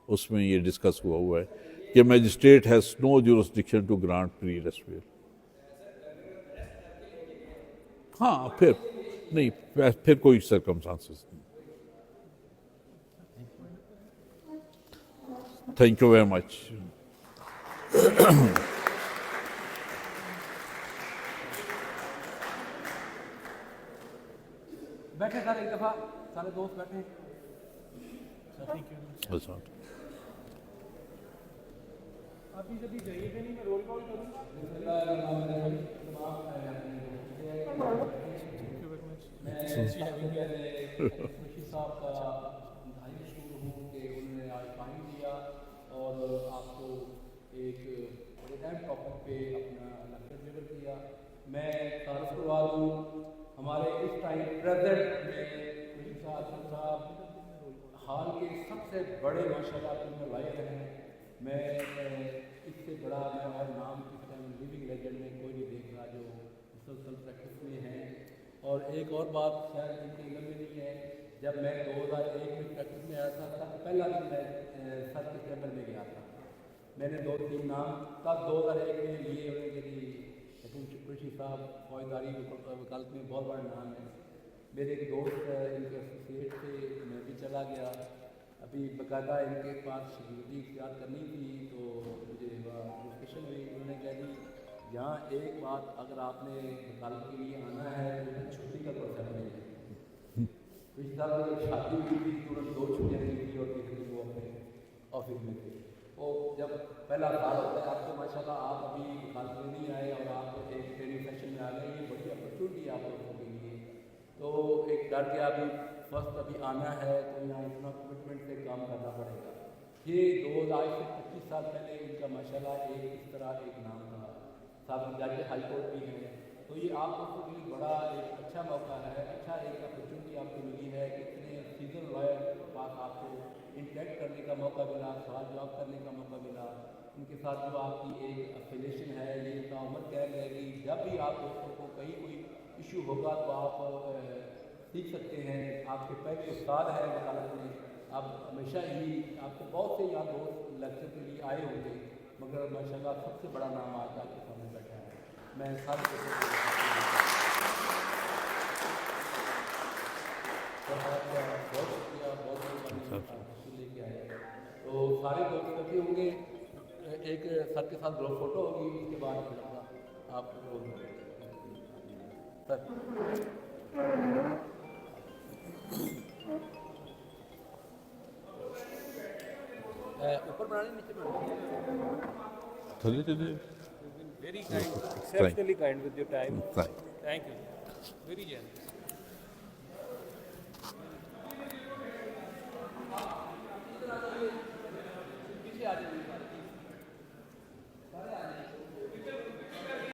उसमें ये डिस्कस हुआ है कि magistrate has no jurisdiction to grant pre arrest bail. हाँ, फिर नहीं, फिर कोई सर्कमस्टांसेस नहीं। Thank you very much. बैठे सर, एक दफ़ा सारे दोस्त बैठे। अच्छा, अभी जब जाइएगा नहीं, मैं रोल कॉल करूँगा। खुशी साहब का भाई शुरू हूँ कि उन्होंने आज टाइम दिया और आपको एक बड़े अहम टॉपिक पे अपना लेक्चर डिलीवर किया। मैं तारुफ करवा दूँ हमारे इस टाइम प्रेजेंट में खुशी साहब हाल के सबसे बड़े माशाल्लाह में लायक हैं। मैं इससे बड़ा मैं और नाम इस टाइम लिविंग लेजेंड में कोई नहीं देख रहा जो मुसलसल प्रैक्टिस में है। और एक और बात शायद इनके इलम में नहीं है, जब मैं 2001 में प्रैक्टिस में आया था तब पहला दिन मैं सर के चैम्बर में गया था। मैंने 2-3 नाम तब 2001 में लिए हुए कि खुशी साहब फौजदारी वकालत में बहुत बड़ा नाम है। मेरे एक दोस्त इनके एसोसिएट से मैं भी चला गया। अभी बाकायदा इनके पास सिक्योरिटी इख्तियार करनी थी तो मुझे डिस्कशन हुई। उन्होंने कह दी यहाँ एक बात, अगर आपने वकालत के लिए आना है तो छुट्टी का प्रोसेस नहीं है। कुछ साल में शादी हुई थी तो उन्होंने 2 छुट्टियाँ दी थी और तीसरी वो अपने ऑफिस में थे। और जब पहला साल होता है, आप तो माशाल्लाह आप अभी वकालत में नहीं आए और आप एक ट्रेनिंग सेशन में आ गए, ये बड़ी अपॉर्चुनिटी आप लोगों के लिए। तो एक डर के अभी फर्स्ट अभी आना है तो यहाँ इतना कमिटमेंट से काम करना पड़ेगा। ये 25 साल पहले इनका माशाल्लाह एक इस तरह एक नाम था। साहब जज हाई कोर्ट भी हैं, तो ये आप लोगों के लिए बड़ा एक अच्छा मौका है, अच्छा एक अपॉर्चुनिटी आपको मिली है। इतने सीजन लॉयर के पास आपको इंटरेक्ट करने का मौका मिला, सवाल जवाब करने का मौका मिला। उनके साथ जो आपकी एक एफिलिएशन है ये ताउम्र कैद रहेगी। जब भी आप दोस्तों को कहीं कोई इशू होगा तो आप सीख सकते हैं। आपके पहले उस्ताद है वकालत में, आप हमेशा ही आपके बहुत से यहाँ दोस्त लेक्चर के लिए आए होंगे, मगर माशाल्लाह सबसे बड़ा नाम आज आपके सामने बैठा है। मैं सारे बहुत शुक्रिया, बहुत लेके आए। तो सारे दोस्त कभी होंगे, एक सर के साथ ग्रुप फोटो होगी, उसके बाद फिर आप ऊपर बनाने नीचे बनाने। चलिए Very kind, exceptionally kind with your time. Thank you. Very generous.